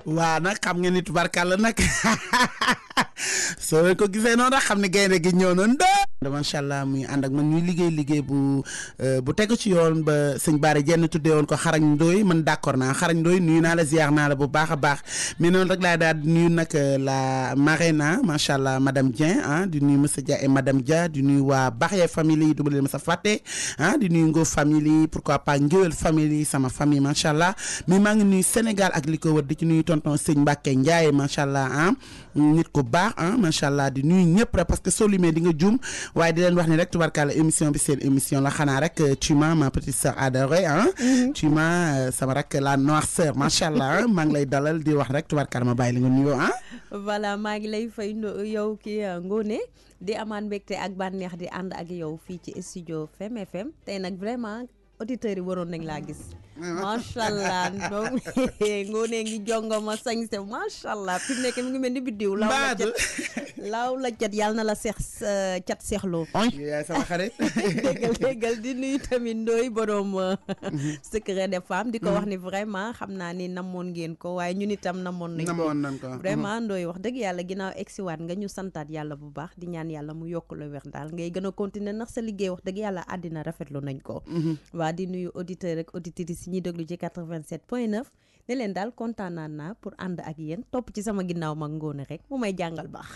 waa nag xam nga ni tubarkàlla nag soo ko gisee noonu rek xam ne gaynde gi ñëw na macha allah muy ànd ak man ñuy liggéey bu tegu ci yoon ba sëñ Bara Dieng tuddee woon ko xarañ Ndoye man d'accord naa xarañ Ndoye nuyu naa la ziar naa la bu baax a baax mais noonu rek laa daal di nuyu nag la marraine macha allah madame Dieng di nuyu monsieur Dia et madame Dia di nuyu waa Baxye famille yi du ma leen mës a fàtte di nuyu Ngo famille pourquoi pas Ngéwél famille sama famille macha allah mais maa ngi nuyu Sénégal ak li ko wër di ci nuyu tonton sëñ Mbacke Ndiaye macha allah nit ko baax macha allah di nuyu ñëpp rek parce que soo limee di nga juum waaye di leen wax ni rek tubarkalla émission bi seen émission la xanaa rek tu m'as ma petite sœur adorée tu m'as sama rek la noirceur macha allah maa ngi lay dalal di wax rek tubarkalla ma bàyyi la nga nuyoo voilà maa ngi lay fay yow kii Ngoné di amaan mbégte ak bànneex di ànd ak yow fii ci studio Fem FM tey nag vraiment auditeurs yi waroon nañ laa gis macha allah donc Ngoné ngi jongoma sañse macha allah fi mu nekk mi ngi mel ni biddiw laaw la cat yàlla na la seex cat seexloo yaay sama xarit déggal di nuyu tamit Ndoye borom secret des femmes di ko wax ni vraiment xam naa ni namoon ngeen ko waaye ñun itam namoon nañ ko vraiment Ndoye wax dëgg yàlla ginnaaw egsiwaat nga ñu santaat yàlla bu baax di ñaan yàlla mu yokk la weex daal ngay gën a continuer ndax sa liggéey wax dëgg yàlla àddina rafetlu nañ ko waa di nuyu auditeur ak auditrices yi ñuy déglu ci 87.9 ne leen daal kontaan naa pour ànd ak yéen topp ci sama ginnaaw mag Ngoné rek mu may jàngal baax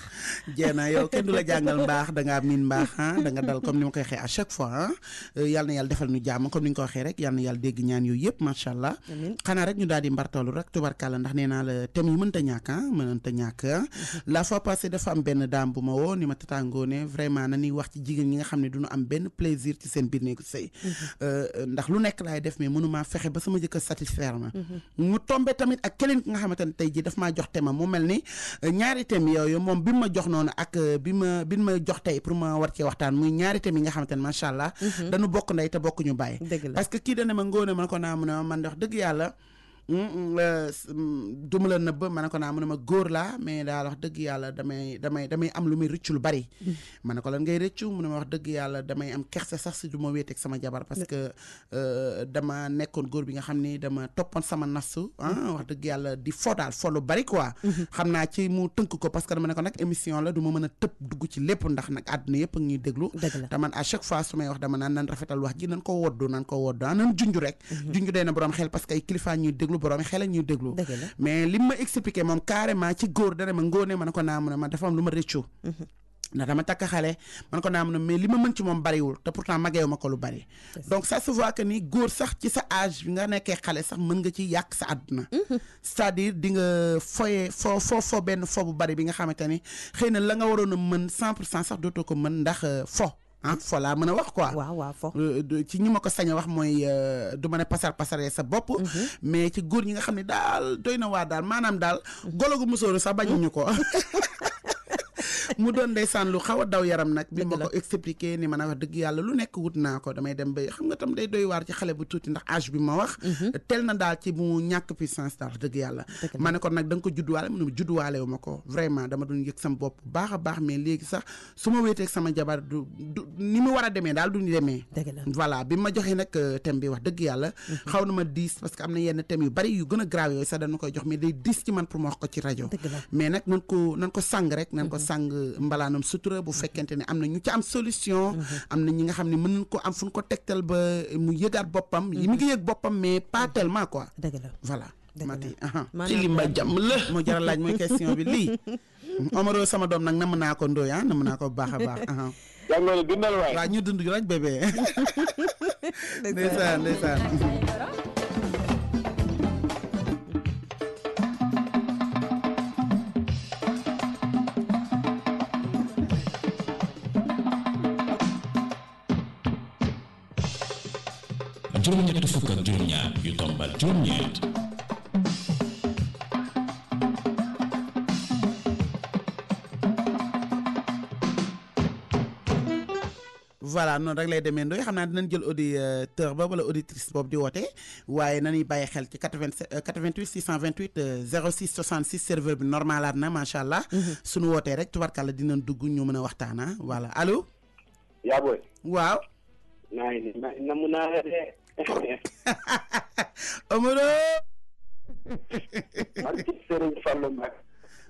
jeena yow kenn du la jàngal mbaax dangaa miin mbaax da nga dal comme ni ma koy waxee à chaque fois yal na yàlla defal ñu jàmm comme ni nga ko waxee rek yal na yàlla dégg ñaan yooyu yëpp macha allah xanaa rek ñu daal di mbartalu rek tubarkàlla ndax nee naa la thème yi mënta ñàkk la fois passée dafa am benn daam bu ma woo ni ma tata Ngoné vraiment na ñuy wax ci jigéen ñi nga xam ne duñu am benn plaisir ci seen biir néegu sëy ndax lu nekk laay def mais mënumaa fexe ba sama jëkkër satisfaire ma mu tombé tamit ak keneen ki nga xamante ne tey jii daf maa jox thème mu mel ni ñaari thème yooyu moom bi ma jox noonu ak bi ma jox tey pour ma war cee waxtaan muy ñaari thème yi nga xamante ne macha allah dañu bokk ndey te bokk ñu bàyyi parce que kii dana ma Ngoné man ko naa mu ne man wax dëgg yàlla duma la nëbb ma ne ko naa mu ne ma góor laa mais daal wax dëgg yàlla damay am lu muy rëccu lu bari ma ne ko lan ngay rëccu mu ne ma wax dëgg yàlla damay am kersa sax si du ma wéeteeg sama jabar parce que dama nekkoon góor bi nga xam ni dama toppoon sama nafsu wax dëgg yàlla di fo daal fo lu bari quoi xam naa ci mu tënk ko parce que dama ne ko nag émission la du ma mën a tëb dugg ci lépp ndax nag àdduna yëpp ak ñuy déglu te man à chaque fois su may wax dama naan nan rafetal wax ji nan ko woddu nan junj rek junj day na borom xel parce que ay kilifa ñuy déglu borom xel ñuy déglu mais li ma expliqué moom carrément ci góor dana ma Ngoné ma ne ko naa mu ne ma dafa am lu ma rëccu ndax dama takk xale man ko naa am na mais li ma mën ci moom bariwul te pourtant mageewu ma ko lu bari donc ça se voit que ni góor sax ci sa âge bi nga nekkee xale sax mën nga ci yàq sa àdduna c'est-à-dire di nga foye fo benn fo bu bari bi nga xamante ni xëy na la nga waroon a mën 100% sax dootoo ko mën ndax fo laa mën a wax quoi waaw fo ci ñi ma ko sañ a wax mooy du ma ne pasaree sa bopp mais ci góor ñi nga xam ne daal doy na waa daal maanaam daal golo gu musóoru sax bañuñu ko mu doon ndeysaan lu xaw a daw yaram nag bi ma ko expliqué ni man a wax dëgg yàlla lu nekk wut naa ko damay dem ba xam nga tam day doy waar ci xale bu tuuti ndax âge bi ma wax tel na daal ci mu ñàkk puissance daal wax dëgg yàlla ma ne ko nag da nga ko judduwaale mu ne judduwaale wu ma ko vraiment dama doon yëg sama bopp baax a baax mais léegi sax su ma wéeteeg sama jabar du ni mu war a demee daal du ñu demee voilà bi ma joxee nag thème bi wax dëgg yàlla xaw na ma diis parce que am na yenn thèmes yu bari yu gën a grave yooyu sax dañu koy jox mais day diis ci man pour ma wax ko ci rajo mais nag nan ko sàng rek nan ko sàng mbalaanam sutura bu fekkente ne am na ñu ci am solution am na ñi nga xam ne mën nañ ko am fu ñu ko tegtal ba mu yëgaat boppam yi mi ngi yëg boppam mais pas tellement quoi voilà mati ci li ma jàmm la moo jaral laaj mooy question bi lii Omaro sama doom nag namm naa ko Ndoye namm naa ko bu baax a baax jàngoro dundal waay waaw ñu dund rek bébé ndeysaan juróom-ñett fukk ak juróom-ñaar yu tombal juróom-ñeent voilà noonu rek lay demee Ndoye xam naa dinañ jël auditeur ba wala auditrice boobu di woote waaye nañuy bàyyi xel ci 88 628 06 66 serveur bi normalaat na macha allah suñu wootee rek tubarkàlla dinañ dugg ñu mën a waxtaana voilà allo yaa booy waaw namu naa la de Omaro barki Serigne Fallou Mbacke.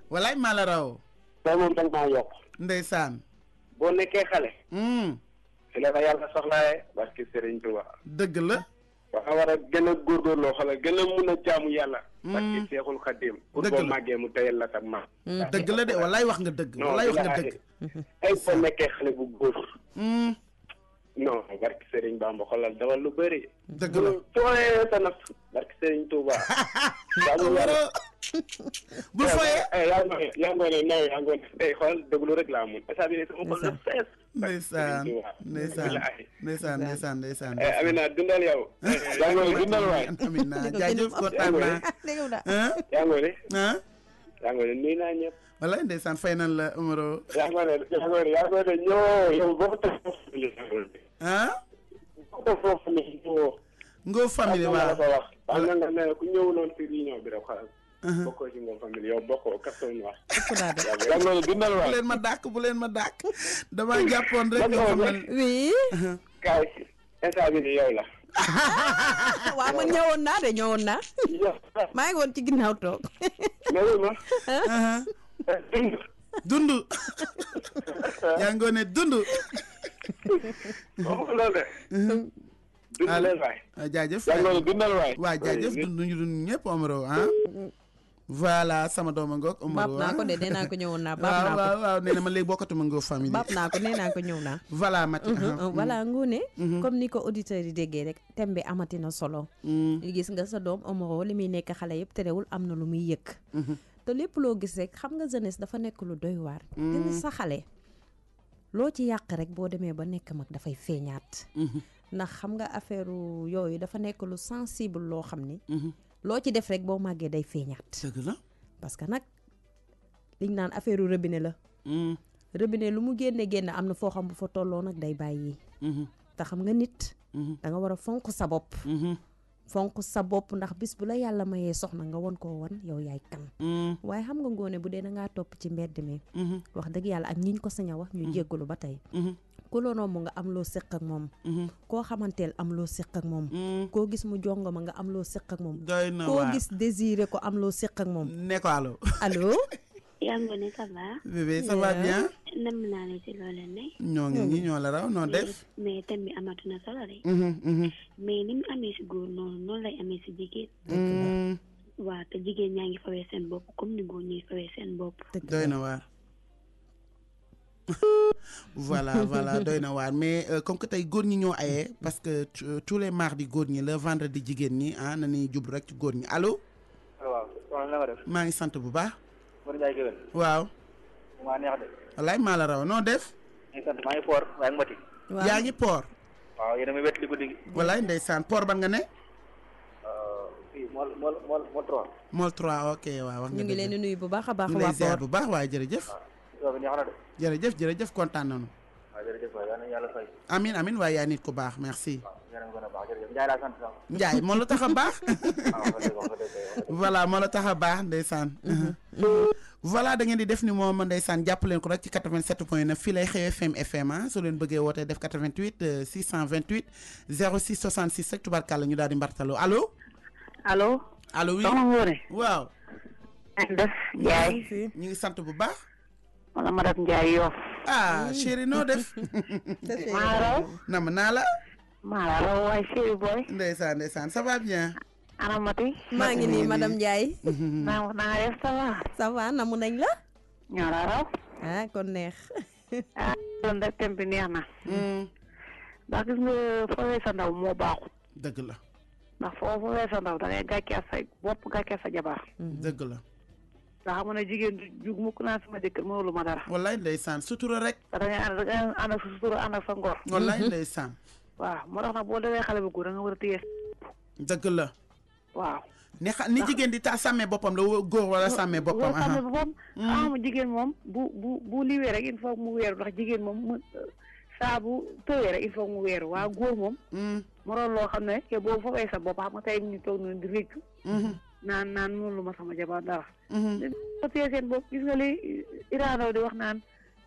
walaay maa la raw. tey moom dañ maa yokk. ndeysaan. boo nekkee xale. fi la yàlla soxlaaye barki Serigne Touba. dëgg la. wax war a gën a góorgóorloo xale gën a mun a jaamu yàlla. barki Seexul Xadim. pour boo màggee mu teyal la tam ma. dëgg la de walaay wax nga dëgg. walaay wax nga dëgg. ay boo nekkee xale bu góor. non barki Serigne Bamba xoolal dawal lu bëri. dëgg la tooyee sa naf barki Serigne Touba. bul fooyee. yaa ngoone yaa ngoone tey xool déglu rek laa mun esa bi ne sama xol la fees. ndeysaan. Amina dundal yow. yaa ngoone dundal waay. Amina jaajëf kontaan naa. yaa ngoone nuyu naa ñëpp. wala ndeysaan fay nan la Omaro. yaa ngoone ñoo yow boo tax foofu ni Ngor famille waaw wax am na nga ne ku ñëwuloon ci réunion bi rek xaaral bokkoo ci Ngor famille yow bokkoo carton noir yaa ngoone dundal waay bu leen ma dàkk dama jàppoon rek nga xam ne oui kaay instant bi ni yow la waaw man ñëwoon naa maa ngi woon ci ginnaaw toog mais ma dund yaa ngoone dund loolu de dundal leen waay jaajëf yaa ngoone dundal waay waaw jaajëf ñu dund ñëpp Omaro voilà sama dooma ngoog Omaro baab naa ko de nee naa ko ñëwoon naa baab naa ko waaw nee na ma léegi bokkatuma Ngor famille baab naa ko nee naa ko ñëw naa voilà Mati voilà Ngoné comme ni ko auditeurs yi déggee rek thème bi amati na solo gis nga sa doom Omaro li muy nekk xale yëpp terewul am na lu muy yëg te lépp loo gis rek xam nga jeunesse dafa nekk lu doy waar gis sa xale loo ci yàq rek boo demee ba nekk mag dafay feeñaat ndax xam nga affaire yooyu dafa nekk lu sensible loo xam ni loo ci def rek boo màggee day feeñaat dëgg la parce que nag liñ naan affaire robinet la robinet lu mu génne am na foo xam bu fa tolloo nag day bàyyi te xam nga nit da nga war a fonk sa bopp ndax bis bu la yàlla mayee soxna nga won koo wan yow yaay kan waaye xam nga Ngoné bu dee da ngaa topp ci mbedd mi wax dëgg yàlla ak ñiñ ko sañ a wax ñu jéggalu ba tey ku la romb nga am loo séq ak moom koo xamanteel am loo séq ak moom koo gis mu jongo ma nga am loo séq ak moom koo gis désiré ko am loo séq ak moom ne ko allo yaa Ngoné ça va. bébé ça va bien. nam naa la ci loolu ne. ñoo ngi nii ñoo la raw noo def. mais thème bi amatu na solo rek. mais ni mu amee si góor noonu lay amee si jigéen. waaw te jigéen ñaa ngi fawee seen bopp comme ni góor ñuy fawee seen bopp. doy na waar. voilà doy na waar mais comme que tey góor ñi ñoo ayee parce que tous les mardis góor ñi la vendredi jigéen ñi na ñuy jublu rek ci góor ñi allo. waaw soxna na nga def. maa ngi sant bu baax. Mor Ndiaye Guèye. waaw. maa neex de. wallaay maa la raw noo def. maa ngi sant maa ngi Port maa ngi Mati. yaa ngi Port. waaw yéen a ngi wet li guddi gi. wallaay ndeysaan Port ban nga ne. fii Mol 3. Mol 3 ok waaw wax nga ñu ngi leen di nuyu bu baax a baax. ñu ngi lay ziar bu baax waaye jërëjëf. waaw neex na de. jërëjëf kontaan nañu. waaw jërëjëf waay yal na yàlla fay. amiin waaye yaa nit ku baax merci. waaw yéen a ngi gën a baax jërëjëf Ndiaye laa sant sax. Ndiaye moo la tax a baax. voilà moo la tax a baax ndeysaan. voilà da ngeen di def ni moom ndeysaan jàpp leen ko rek ci 87.9 fii lay xew FM soo leen bëggee wootee def 88 628 06 66 rek tubarkàlla ñu daal di mbartaloo allo. allo. oui soxna Ngoné. waaw. def Ndiaye. ñu ngi sant bu baax. wala madame Ndiaye Yoff. chéri noo def. maa raw. nam naa la. maa la raw waay chéri boy. ndeysaan ça va bien. ana Mati. maa ngi nii madame Ndiaye. naa def ça va. namu nañ la. ñoo la raw. kon neex. doon rek thème bi neex na. ndax gis nga fooy sa ndaw moo baaxut. dëgg la. ndax foofu weesa ndaw da ngay gàccee sa bopp gàccee sa jabar. dëgg la. nga xam ne jigéen du jug mukk naa sama jëkkër mënulu ma dara. wallaay ndeysaan sutura rek. te da ngay ànd ak sa sutura ànd ak sa ngor. wallaay ndeysaan. waaw moo tax nag boo demee xale bu góor da nga war a téye. dëgg la. waaw. ni jigéen di sàmmee boppam la góor wala sàmmee boppam. sàmmee boppam. jigéen moom bu liwee rek il faut mu weeru ndax jigéen moom saa bu tëwee rek il faut mu weeru waa góor moom. moroon loo xam ne te boobu foofee sa bopp xam nga tey ñu toog nañu di réccu. naan mënulu ma sama jabar dara. ko téye seen bopp gis nga li Irandaw di wax naan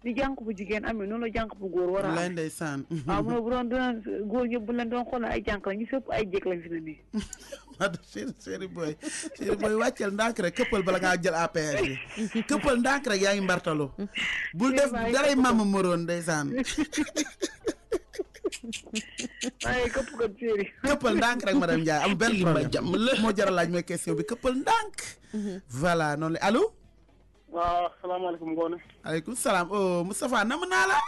ni jànq bu jigéen amee noonu la jànq bu góor war a am. lay ndeysaan. waaw mu ne bu doon góor ñëpp bu leen doon xool ay jànq la ñu sëpp ay jéeg lañ fi ne nii. chéri boy wàccel ndànk rek këppal bala ngaa jël APR bi këppal ndànk rek yaa ngi mbartalu bul def daray mama moroon ndeysaan waaye këpp ko chéri këppal ndànk rek madame Ndiaye amul benn problème moo jar a laaj mooy question bi këppal ndànk voilà noonu la allo waaw salaamaaleykum Ngoné. aleykum salaam oh Moustapha nam naa la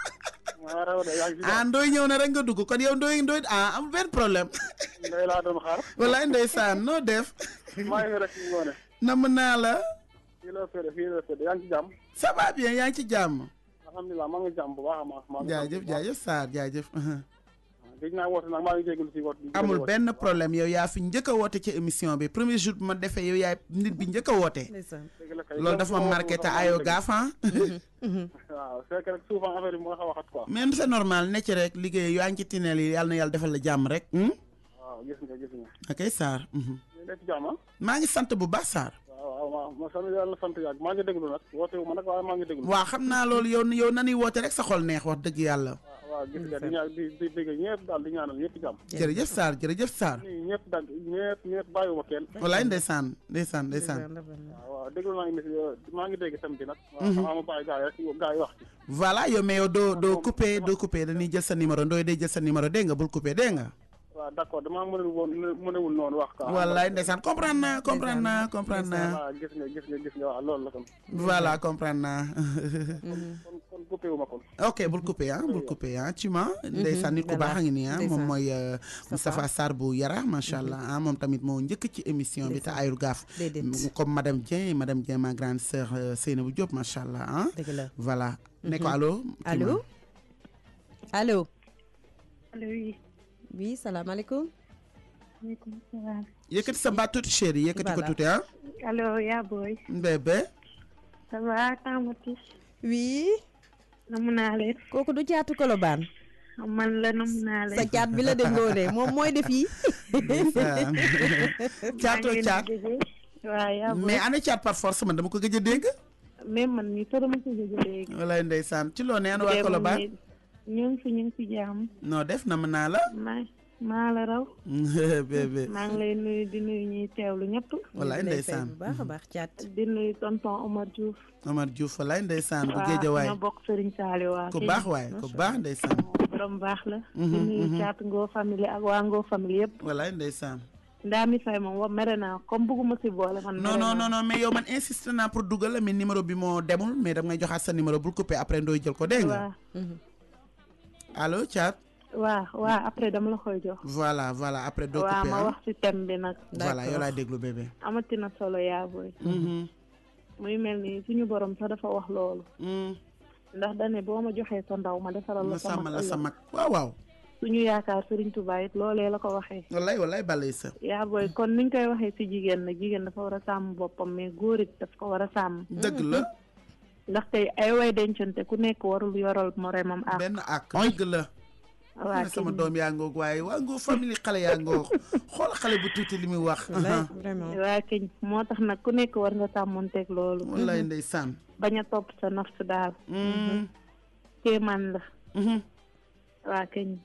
Ndoye ñëw na rek nga dugg kon yow Ndoye amul benn problème Ndoye laa doon xaar wallaay ndeysaan noo def maa ngi rek Ngoné nam naa la fii la fede yaa ngi ci jàmm ça va bien yaa ngi ci jàmm alhamdulilah maa ngi jàmm bu baax a baax jaajëf Sarr jaajëf gëj naa woote nag maa ngi jégalu si woote amul benn problème yow yaa fi njëkk a woote ci émission bi premier jour bi ma defee yow yaay nit bi njëkk a woote loolu dafa ma marqué te ayoo gaafan waaw c'est que rek souvent affaire bi moo xaw a xat quoi même c'est normal ne ci rek liggéey yaa ngi ci tineel yi yàlla na yàlla defal la jàmm rek waaw gis nga ok Sarr def jàmm maa ngi sant bu baax Sarr waaw ma sant yàlla sant yàgg maa ngi déglu nag woote wu ma nag waaye maa ngi déglu waaw xam naa loolu yow nanuy woote rek sa xol neex wax dëgg yàlla waaw gis nga di dégg ñëpp daal di ñaanal ñëpp jàmm jërëjëf Sarr ñëpp daal ñëpp bàyyiwuma kenn wallaay ndeysaan waaw déglu naa émission maa ngi dégg tam bi nag waaw ma bàyyi gars yi wax ci voilà yow mais yow doo coupé dañuy jël sa numéro Ndoye day jël sa numéro dégg nga bul coupé dégg nga waaw d'accord damaa mënewul noonu wax quoi wallaay ndeysaan comprendre naa waaw gis nga waaw loolu la kon voilà comprendre naa kon coupé wu ma kon ok bul coupé tu ma ndeysaan nit ku baax a ngi nii moom mooy Moustapha Sarr bu Yara macha allah moom tamit moo njëkk ci émission bi te ayul gaaf comme madame Dieng ma grande sœur Seynabou Diop macha allah voilà ne ko allo oui salaamaaleykum. maaleykum salaam. yëkkati sa baat tuuti chéri yëkkati ko tuuti allo yaa booy. bébé. ça va Kamati. oui. namu naa leen. kooku du caatu Colobane. man la namu naa leen. sa caat bi la de Ngoné moom mooy def yi. caatoo caat. waaw yaa booy mais ana caat par force man dama ko gëj a dégg. mais man mii sax dama ko gëj a dégg. walaay ndeysaan ci loo ne ana waa Colobane. ñu ngi fi jàmm. noo def nam naa la. maa la raw. bébé maa ngi lay nuyu di nuyu ñuy teewlu ñëpp. walaay ndeysaan bu baax a baax caat. di nuyu tonton Omar Diouf. walaay ndeysaan bu géejawaay. waaw ñoo bokk Serigne Saliou waa. ku baax waay ku baax ndeysaan. borom baax la. di nuyu caat Ngoo famille ak waa Ngoo famille yëpp. walaay ndeysaan. ndaa mi fay moom mere naa comme bëgguma si boole man. non mais yow man insisté naa pour dugal la mais numéro bi moo demul mais dam ngay joxaat sa numéro bul coupé après Ndoye jël ko dégg nga. allo Thiat. waaw après dama la koy jox. voilà après doo coupé ma wax ci thème bi nag. voilà yow laay déglu bébé. amati na solo yaa booy. muy mel ni suñu borom sax dafa wax loolu. ndax dane boo ma joxee sa ndaw ma defaral la sa mag waaw. suñu yaakaar Serigne Touba it loolee la ko waxee. wallaay balay sa. yaa booy kon niñ koy waxee ci jigéen nag jigéen dafa war a sàmm boppam mais góor it daf ko war a sàmm. dëgg la. ndax tey ay way dencante ku nekk warul yoral moromam ak benn ak dëgg la. waa sama doom yaa ngoog waaye waa ngoo famille xale yaa ngoog xool xale bu tuuti li muy wax. vraiment waa keñ moo tax nag ku nekk war nga sàmmonteeg loolu. wallaay ndeysaan. bañ a topp sa nafs daal. kéemaan la. waa keñ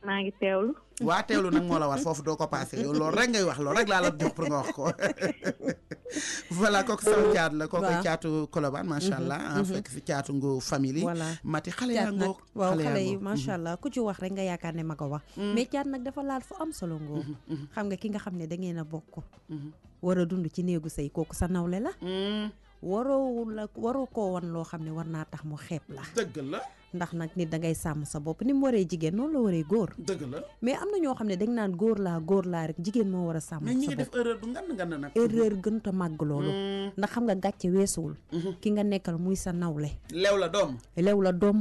maa ngi teewlu. waa teewlu nag moo la war foofu doo ko passé yow loolu rek ngay wax loolu rek laa la jox pour nga wax ko. voilà kooku sama caat la kooku caatu Colobane macha allah. fekk si caatu Ngoo famille. voilà mati xale yaa ngoog. waaw xale yi macha allah ku ci wax rek nga yaakaar ne ma ko wax. mais caat nag dafa laal fu am solo Ngoo. xam nga ki nga xam ne da ngeen a bokk. war a dund ci néegu sëy kooku sa nawle la. waroo koo wan loo xam ne war naa tax mu xeeb la. dëgg la. ndax nag nit da ngay sàmm sa bopp ni mu waree jigéen noonu la waree góor. dëgg la mais am na ñoo xam ne dañ naan góor laa rek jigéen moo war a sàmm sa bopp. mais ñi ngi def erreur bu ngan nag. erreur gën a màgg loolu. ndax xam nga gàcce weesuwul. ki nga nekkal muy sa nawle. lew la doom.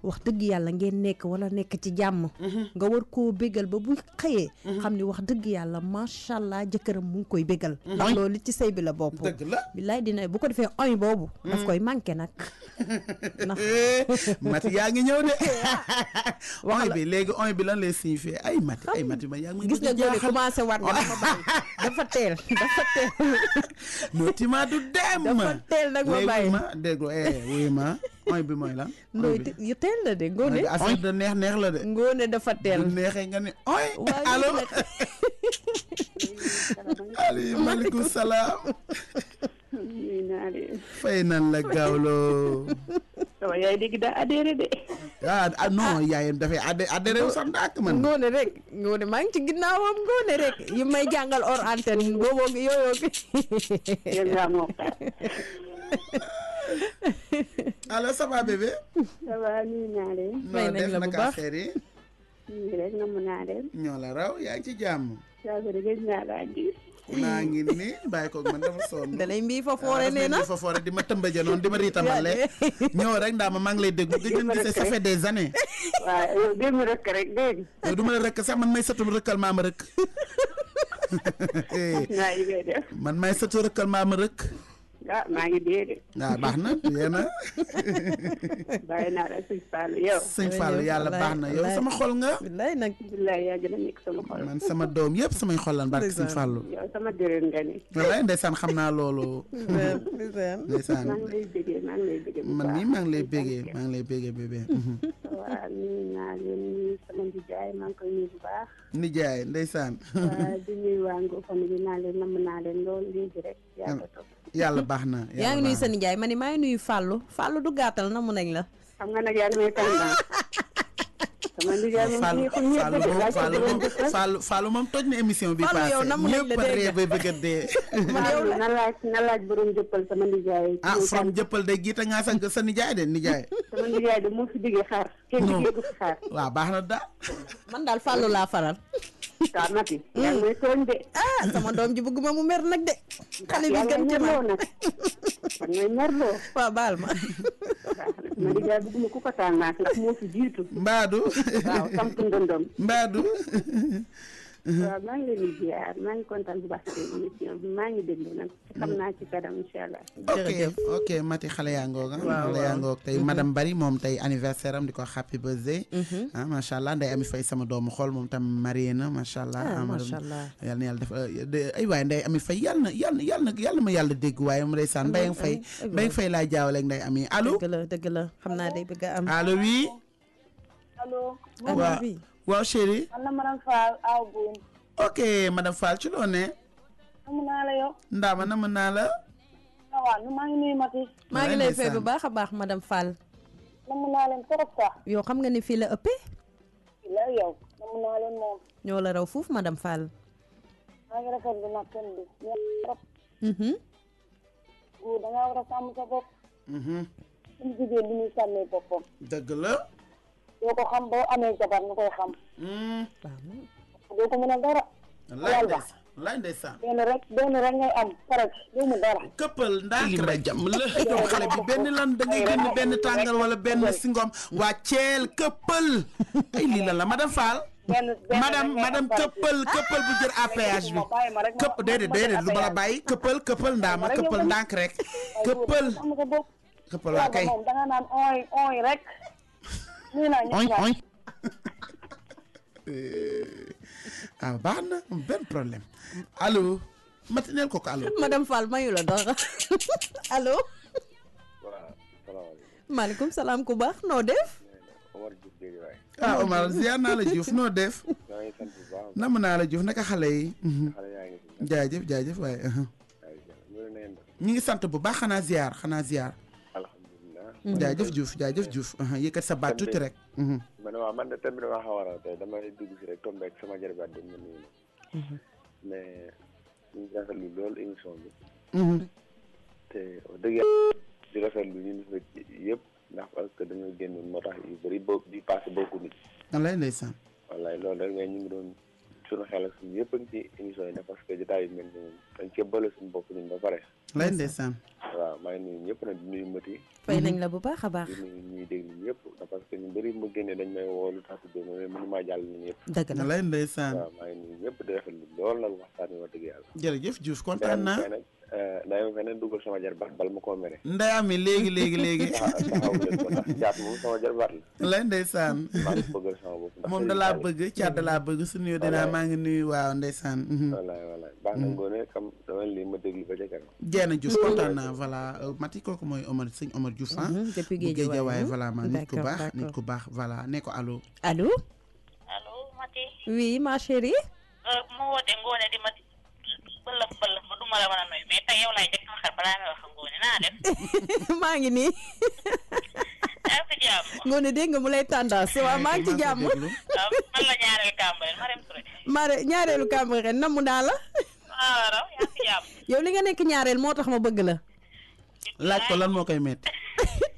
wax dëgg yàlla ngeen nekk wala nekk ci jàmm. nga war koo bégal ba bu xëyee. xam ni wax dëgg yàlla macha allah jëkkëram mu ngi koy bégal. ndax loolu ci sëy bi la bopp. dëgg la billaay dina bu ko defee oñ boobu. daf koy manqué nag. Mati yaa ngi ñëw de oy bi léegi oy bi lan lay signifier ay Mati ma yaa ngi gis nga góor commencé war nga dafa bàyyi dafa teel no tima du dem dafa teel nag ma bàyyi ma déglu wuy ma oy bi mooy lan ndoy yu teel la de ngoone affaire de neex la de ngoone dafa teel neexee nga ne oy allo maaleykum salaam fay nan la gaawloo sama yaay dégg daa adhéré de non yaayam dafay adhéré wu sax ndàkk man ngoone rek ngoone maa ngi ci ginnaawam ngoone rek yi may jàngal hors antenne booboo gi yooyoo allo ça va bébé ça va nuyu naa leen may nañ la bu baax nii rek namm naa leen ñoo la raw yaa ngi ci jàmm gëj naa laa gis maa ngi ni bàyyi ko man dafa sonn da lay mbii fa foore nee na fa foore di ma tëmbaje noonu di ma riitamale ñëw rek ndaa ma maa ngi lay déglu gëj nañ gisee ça fait des années waaw yow dégg ma rëkk rek dégg yow du ma la rëkk sax man may sëtu rëkkal maa ma rëkk naa yi ngay def man may sëtu rëkkal maa ma rëkk maa ngi dee de waaw baax na yéena bàyyi naa la sëñ Fall yow sëñ Fall yàlla baax na yow sama xol nga billaay nag billaay yaa gën a nekk sama xol man sama doom yëpp samay xol lan barke sëñ Fall yow sama dërën nga ni wallaay ndeysaan xam naa loolu ndeysaan maa ngi lay bëggee man nii maa ngi lay bëggee bébé waaw nuyu naa leen nuyu sama nijaay maa ngi koy nuyu bu baax nijaay ndeysaan waaw di nuyu waa Ngor famille naa leen namm naa leen loolu léegi rek yàlla baax na yaa ngi nuyu sa nijaay ma ni maa ngi nuyu Fallou du gàttal na mu nañ la xam nga nag yaa ngi may tànn sama nijaay moom Fallou moom toj na émission bi passé ñëpp a ree bay bëgg a dee na laaj borom jëppal sama nijaay from jëppal day giita ngaa sa nijaay de nijaay sama nijaay de moo fi diggee xaar kenn diggee du fi xaar waaw baax na da man daal Fallou laa faral waaw Mati yaa ngi may tooñ de sama doom ji bëgguma mu mer nag de xale bi gën ci merloo nag man ngay merloo waaw baal ma ma nijaay bëgguma ku ko taal naak ndax moo fi jiitu mbaadu waaw samp ndondom mbaadu waaw maa ngi leen di ziar maa ngi kontaan bu baax ci émission bi maa ngi déglu nag xam naa ci kanam incha allah. ok Mati xale yaa ngoog xale yaa ngoog tey madame Bari moom tey anniversaire am di ko happy birthday macha allah Ndeye Ami Faye sama doomu xool moom tam marié na macha allah macha allah yal na yàlla def ay waay Ndeye Ami Faye yàlla na ma yàlla dégg waaye mu ndeysaan Mbayang Faye laa jaawale ak Ndeye Ami allo dëgg la xam naa day bëgg a am allo oui allo waaw chérie man la madame Fall aw buun ok madame Fall ci loo ne namm naa la yow ndaama namm naa la waaw nu maa ngi nuyu Mati maa ngi lay fay bu baax a baax madame Fall namm naa leen trop sax yow xam nga ni fii la ëppee la yow namm naa leen moom ñoo la raw fuuf madame Fall maa ngi rafetlu nag kenn bi ñoo trop góor dangaa war a sàmm sa bopp suñu jigéen bi ñuy sàmmee boppam dëgg la doo ko xam boo amee jabar nga koy xam doo ko mën a dara laay ndeysaan benn rek ngay am pare doo mu dara këppal ndànk rek jàmm la yow xale bi benn lan da ngay génn benn tàngal wala benn singom waa ceel këppal ay lii lan la madame Fall madame këppal bu jër APH bi këpp déedéet lu bala bàyyi këppal ndaama këppal ndànk rek këppal waa kay da nga naan oy rek oy baax na benn problème allo matineel ko allo madame Fall mayu la dara allo maaleykum salaam ku baax noo def Omar ziar naa la Diouf noo def nam naa la Diouf naka xale yi jaajëf waaye ñu ngi sant bu baax xanaa ziar jaajëf Diouf yëkkat sa baat tuuti rek man de thème bi dama xaw a tey damay dugg si rek tombé ak sama jarbaat dañ ma nuyu mais ñu ngi rafetlu loolu émission bi te wax dëgg yàlla di rafetlu ñu yëpp ndax parce que dañoo génn moo tax yu bëri di passé beaucoup nit wallaay ndeysaan wallaay loolu rek mais ñu ngi doon suñu xel ak suñu yëpp a ngi ci émission yi parce que jotaay yu mel ni dañ cee boole suñu bopp ñun ba pare wallaay ndeysaan waaw maa ngi nuyu ñëpp nag di nuyu Mati fay nañ la bu baax a baax di nuyu ñuy déglu ñëpp parce que ñu bëri ma génne dañ may woo lu tax tuddee mais mënu maa jàll nañu yëpp dëgg la wallaay ndeysaan waaw maa ngi nuyu ñëpp di rafetlu lool nag waxtaan wi wax dëgg yàlla jërëjëf Diouf kontaan naa nag Ndeye Amy feneen dugal sama jarbaat bal ma koo mere. Ndeye Amy léegi. taxaw leen ko ndax caat moom sama jarbaat la. lay ndeysaan. maa ngi bëggal sama bopp. ndax moom da laa bëgg caat da laa bëgg su nuyoo dinaa maa ngi nuyu waaw ndeysaan. wallaay baax na ngoone comme dama lii ma déglu ba ca kanam. Jeena Diouf kontaan naa voilà Mati kooku mooy sëñ Omar Diouf depuis Guédiawaye voilà ma nit ku baax voilà ne ko allo. allo Mati. oui ma chérie. mu woote ngoone di ma bëllëf ba du ma la mën a nuyu mais tey yow laay njëkk a xar balaa may wax ngoone naa def. maa ngi nii. yaa ngi ci jàmm. ngoone dégg nga mu lay tendance waaw maa ngi ci jàmm. waaw man la ñaareelu Cambérène Marème Touré. ñaareelu Cambérène namu naa la. waaw yaa ngi ci jàmm. yow li nga nekk ñaareel moo tax ma bëgg la. laaj ko lan moo koy metti.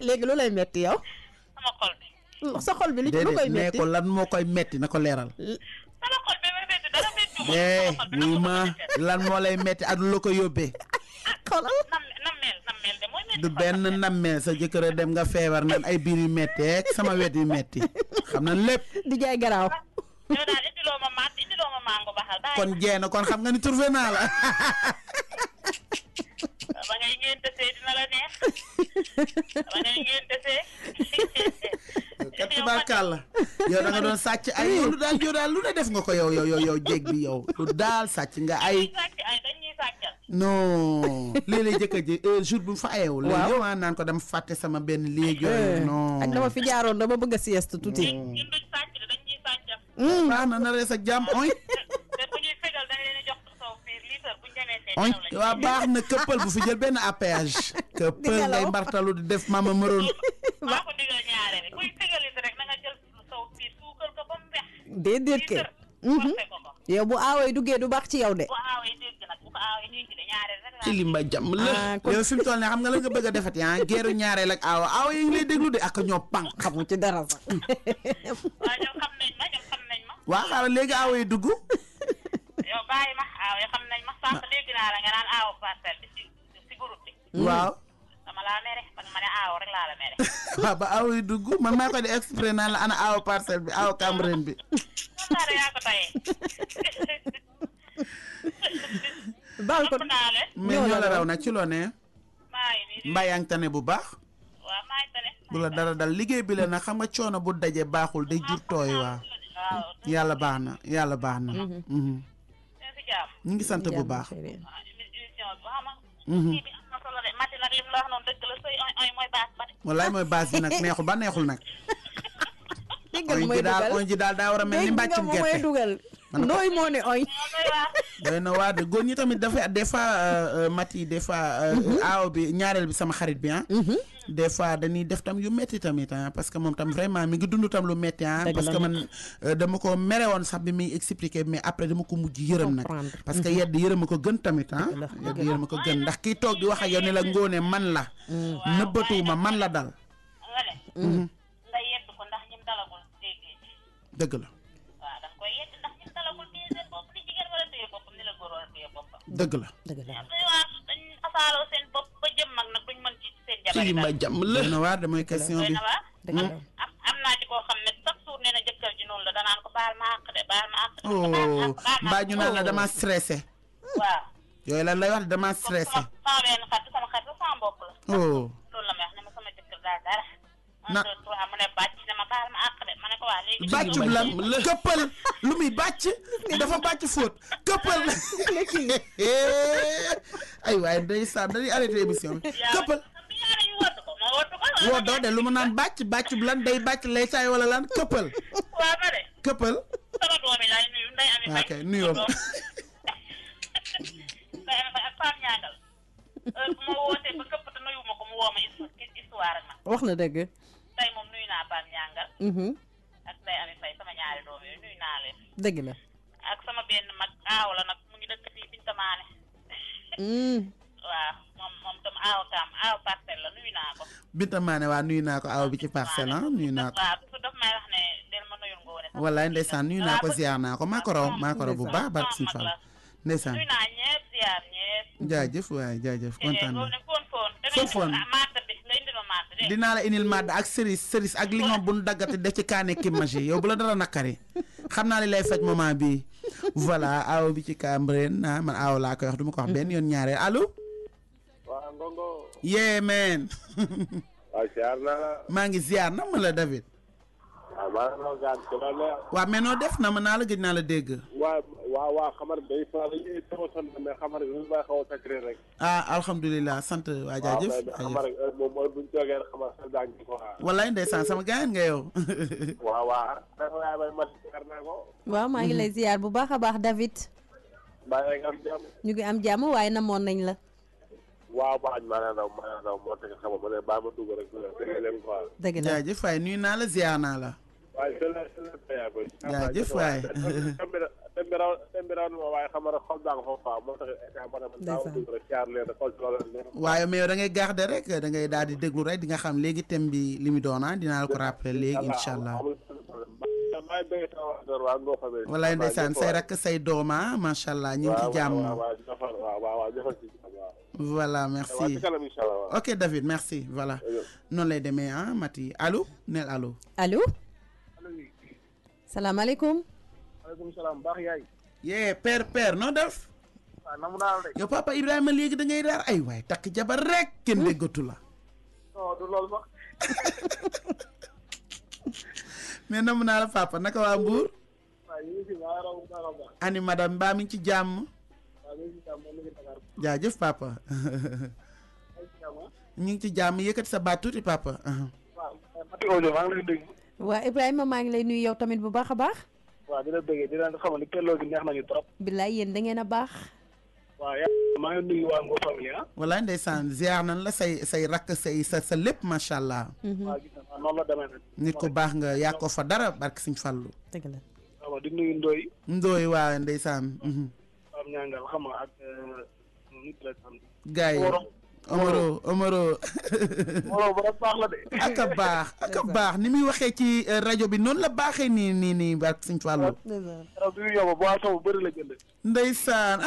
léegi lu lay metti yow. sama xol bi. sa xol bi lu koy metti nee ko lan moo koy metti na ko leeral. sama xol bi ma metti dara metti wuy ma lan moo lay metti ak lu la ko yóbbee. xoolal nammeel de mooy metti. du benn nammeel sa jëkkër dem nga feebar nan ay biir yu metti ak sama wet yu metti xam na lépp. di jaay garaaw. yow daal indiloo ma mango baxal bàyyi. kon jeena kon xam nga ni trouvé naa la. ba ngay ngénte see dina la neex. ba ngay ngénte see. kat tubaarkàlla yow da nga doon sàcc ay yow lu ne def nga ko yow jéeg bi yow lu daal sàcc nga ay. dañuy sàccal. non léeg-léeg jëkkër ji jour bu mu fa ayewu. waaw yow naan ko dama fàtte sama benn léegi yooyu non. ak dama fi jaaroon dama bëgg a sieste tuuti. ñun duñ sàcc dañuy sàccal. baax na rees ak jàmm oy. te bu ñuy fegal dañ leen jox saw fii litre bu ñu demee seen oy taw lañ. waaw baax na këppal bu fi jël benn APH. këppal ngay mbartalu di def mama mëroon. maa ko digal ñaare rek kuy fegalite rek na nga jël saw fii suukal ko ba mu wex. déedéet ke. yow bu aawee duggee du baax ci yow de. bu aawee dégg nag bu ko aawee dégg de ñaare rek ci limba jàmm la. yow fi mu toll ne xam nga la nga bëgg a defati geeru ñaareel ak aawa yi ngi lay déglu de ak ñoo pànk. xamu ci dara sax. waaw ñoom xam nañ ma. waa xaaral léegi aawa yi dugg. yow bàyyi ma aawa yi xam nañ ma sànq dégg naa la nga naan aawa parcelle bi si groupe bi. waaw. dama laa mere man ma ne aawa rek laa la mere. waaw ba aawa yi dugg man maa ko di exprès naan la ana aawa parcelle bi aawa Cambérène bi. man yaa ko tayee. baal ko mais ñoo la raw nag ci loo ne. maa ngi nii mbaa yaa ngi tane bu baax. waaw maa ngi tane. bu la dara dal liggéey bi la nag xam nga coono bu daje baaxul day jur tooy waa. yàlla baax na yàlla baax na. ñu ngi sant bu baax. wallaay mooy baas bi nag neexul ba neexul nag. oñ ji daal daa war a mel ni mbàccum gerte. ndooy moo ne oñ. doy na waa de góor ñi tamit dafa des fois Mati des fois aaw bi ñaareel bi sama xarit bi des fois dañuy def tam yu metti tamit parce que moom tam vraiment mi ngi dund tam lu metti parce que man dama ko mere woon sax bi muy expliqué mais après dama ko mujj yërëm nag parce que yedd yërëm a ko gën tamit yedd yërëm a ko gën ndax kii toog di wax ak yow ne la ngóone man la nëbbatuwuma man la dal dëgg la dëgg la dañ asaaloo seen bopp ba jëm mag nag duñ mën ci seen jabar ci ma jàmm la na waar de mooy question bi am naa ci koo xam ne chaque jour nee na jëkkër ji noonu la danaan ko baal ma àq de baal ma àq de mbaa ñu naan la dama stressé waaw yooyu lan lay wax dama stressé sama benn xarit sama bopp la loolu la may wax ne ma sama jëkkër daal dara na mu ne bàcc ne ma baal ma àq de ma ne ko waa léegi bàccub lan këppal lu muy bàcc dafa bàcc fóot këppal ay waaye day sa dañuy arrêté émission bi këppal woddoo de lu mu naan bàccub lan day bàcc lay saay wala lan këppal waaw ma de këppal sama doomi laay nuyu nday ami fay ok nuyoo nday ami fay ak Pape Ñangal bu ma wootee ba këpp te nuyu ma ko mu woo ma histoire ak man wax na dëgg tey moom nuyu naa Pape Ñangal ak nday ami fay sama ñaari doom yooyu nuyu naa leen dëgg la ak sama benn mag aaw la nag mu ngi dëkk fii Binta Maane waaw moom tam aaw parcelle la nuyu naa ko Binta Maane waa nuyu naa ko aaw bi ci parcelle nuyu naa ko waaw su daf may wax ne del ma nuyul ngoone wallaay ndeysaan nuyu naa ko ziar naa ko maa ko raw bu baax barke Sëñ Fall ndeysaan nuyu naa ñëpp ziar ñëpp jaajëf waay jaajëf kontaan naa foon matt bi la indil ma matt de dinaa la indil matt ak cerise ak li nga bu nu daggati def ci kaane kimagi yow bu la dara nakari xam naa li lay faj moment bii voilà aaw bi ci Cambérène man aaw laa koy wax du ma ko wax benn yoon ñaareel allo Ngongo. yeah man. waaw ziar naa la. maa ngi ziar na ma la David. waaw maa ngi doon gàtt ci loolu la. waaw mais noo def na ma naa la gëj naa la dégg. waaw xamar day faral di taw sonn mais xamar bi ñu bàyyi xaw a sacré rek. alhamdulilah sant waa jaajëf. xamar moom mooy bu ñu toogee rek xamar sa daañu ko. wallaay ndeysaan sama gaañ nga yow. waaw. dafa yaay may mat ziar naa ko. waaw maa ngi lay ziar bu baax a baax David. bàyyi nga am jàmm. ñu ngi am jàmm waaye namoon nañ la. waaw baax na maa ngi moo tax xam nga baa ma dugg rek dëgg leen quoi. dëgg la jaajëf waay nuyu naa la ziar naa la. waaye jaajëf waay. waaye xam nga xol daa nga foofu moo tax waaye mais yow da ngay garder rek da ngay daal di déglu rek di nga xam léegi thème bi li mu doona dinaa la ko rappeler léegi incha allah. walaay ndeysaan say rakk say dooma macha allah ñu ngi ci jàmm. voilà merci ok David merci voilà noonu lay demee Mati allo neel allo. allo. salaamaaleykum. maaleykum salaam baax yaay. yee père noo def. waaw namu naa la de. yow papa Ibrahima léegi da ngay daar ay waay takk jabar rek kenn déggatu la. non du loolu sax. mais namu naa la papa naka waa Mbour. waaw ñu ngi si maa raw maa baax. ani madame Ba mi ngi ci jàmm. waaw ñu ngi si jàmm moom mi ngi Dakar. jaajëf papa. ñu ngi ci jàmm yëkkati sa baat tuuti papa. waaw Mati Ojo maa ngi lay dégg. waa Ibrahima maa ngi lay nuyu yow tamit bu baax a baax. waaw di la bëggee di leen xamal ni kelloo gi neex nañu trop. billaay yéen da ngeen a baax. waaw maa ngi nuyu waa Ngo famille walaay ndeysaan ziar nan la say rakk sa lépp macha allah. waaw gis naa noonu la demee nag. nit ko baax nga yaa ko fa dara barke Sëñ Fallu. dëgg la. waaw di nuyu Ndoye. Ndoye waa ndeysaan. am ñaangal xam nga ak nit la sant. gars yi Omaro Omaro ba baax la de. ak a baax ni muy waxee ci rajo bi noonu la baaxee nii barke Sëñ Fallu. raw bi ñu yóbbu boisson bu bëri la jënd. ndeysaan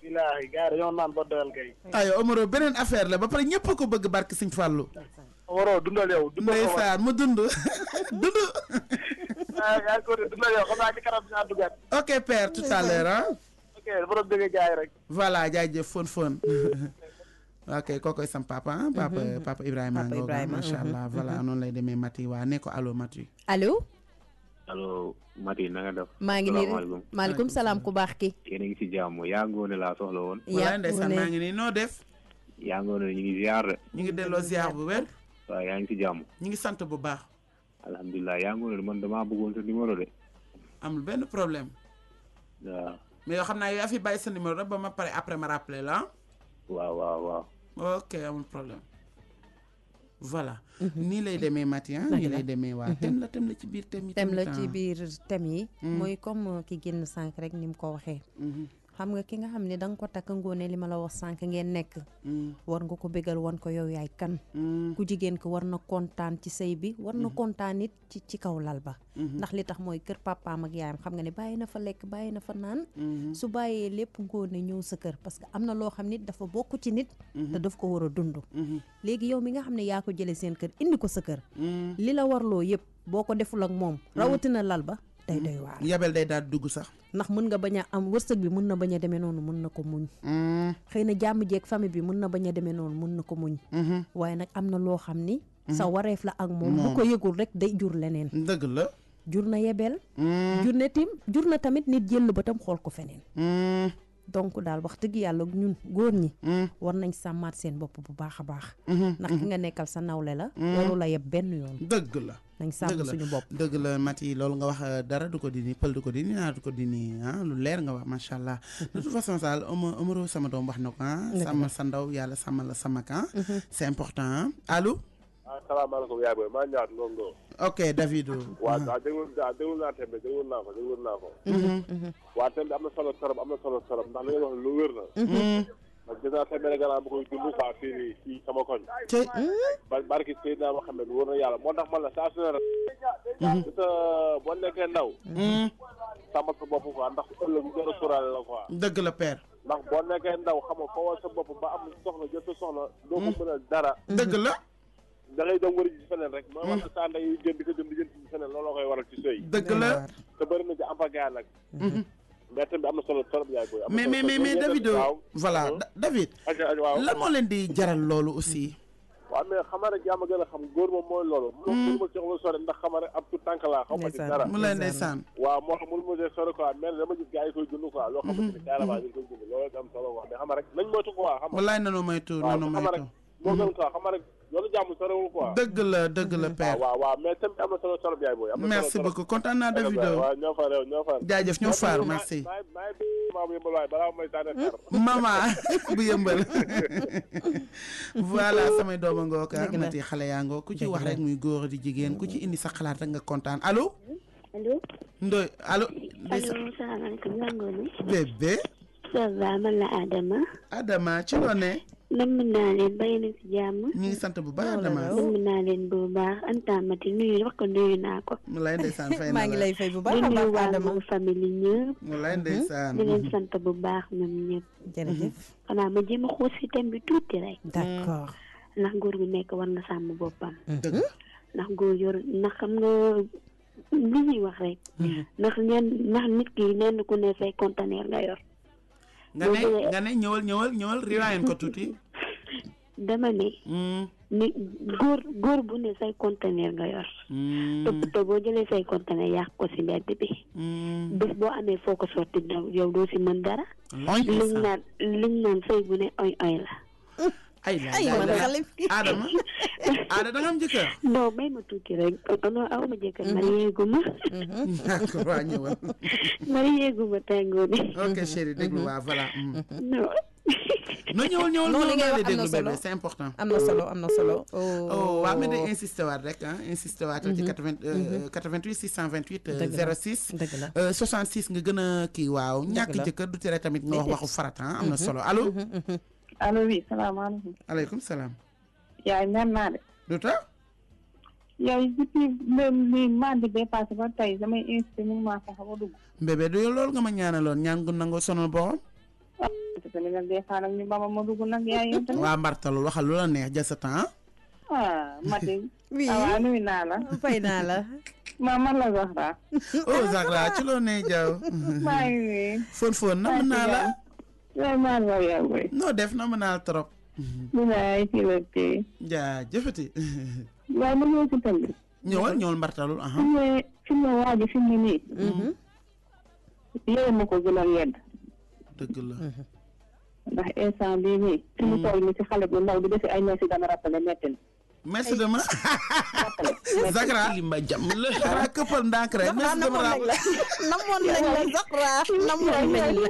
bilaahi gars yi dañoo naan ba doyal kay. ayo Omaro beneen affaire la ba pare ñëpp ko bëgg barke Sëñ Fallu. Omaro dundal yow. ndeysaan mu dund. yaa ngi ko dundal yow xam naa ci kanam dinaa duggaat. ok père tout à l'heure ok dafa doon déggee gars yi rek. voilà jaajëf fon. ok kookoy sam papa papa Ibrahima Ngoga macha allah voilà noonu lay demee Mati waa ne ko allo Mati. allo. allo Mati na nga def. maa ngi nii maaleykum salaam ku baax ki. yéen a ngi ci jàmm yaa ngoone laa soxla woon. yaa ndeysaan maa ngi nii noo def. yaa ngoone ñu ngi ziar de. ñu ngi delloo ziar bu wér. waaw yaa ngi ci jàmm. ñu ngi sant bu baax. alhamdulilah yaa ngoone man damaa bëggoon sa numéro de. amul benn problème. waaw. mais yoo xam naa yow yaa fi bàyyi sa numéro rek ba ma pare après ma rappeler la waaw. ok amul problème voilà. nii lay demee Mati nii lay demee waa thème la ci biir thème yi. thème la ci biir thème yi. mooy comme ki génn sànq rek ni mu ko waxee. xam nga ki nga xam ne da nga ko takk ngoone li ma la wax sànq ngeen nekk. war nga ko bégal wan ko yow yaay kan. ku jigéen ko war na kontaan ci sëy bi war na kontaan it ci kaw lal ba. ndax li tax mooy kër papaam ak yaayam xam nga ne bàyyi na fa lekk bàyyi na fa naan. su bàyyee lépp ngoone ñëw sa kër parce que am na loo xam nit dafa bokk ci nit. te daf ko war a dund. léegi yow mi nga xam ne yaa ko jëlee seen kër indi ko sa kër. li la warloo yëpp boo ko deful ak moom. rawatina lal ba. day doy waar yabel day daal dugg sax. ndax mën nga bañ a am wërsëg bi mën na bañ a demee noonu mën na ko muñ. xëy na jàmm jeeg famille bi mën na bañ a demee noonu mën na ko muñ. waaye nag am na loo xam ni. sa wareef la ak moom bu ko yëgul rek day jur leneen. dëgg la. jur na yebel. jur na tamit nit jël ba tam xool ko feneen. donc daal wax dëgg yàlla ñun góor ñi. war nañ sàmmaat seen bopp bu baax a baax. ndax ki nga nekkal sa nawle la. loolu la yeb benn yoon. dëgg la. nañ sàmm suñu bopp dëgg la Mati loolu nga wax dara du ko dindi pël du ko dindi naa du ko dindi lu leer nga wax macha allah. de toute façon daal Omaro sama doom wax na ko sàmm sa ndaw yàlla sàmm la sama kan. c'est important allo. asalaamaaleykum yaay booy maa ñëwaat Ngongo. ok David. waaw déglu naa thème bi déglu naa ko. waa thème bi am na solo trop ndax li nga wax lu wér na. man gis naa thème bi rek bu koy dund quoi fii nii fii sama koñ. barki Seydina Mohamed wóor na yàlla moo tax man la saa su ne rek. gis nga boo nekkee ndaw. sàmmal sa bopp quoi ndax ëllëg bu gën a sóoraale la quoi. dëgg la père. ndax boo nekkee ndaw xam nga foo sa bopp ba am soxla jot sa soxla. doo ko mën a dara. dëgg la. da ngay dem wari ji feneen rek. mooy wax saa ndey jënd di ko jënd ci feneen looloo koy waral ci sëy. dëgg la te bëri na ci ampagaay nag. mais thème bi am na solo trop yaay booy. mais David voilà David. lan moo leen di jaral loolu aussi. waaw mais xam nga rek yaa ma gën a xam góor moom mooy loolu. mënu ma jox la sore ndax xam nga rek ab tout tànk laa. xaw ma ci dara mu lay ndeysaan. waaw moo xam mënu ma see sore quoi mais dama gis gars yi koy dund quoi. loo xamante ni carrément ñu koy dund loolu am solo quoi mais xam nga rek nañ moytu quoi. xam nga wallaay nanu moytu nanu moytu. moo gën quoi xam nga rek yoonu jàmm sorewul quoi. dëgg la père. waaw mais thème bi am na solo trop yaay booy. merci beaucoup kontaan naa Davido. waaw ñoo far. jaajëf ñoo far merci. mama bu yëmbal. voilà samay dooma ngooka mati xale yaa ngoo ku ci wax rek muy góor di jigéen ku ci indi sa xalaat rek nga kontaan allo. Ndoy allo. salaamaaleykum Ngoné. bébé. ça va man la Adama ci loo ne. namm naa leen bàyyi na ci jàmm. ñu ngi sant bu baax Adama. namm naa leen bu baax Anta Mati nuyu wax ko nuyu naa ko. mu lay ndeysaan fay na la maa ngi lay fay bu baax di a nuyu baax waa Adama. Mbow famille ñëpp. mu lay ndeysaan. di leen sant bu baax ñoom ñëpp. jërëjëf. xanaa ma jéem a xuus si thème bi tuuti rek. d'accord. ndax góor gu nekk war na sàmm boppam. dëgg ndax góor yor ndax xam nga li ñuy wax rek. ndax nit ki nenn ku ne say conteneur nga yor. nga ne ñëwal riwaayan ko tuuti. dama ne. ni góor bu ne say conteneur nga yor. te boo jëlee say conteneur yàq ko si mbedd bi. bés boo amee foo ko sotti yow doo si mën dara. liñ naan say bu ne oy oy la. ay Adama da nga am jëkkër. non may ma tuuti rek non aw ma jëkkër mariéegu ma. d'accord waa ñëwal. mariéegu ma tàngoone. ok chérie déglu waa voilà. non. non ñëwal non li ngay wax am na déglu solo bébé c'est important. am na solo. waa mais day insister waat rek insister waat ci 88 628 06. dëgg la 66 nga gën a kii waaw. ñàkk jëkkër du tere tamit nga wax waxu farata am na solo allo. allo oui salaamaaleykum. aleykum salaam. yaay ñaan naa de. du tax. yaay depuis le mardi bee passé ba tey damay insisté mu maa fexe ba dugg. bébé du loolu nga ma ñaanaloon ñaan gu nangoo sonal borom. te tamit nag des fois nag ñu bama ma dugg nag yaay yow tamit. waa mbartalul waxal lu la neex jël sa temps. Mati. oui waaw nuyu naa la. fay naa la. man la Zahra. oh Zahra ci loo ne jaw. maa ngi nii. fon nam naa la. maa ngi lay yaay noo def nam naa la trop. bilaay ci la tey. jaa jëfati. waaye ma ñëw ci tamit. ñëwal mbartalul. fi mu ne waaji fi mu ne nii. yéen ma ko gën a yedd. dëgg la. ndax instant bii nii. fi mu toll nii ci xale bu ndaw bi defi ay ñoom si dana rappelé metti na. merci de ma. Zahra li ma jàmm la. xanaa këppal ndànk rek. merci de ma namoon nañ la Zahra namoon nañ la.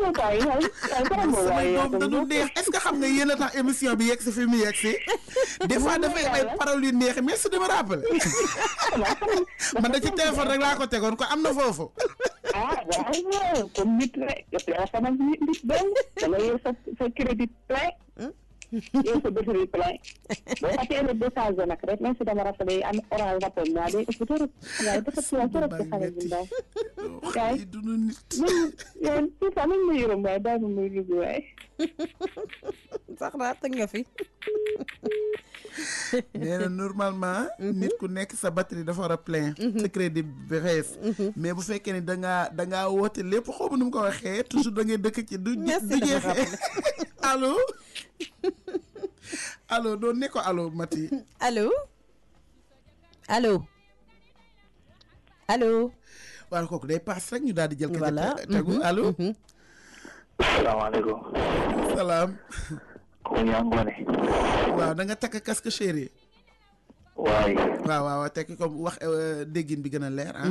samay doom dañu neex est-ce que xam nga yéen a tax émission bi yegg si fi mu yegg si. des fois dafay ay paroles yu neex merci de ma rappelé. man da ci téléphone rek laa ko tegoon ko am na foofu. waaw comme nit rek téléphone ak nit benn da nga yor sa crédit plein yow sa batterie plein boo ko teelee déchargé nag rek même si dama rafetlu am orange rapport naa day ëpp trop waaye dafa trop ci xale bu ndaw kay dunu nit yow ci fa nañ ma yërëm waaye bàyyi ma muy dugg waaye Zahra tëj nga fi. nee na normalement. nit ku nekk sa batterie dafa war a plein. sa crédit bi rees. mais bu fekkee ne da ngaa woote lépp xaw ma nu mu ko waxee toujours da ngay dëkk ci du jeexee. allo. allo doon ne ko allo Mati. allo. waaw kooku day paas rek ñu daal di jël. voilà tegu allo. salaamaaleykum. salaam. kooku yaa Ngoné. waaw da nga takk casque chéri. waay. waaw tekki comme wax déggin bi gën a leer ah.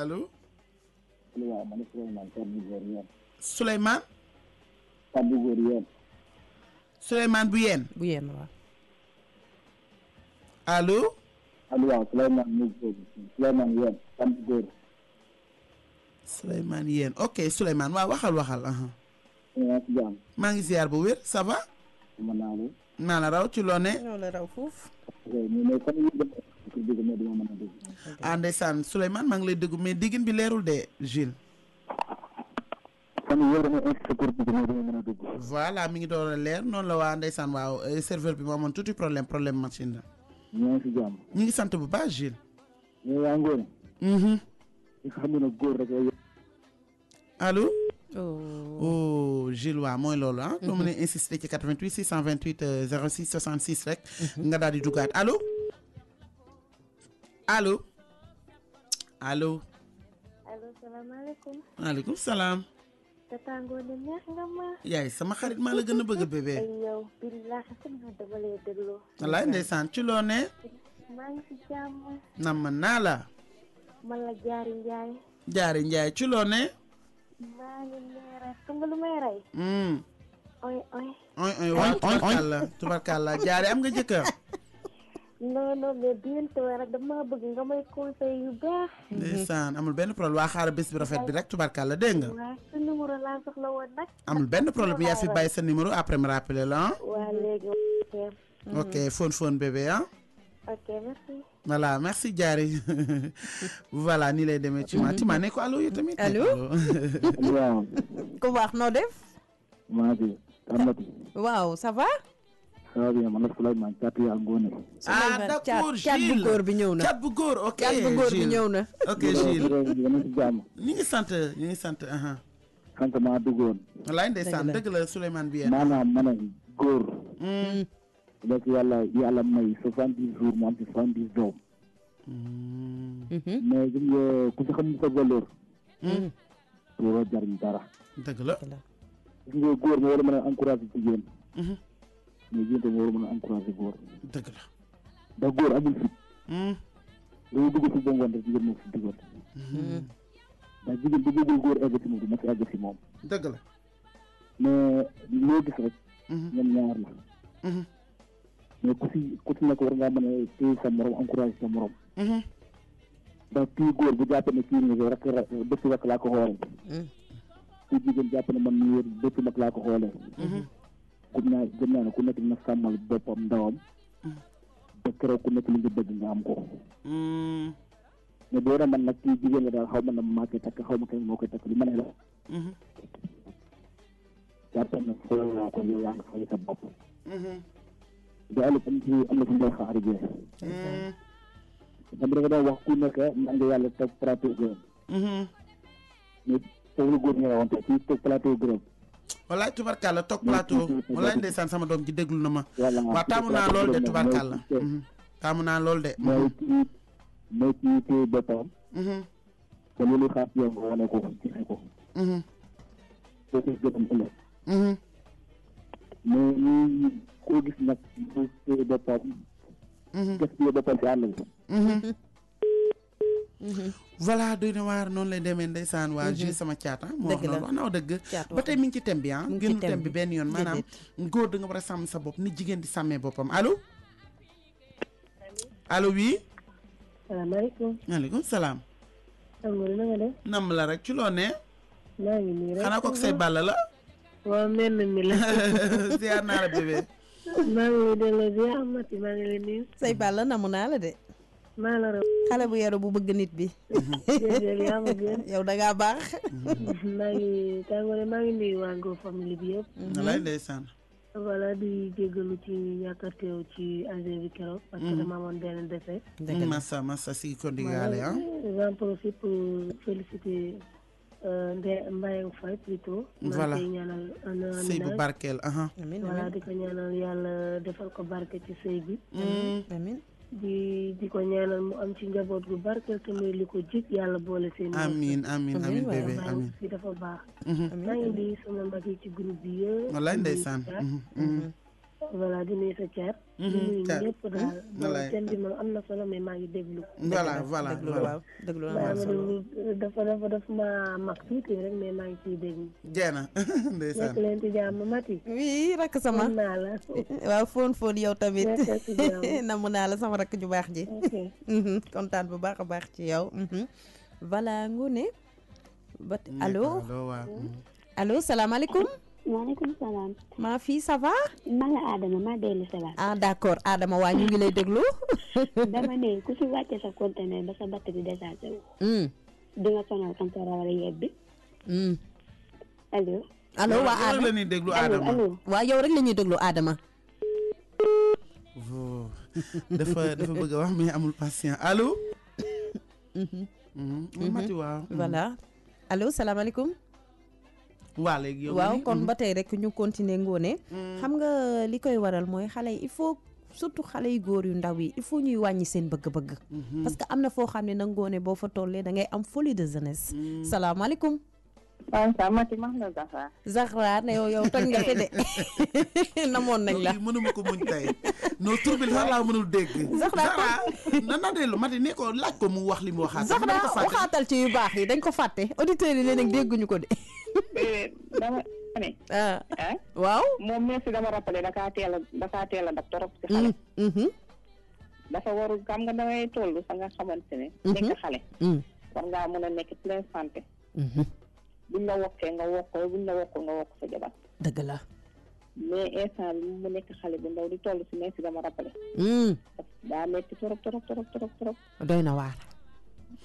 allo. Souleymane. Souleymane bu yeen. bu yeen waaw. allo. waaw Souleymane yeen. Souleymane yeen ok Souleymane waaw waxal. maa ngi ziar bu wér ça va. maa la raw ci loo ne. ñoo la raw foofu. ah ndeysaan Souleymane maa ngi lay déggu mais diggin bi leerul de Jules. voilà mi ngi door a leer noonu la waa ndeysaan waaw serveur bi moo amoon tuuti problème machine la. ñoo ngi si jàmm. ñu ngi sant bu baax Jules. yow yaa Ngoné. Mhm. xam nga góor rek allo. oh Gilles waa mooy loolu ah. doo mën a insister ci 88 628 06 66 rek. nga daal di duggaat allo. allo. allo. allo salaamaaleykum. maaleykum salaam. tata Ngoné neex nga ma. yaay sama xarit maa la gën a bëgg bébé. ay yow billaahi sama dama lay déglu. wallaay ndeysaan ci loo ne. maa ngi si jàmm. nam naa la. man la Jaari Njaay. Jaari Njaay ci loo ne. maa ngi nee rek xam nga lu may rey. oy oy. oy oy waaw tubarkalla tubarkalla Jaari am nga jëkkër. non non mais bientôt rek dama bëgg nga may conseil yu baax. ndeysaan amul benn problème waa xaaral bés bi rafet bi rek tubarkalla dégg nga. waaw sa numéro laa soxla woon nag. amul benn problème yaa fi bàyyi sa numéro après me rappeler la ah. waa léegi ok phone bébé ah. ok merci. voilà merci Diary voilà nii lay demee ci ma ne ko allo yow tamit. allo. waaw. ku baax noo def. maa ngi Amady. waaw ça va. ça va bien man la Souleymane Thiat yaa Ngoné. ah d'accord Thiat bu góor bi ñëw na. Thiat bu góor ok Thiat bu góor bi ñëw na. ok Gilles. yéen a ngi si jàmm. ñu ngi sant. sant maa duggoon. wallaay ndeysaan dëgg la Souleymane bi maanaam ma ne góor. léegi yàlla may 70 jours mu am ci 70 doom. mais gis nga ku si xam sa valeur. waroo jariñ dara. dëgg la. gis nga góor nga war a mën a encouragé jigéen. mais jigéen tamit war a mën a encouragé góor. dëgg la. ndax góor amul fit. dañoo dugg si bongoon rek jigéen moo fi duggoon. ndax jigéen bu bëggul góor egg si moom du ma si egg si moom. dëgg la. mais loo gis rek. ñoom ñaar la. mais ku si nekk war ngaa mën a téye sa morom encouragé sa morom. ndax kii góor bu jàppee ne kii nii rek bëtt rek laa ko xoolee. kii jigéen jàpp ne man mii bëtt nag laa ko xoolee. gëm naa ne ku nekk dina sàmmal boppam ndawam. ba keroog ku nekk li nga bëgg nga am ko. mais boo ne man nag kii jigéen la daal xaw ma na maa koy takk xaw ma kenn moo koy takk li ma ne la. jàpp na fooy naa ko yow yaa ngi fay sa bopp. da ëllëg am na fu ngay xaar jee. dama nga doon wax ku nekk man nga yàlla toog plateau gërëm. mais toog la góor ñëwoon te kii toog plateau gërëm. wallaay tubarkalla toog plateau wallaay ndeysaan sama doom ji déglu na ma. waaw taamu naa lool de tubarkalla. taamu naa lool de. mooy kii téye boppam. te loolu xaar yow nga wane ko joxe ko. soo koy gërëm ëllëg. mais ñi koo gis nag mu téye boppam. gaspillé boppam si àll bi. voilà doy na waar noonu lay demee ndeysaan waa Gilles sama caata moo wax noonu wax na dëgg ba tey mi ngi ci thème bi ah génnu thème bi benn yoon maanaam góor da nga war a sàmm sa bopp ni jigéen di sàmmee boppam allo allo oui salaamaaleykum maaleykum salaam amul na nga def nam la rek ci loo ne maa ngi nii rek xanaa kook say bàll la waaw mel na mi la ziar naa la bébé maa ngi lay delloo ziar Amady maa ngi lay nuyu say bàll namu naa la de maa la raw xale bu yaru bu bëgg nit bi yaa ma gën yow da ngaa baax maa ngi tàngoore maa ngi nuyu waa Go famille bi yëpp lay ndeysaan voilà di jégalu ci ñàkk a teew ci AG bi keroog parce que dama amoon benn defee massa si ko ndigaale ah j'en profite pour féliciter Mbayang Faye plutôt voilà koy ñaanal sëy bu barkeel voilà di ko ñaanal yàlla defal ko barke ci sëy bi amiin di ko ñaanal mu am ci njaboot gu barkeel te muy li ko jig yàlla boole seen amiin bébé amiin fi dafa baax maa ngi di sama mag yi ci groupe bi yëpp wallaay ndeysaan voilà di nuyu sa caat di nuyu ñëpp daal thème bi moom am na solo mais maa ngi déglu voilà déglu dafa ma mag tuuti rek mais maa ngi ciy déglu jeena ndeysaan nekk leen ci jàmm Mati oui rakk sama naa la waaw foon yow tamit namu naa la sama rakk ju baax ji kontaan bu baax a baax ci yow voilà Ngoné ba allo salaamaaleykum maaleykum salaam. maa fii ça va. maa la Adama maa dellu salaam. ah d'accord Adama waa ñu ngi lay déglu. dama ne ku si wàcce sa conteneur ba sa batterie déchargé wu. di nga sonal kan sa rawal yebbi. allo. allo waa Adama yow la ñuy déglu Adama waa yow rek la ñuy déglu Adama. dafa bëgg a wax mais amul patient allo. Mati waaw. voilà allo salaamaaleykum. waa léegi yow waaw kon ba tey rek ñu continuer ngoone xam nga li koy waral mooy xale yi il faut surtout xale yu góor yu ndaw yi il faut ñuy wàññi seen bëgg-bëgg parce que am na foo xam ne nag ngoone boo fa tollee da ngay am folie de jeunesse salaamaaleykum waaw Mati maa ngi la Zahra. Zahra ne yow toj nga fi de namoon nañ la. mënuma ko muñ tey non tur bi sax laa mënul dégg. Zahra na dellu Mati ne ko laaj ko mu wax li mu waxaat. Zahra waxaatal ci yu baax yi dañ ko fàtte auditeurs yi léeg-léeg dégguñu ko de. dama ne. waaw. moom merci dama rappelé da kaa teel a dab torop ci xale. dafa warul xam nga damay toll fa nga xamante ne. nekk xale. war ngaa mën a nekk plein santé. buñ la wokkee nga wokkoo buñ la wokkul nga wokk sa jabar. dëgg la. mais instant bi mu nekk xale bu ndaw di toll si merci dama rappelé. daa metti torop. doy na waar.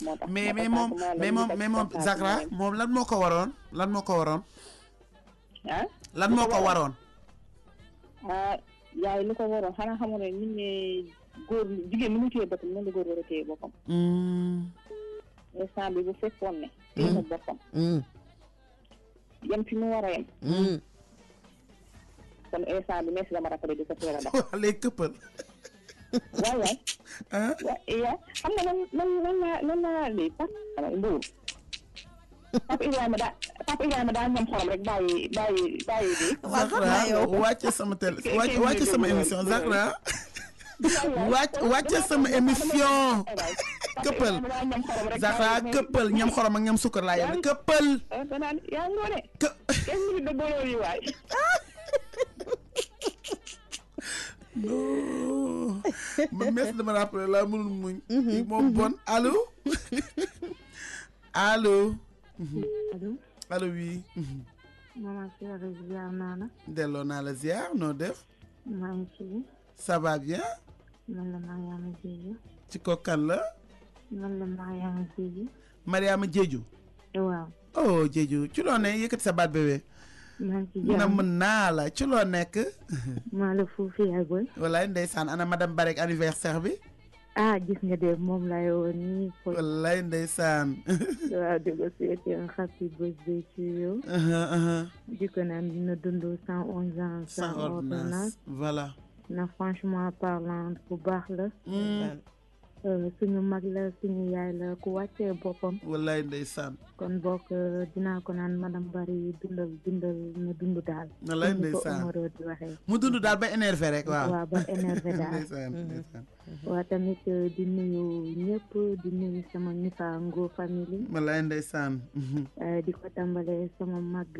moo tax mais moom Zahra moom lan moo ko waroon. lan moo ko waroon. yaay lu ko waroon xanaa xamoon ne nit ñi góor jigéen ni mu téye boppam noonu la góor war a téye boppam. instant bi bu fekkoon ne. téye na boppam. yem fi mu war a yem. kon instant bi merci dama rappelé di ko teel a def. waaw léegi këppal. waay. xam nga lan laa lii Mbour. Papa Ibrahima daa ñam xorom rek bàyyi bi. Zahra wàcce sama wàcce sama émission Zahra. wàcce sama émission. këppal Zahra këppal ñam xorom ak ñam sukkar laa yàlla këppal. yaa ngoone. kenn minute de booloo yi waay. non man mes dama rappelé laa mënul muñ. moom bon allo. allo. allo oui. maman Sera ziar naa la. delloo naa la ziar noo def. maa ngi ci. ça va bien. man la Mariama Diédhiou. ci ko kan la. man la Mariama Diédhiou. Mariama Diédhiou. waaw. oh Diédhiou ci loo ne yëkkati sa baat bébé. maa ngi ci jàmm na mën naa la ci loo nekk. maa la foofu yaay booy. wallaay ndeysaan ana madame Barek anniversaire bi. gis nga de moom lay woon nii. wallaay ndeysaan. waaw di ko souhaiter un happy birthday to you. di ko naan dina dund 111 ans. sans ordonnance voilà. na franchement parlant bu baax la. suñu mag la suñu yaay la ku wàccee boppam. wallaay ndeysaan. kon bokk dinaa ko naan madame Bari dundal na dund daal. wallaay ndeysaan ko Omaro di waxee. mu dund daal ba énervé rek waaw. waaw ba énervé daal. ndeysaan. waa tamit di nuyu ñëpp di nuyu sama Nifa Ngo famille. wallaay ndeysaan. di ko tàmbalee sama mag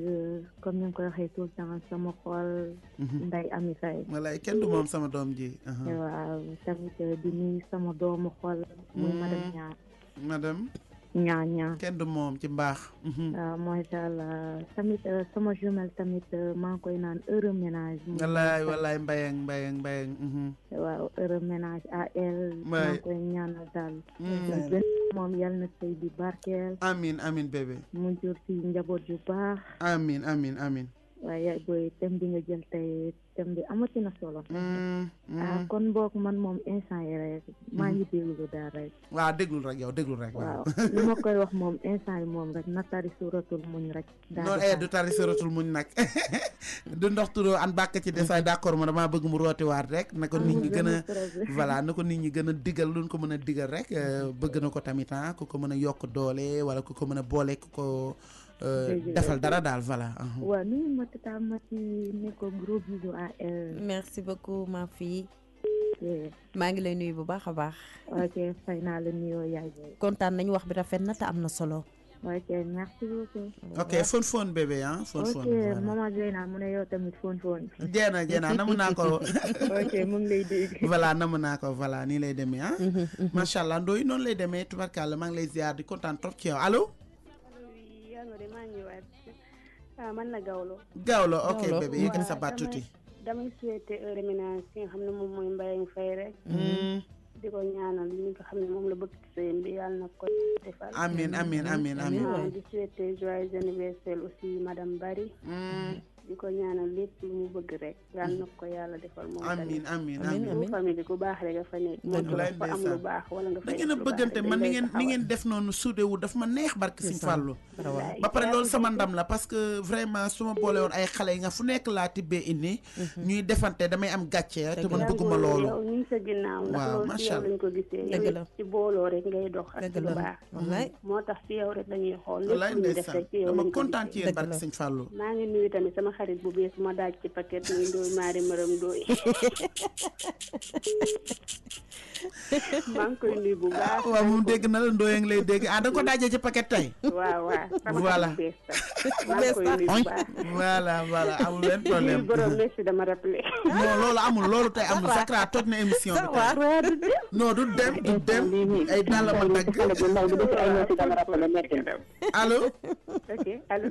comme ni nga ko waxee tout le temps sama xol. Nday Ami Faye. wallaay kenn du moom sama doom ji. waaw tamit di nuyu sama doomu xol. muy madame Niang. madame. Niang. kenn du moom ci mbaax. waaw macha allah tamit sama jumelle tamit maa ngi koy naan heureux ménage. wallaay mbayang. waaw heureux ménage à elle. maa ngi koy ñaanal daal. moom yal na sëy bi barkeel. amiin bébé. mu jur ci njaboot yu baax. amiin. waaye yaay booy thème bi nga jël tey thème bi amati na solo. kon boog man moom instant yi rek maa ngi déglu daal rek. waaw déglul rek. waaw li ma koy wax moom instant yi moom rek na tari suratul muñ rek. non du tari suratul muñ nag du ndox turoo an bàkk ci desaay d'accord ma damaa bëgg mu rootiwaat rek na ko nit ñi gën a voilà na ko nit ñi gën a digal luñ ko mën a digal rek bëgg na ko tamit ku ko mën a yokk doole wala ku ko mën a boole ku ko defal dara daal voilà. waaw nuyu ma tata Mati ne ko gros bisous à elle. merci beaucoup ma fille. maa ngi lay nuyu bu baax a baax. ok fay naa la nuyoo yaay. kontaan nañu wax bi rafet na te am na solo. ok merci beaucoup. ok fon bébé fon. ok maman Zeyna mu ne yow tamit fon. jeena namu naa ko. ok mu ngi lay dégg. voilà namu naa ko voilà nii lay demee macha allah ndooy noonu lay demee tubarkalla maa ngi lay ziar di kontaan trop ci yow allo. man la Gawlo ok bébé yëkkati sa baat tuuti. damay souhaiter heureux ménage ki nga xam ne moom mooy Mbayang Faye rek. di ko ñaanal li nga xam ne moom la bëgg ci sëyam bi yàlla na ko defal. amiin. di souhaiter joyeux anniversaire aussi madame Bari. di ko ñaanal lépp lu mu bëgg rek yal na ko yàlla defal moom amiin amiin amiin famille ku baax rek nga fa nekk moom dafa am lu baax wala nga fay da ngeen a bëggante man ni ngeen def noonu suudewu daf ma neex barke Sëñ Fallu ba pare loolu sama ndam la parce que vraiment su ma boole woon ay xale yi nga fu nekk laa tibbee indi ñuy defante damay am gàcce te man bëgguma loolu yow ñu ngi sa ginnaaw ndax loolu ci yow lañ ko gisee yow ci booloo rek ngay dox ak lu baax moo tax ci yow rek lañuy xool lépp lu ñu def rek ci yow dama kontaan ci yéen barke Sëñ Fallu maa ngi nuyu tamit sama xarit bu bees ma daaj ci paquet muy Ndoye Marie Maram Ndoye maa ngi koy nuyu bu baax waaw moom dégg na la Ndoye ngi lay dégg da nga ko daajee ci paquet tey waaw voilà maa ngi koy nuyu bu baax voilà amul benn problème borom merci dama rappelé non loolu amul loolu tey amul Sakra toj na émission bi tey non du dem ay dàll ma dagg allo ok allo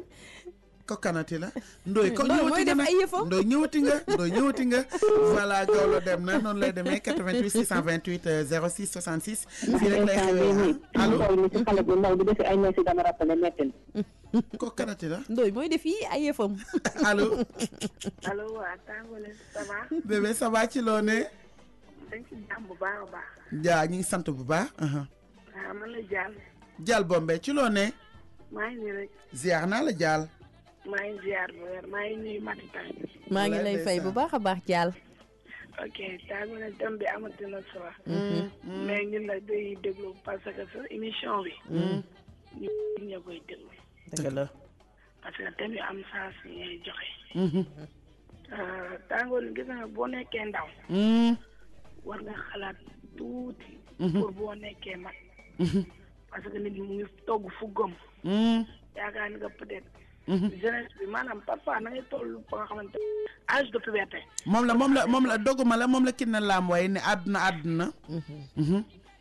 ko kanati la Ndoye ko ñëwati nga Ndoye ñëwati nga voilà Gawlo dem na noonu lay demee 88 628 06 66 fii rek lay xewee allo xale bu ndaw bi def ay ñoo si dama rappelé metti ko kanati la Ndoye mooy def yi ay yëfam allo waa Tangolé ça va bébé ça va ci loo ne dañ ci jàmm bu baax a baax jaa ñu ngi sant bu baax waaw man la Jaal Bombe ci loo ne maa ngi nii rek ziar naa la Jaal maa ngi ziar bu wér maa ngi nuyu Mati Tang maa ngi lay fay bu baax a baax Jaal ok Tangolé thème bi amati na solo mais ñun nag day déglu parce que sa émission bi ñu ñoo koy déglu dëgg la parce que thème yu am sens yi ngay joxe Tangolé gis nga boo nekkee ndaw war nga xalaat tuuti pour boo nekkee mag parce que nit mu ngi togg fu gëm yaakaar ni nga peut-être jeunesse bi maanaam parfois na ngay toll ba nga xamante âge de puberté moom la dogguma la moom la kin na laam waaye ne àdduna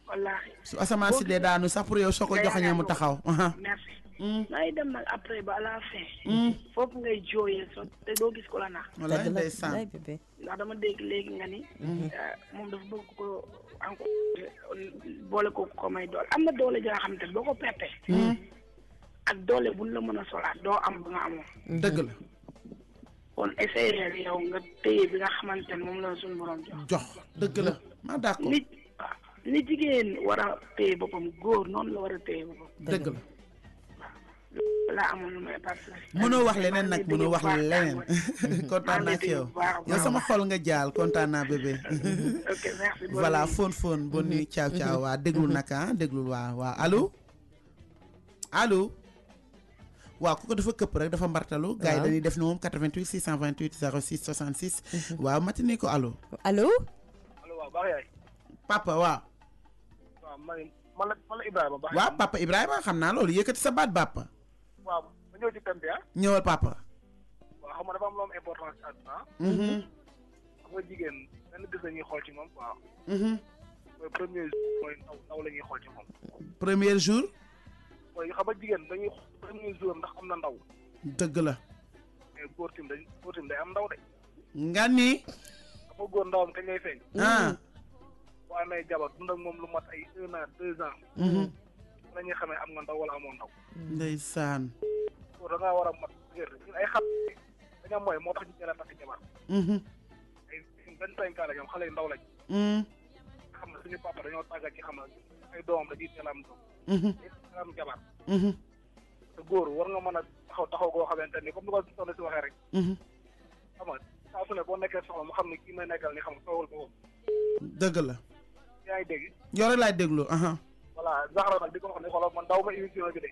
wallaahi su asamaan si dee daanu sax pour yow soo ko joxañee mu taxaw merci ngay dem nag après ba à la fin foofu ngay jooyee so te doo gis ko la nax wallaahi ndeysaan ndax dama dégg léegi nga ni moom dafa bëgg ko encore boole ko may doole am na doole joo xam te boo ko perte ak doole buñ la mën a solaat doo am ba nga amoon dëgg la kon essayer yow nga téye bi nga xamante ne moom la suñu borom jox dëgg la maa d'accord ni jigéen war a téye boppam góor noonu la war a téye boppam dëgg la laa amoon lu may partagé mënoo wax leneen nag mënoo wax leneen kontaan naa ci yow yow sama xol nga Jaal kontaan naa bébé ok merci voilà fon bon nuit ciao ciao waa déglul nag déglul waa allo waaw ku ko dafa këpp rek dafa mbartalu gars yi dañuy def ni moom 88 628 06 66 waaw matini ko allo waaw baax yaay papa waaw man la Ibrahima baax waaw papa Ibrahima xam naa loolu yëkkati sa baat papa waaw ma ñëw ci thème bi ñëwal papa waaw xam nga dafa am lu am importance àdduna xam nga jigéen benn bés la ñuy xool ci moom quoi mooy premier jour mooy ndaw la ñuy xool ci moom premier jour mooy xam nga jigéen dañuy premier jour ndax am na ndaw dëgg la mais góor tim day am ndaw de nga ni xam nga góor ndawam kañ lay feeñ boo amee jabar dund ak moom lu mat ay 1 an 2 ans la ñuy xamee am nga ndaw wala amoo ndaw ndeysaan góor da ngaa war a mat ñun ay xam dañoo mooy moo tax ñu jëlee takk jabar ay 25 ans la ñoom xale yu ndaw lañ xam ne suñu papa dañoo tàggat ci xam ne ay doomam dañuy teel am doom teel am jabar te góor war nga mën a taxaw goo xamante ni comme ni ko soxna si waxee rek xam nga saa su ne boo nekkee soxla mu xam ne kii may nekkal ni xam nga soowal ko dëgg la yaa ngi dégg yow rek laay déglu voilà Zahra nag di ko wax ne xoolal man daw ma émission bi de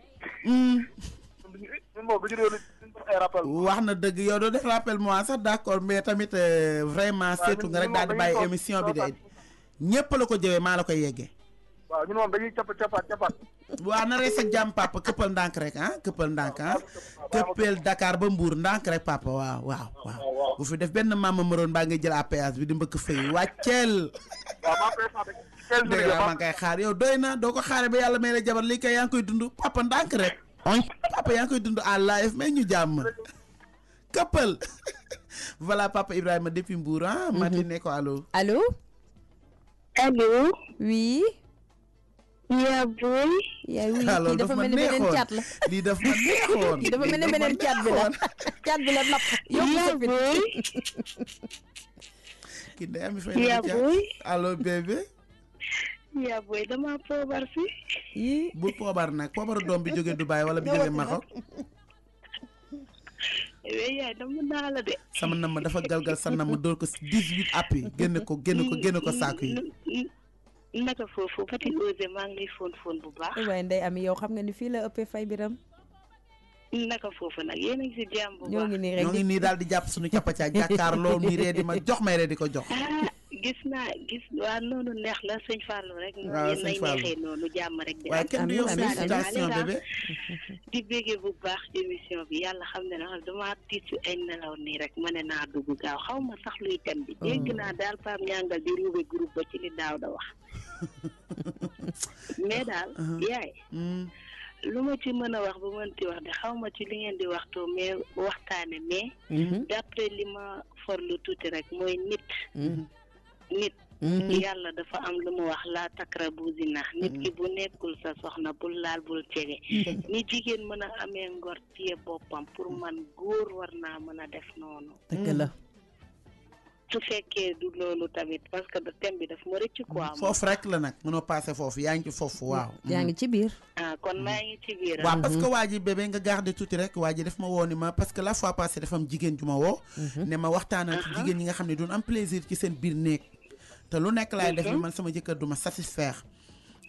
ñun moom du ñu réew duñ def ay rappel wax na dëgg yow doo def rappel moi sax d'accord mais tamit vraiment seetu nga rek daal di bàyyi émission bi de ñépp la ko jëwee maa la koy yeggee waaw ñun moom dañuy capat waa na rees ak jàmm papa këppal ndànk rek këppal ndànk këppeel Dakar ba Mbour ndànk rek papa waaw bu fi def benn mama maroon baa ngay jël APS bi di mbëkk fay wàcceel dégg la maa ngi koy xaar yow doy na doo ko xaare ba yàlla may la jabar lii kay yaa ngi koy dund papa ndànk rek papa yaa ngi koy dund à live mais ñu jàmm këppal voilà papa Ibrahima depuis Mbour Mati ne ko allo allo oui yaa booy. yaay wuy kii dafa mel ni beneen caat la. lii daf ma neexoon. kii dafa mel ni beneen caat bi la. caat bi la napp. yaa booy. kii day am fay yaa booy. allo bébé. yaa booy dama poobar si. yii bu poobar nag poobaru doom bi jóge Dubaay wala bi jóge Maroc. yaay dama naa la de. sama nam dafa galgal sa nam dóor ko 18 appi génne ko saaku yi. naka foofu Fati Osé maa ngi lay fóon bu baax. waaye ndey am yow xam nga ni fii la ëppee fay biram. naka foofu nag yéen a ngi si jàmm bu baax. ñoo ngi nii rek ñoo ngi nii daal di jàpp suñu cappacaag jàkkaarloo mi ree di ma jox may ree di ko jox. gis waa noonu neex la sëñ Fallou rek. waaw sëñ Fallou neexee noonu jàmm rek. waaye kenn du yow félicitation bébé. di béggee bu baax émission bi yàlla xam ne na dama tiit si ay nelaw nii rek ma ne naa dugg gaaw xaw ma sax luy tem bi. dégg naa daal Pape Ñangal di ruube groupe ba ci li daaw da wax. mais daal yaay. lu ma ci mën a wax ba mënti wax de xaw ma ci li ngeen di waxtoo mais waxtaane mais. d'après li ma forlu tuuti rek mooy nit. yàlla dafa am lu mu wax laa takrabu zina nit ki bu nekkul sa soxna bul laal bul jege. ni jigéen mën a amee ngor téye boppam pour man góor war naa mën a def noonu. dëgg la. su fekkee du loolu tamit parce que thème bi daf ma rëcc quoi. foofu rek la nag mënoo passé foofu yaa ngi ci foofu waaw. yaa ngi ci biir. kon maa ngi ci biir. waaw parce que waa ji bébé nga garder tuuti rek waa ji daf ma woo ni ma parce que la fois passée dafa am jigéen ju ma woo. ne ma waxtaanal ci jigéen ñi nga xam ne duñ am plaisir ci seen biir néeg. te lu nekk laay def ni man sama jëkkër du ma satisfaire.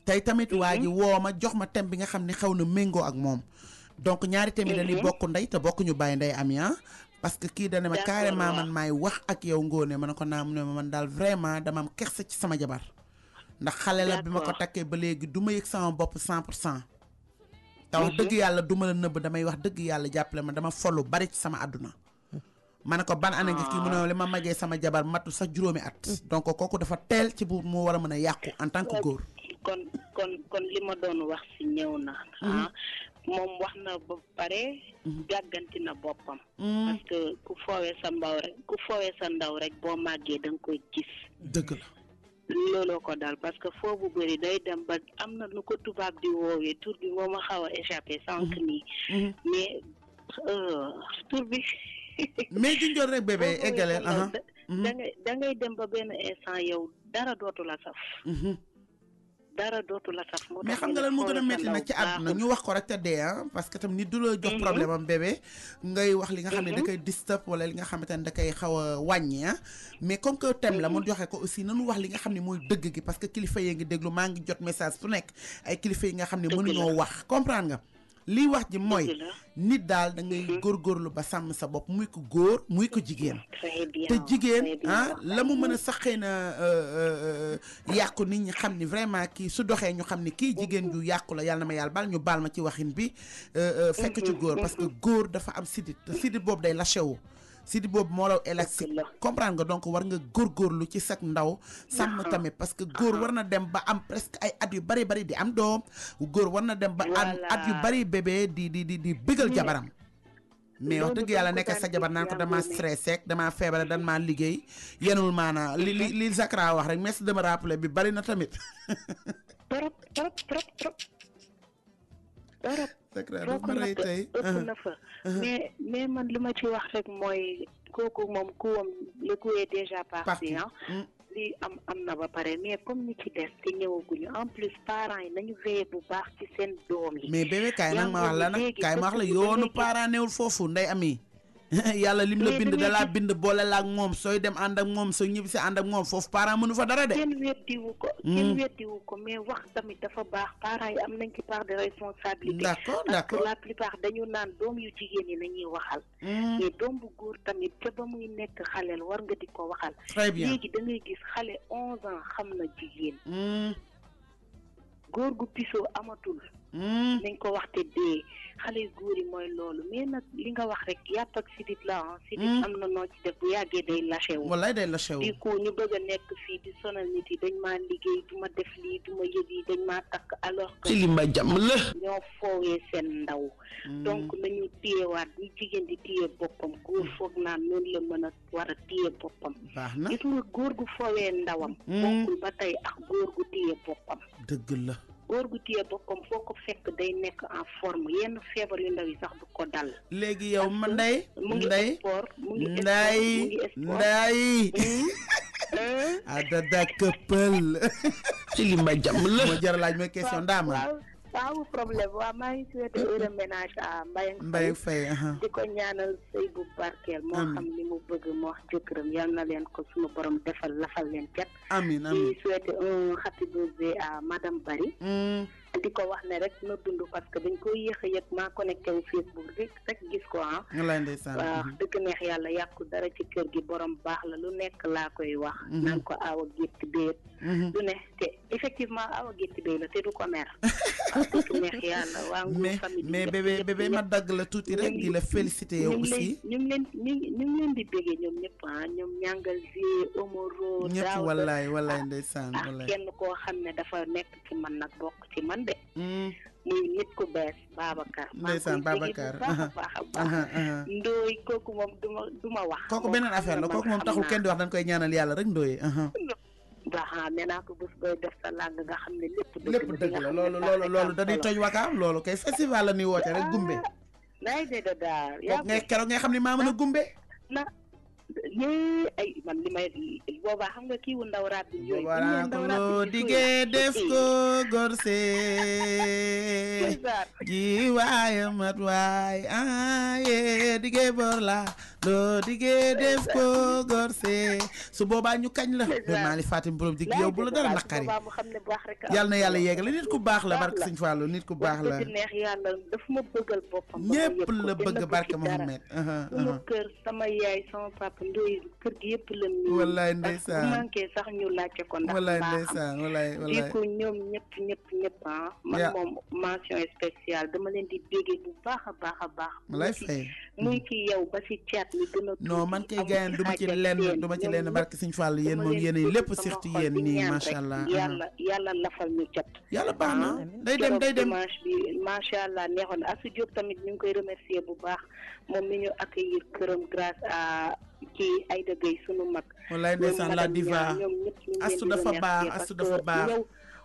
tey tamit waa ji woo ma jox ma thème bi nga xam ne xaw na méngoo ak moom. donc ñaari thème yi dañuy bokk ndey te bokk ñu bàyyi ndey am ya parce que kii dana ma carrément man maay wax ak yow Ngoné ma ne ko naa mu ne ma man daal vraiment dama am kersa ci sama jabar ndax xale la bi ma ko takkee ba léegi du ma yëg sama bopp 100%. te wax dëgg yàlla du ma la nëbb damay wax dëgg yàlla jàppale ma dama follu bari ci sama àdduna. ma ne ko ban année nga kii mu ne li ma magee sama jabar matul sax juróomi at. donc kooku dafa teel ci bu mu war a mën a yàqu en tant que góor. kon li ma doon wax si ñëw na. moom wax na ba pare gàgganti na boppam. parce que ku foowee sa ndaw rek boo màggee da nga koy gis. dëgg la. looloo ko daal parce que foo bu bëri day dem ba am na lu ko tubaab di woowee tur bi moo ma xaw a échappé sànq nii. mais tur bi. mais junjoon rek bébé eggaleel. da ngay dem ba benn instant yow dara dootu la saf. dara dootu la saf. mais xam nga lan moo gën a métti nag ci àdduna ñu wax ko rek te dee parce que tam nit du la jox problème am bébé ngay wax li nga xam ne da koy disturb wala li nga xamante ne da koy xaw a wàññi mais comme que thème la mu joxe ko aussi nanu wax li nga xam ne mooy dëgg gi parce que kilifa yi ngi déglu maa ngi jot message fu nekk ay kilifa yi nga xam ne mënuñoo wax comprendre nga. lii wax ji mooy nit daal da ngay góorgóorlu ba sàmm sa bopp muy ko góor muy ko jigéen te jigéen la mu mën a sax xëy na yàqu nit ñi xam ni vraiment kii su doxee ñu xam ni kii jigéen ju yàqu la yàlla na ma yàlla baal ñu baal ma ci waxin bi fekk ci góor parce que góor dafa am sidit te sidit boobu day lâché wu sidit boobu moo law élastique comprendre nga donc war nga góorgóorlu ci sag ndaw sàmm tamit parce que góor war na dem ba am presque ay at yu bari di am doom góor war na dem ba am at yu bari bébé di bëggal jabaram mais wax dëgg yàlla nekk sa jabar naan ko dama stressé ak dama feebare dan maa liggéey yenul maanaa li Zakra wax rek merci de me rappeler bi bari na tamit trop bokk na ëpp na fa mais man li ma ci wax rek mooy kooku moom kuwam le coup est déjà parti li am na ba pare mais comme ñi ci des te ñëwaguñu en plus parents yi nañu veillé bu baax ci seen doom yi mais bébé kaay nag ma wax la nag kaay ma wax la yoonu parent newul foofu nday ami yàlla lim la bind da laa bind boole la ak moom sooy dem ànd ak moom sooy ñibbi si ànd ak moom foofu parent mënu fa dara de. kenn weddiwu ko mais wax tamit dafa baax parents yi am nañ ci part de responsabilité. d'accord parce que la plupart dañu naan doom yu jigéen yi nañuy waxal. mais doom bu góor tamit ca ba muy nekk xaleel war nga di ko waxal. très bien léegi da ngay gis xale 11 ans xam na jigéen. góor gu pisoo amatul. nañ ko waxte dee xale yu góor yi mooy loolu mais nag li nga wax rek yàpp ak sidit la sidit am na noo ci def bu yàggee day lâché wu wallaay day lâché wu di ko ñu bëgg a nekk fii di sonal nit yi dañ maa liggéey du ma def lii du ma yëg yi dañ maa takk alors que ci li ma jàmm la ñoo foowee seen ndaw donc nañu téyewaat ni jigéen di téye boppam góor foog naa noonu la mën a war a téye boppam baax na gis nga góor gu foowee ndawam bokkul ba tey ak góor gu téye boppam dëgg la góor gu téye boppam foo ko fekk day nekk en forme yenn feebar yu ndaw yi sax du ko dal. léegi yow ma Ndeye. mu ngi sport mu ngi Ndeye adada këppal ci li ma jàmm la ma jar laaj mooy question ndaama waaw problème waaw maa ngi souhaité heureux ménage à Mbaye Faye di ko ñaanal sëy bu barkeel moo xam ni mu bëgg moo wax jëkkëram yal na leen ko sunu borom defal lafal leen cat amiin di souhaité un happy birthday à madame Bari di ko wax ne rek na dund parce que dañ koy yéex a yëg maa connecté wu Facebook rek gis ko waaw dëgg neex yàlla yàqu dara ci kër gi borom baax la lu nekk laa koy wax naan ko awa gétti béet lu ne te effectivement awa gétti béet la te du ko mer dëgg neex yàlla waa Nguur famille mais bébé ma dagg la tuuti rek di la félicité yow aussi ñu ngi leen di béggee ñoom ñëpp ñoom ñàngal vie Omoro ñëpp wallaay ndeysaan wallaay kenn koo xam ne dafa nekk ci man nag bokk ci man de muy nit ku bees Babacar ndeysaan Babacar baax ndooy kooku moom duma wax kooku beneen affaire la kooku moom taxul kenn di wax dañ koy ñaanal yàlla rek ndooy baax nee naa ko bés booy def sa làng nga xam ne lépp dëgg la loolu dañuy toj wakaam loolu kay festival la ñuy woote rek gumbe nay dé daal kooku ngay keroog ngay xam ne maa mën a gumbe na yee ay man li may boobaa xam nga kii wu ndaw raab bi yooyu loo diggee def ko gorse ji waaye mat waay yee diggee bor la loo diggee def ko gorse su boobaa ñu kañ la maa li Fatim borom jig yow bu la dara naqari yàlla na yàlla yeegale nit ku baax la barke Sëñ Fallu nit ku baax la neex yàlla daf ma bëggal boppam ñépp la bëgg barke Mohamed sama kër sama yaay sama papa ndoy kër gi yëpp la ñu wallaay ndeysaan bu manqué sax ñu laajte ko ndax wallaay ndeysaan wallaay di ko ñoom ñëpp man moom mention spéciale dama leen di béggee bu baax a baax lay fay muy ki yow ba si caat mi gën a non man kay gayan duma ci lenn barke Sëñ Fall yéen moom yéen lépp surtout yéen nii macha allah yàlla lafal ñu cat yàlla baax na day dem dimanche bi macha allah neexoon na Assou Diop tamit ñu ngi koy remercier bu baax moom mi ñu accueillir këram grâce à kii Aïda Gueye sunu mag wallaay ndeysaan la diva Astou dafa baax yow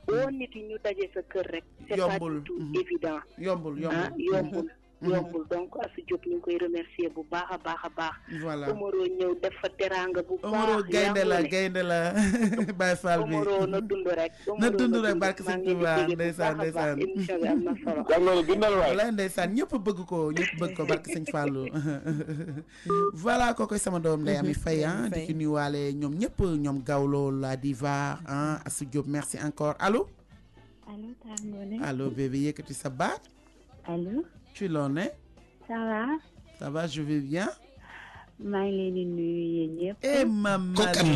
woo nit yi ñu daje sa kër rek c'est pas du tout évident yombul donc Assou Diop ñu ngi koy remercier bu baax a baax voilà Omoro ñëw def fa teranga bu baax Omoro gaynde la Baye Fall bi Omoro na dund rek barke Sëñ Tuubaa ndeysaan émission bi am na solo jàngoro bindal waay wallaay ndeysaan ñëpp bëgg ko barke Sëñ Fallu voilà kookoy sama doom Ndeye Amy Faye di ci nuyuwaale ñoom ñëpp ñoom Gawlo la diva Assou Diop merci encore allo allo bébé yëkkati sa baat allo tu l'en es? Ça va, je vais bien. maa ngi leen di nuyu yéen ñëpp. eh Mamadou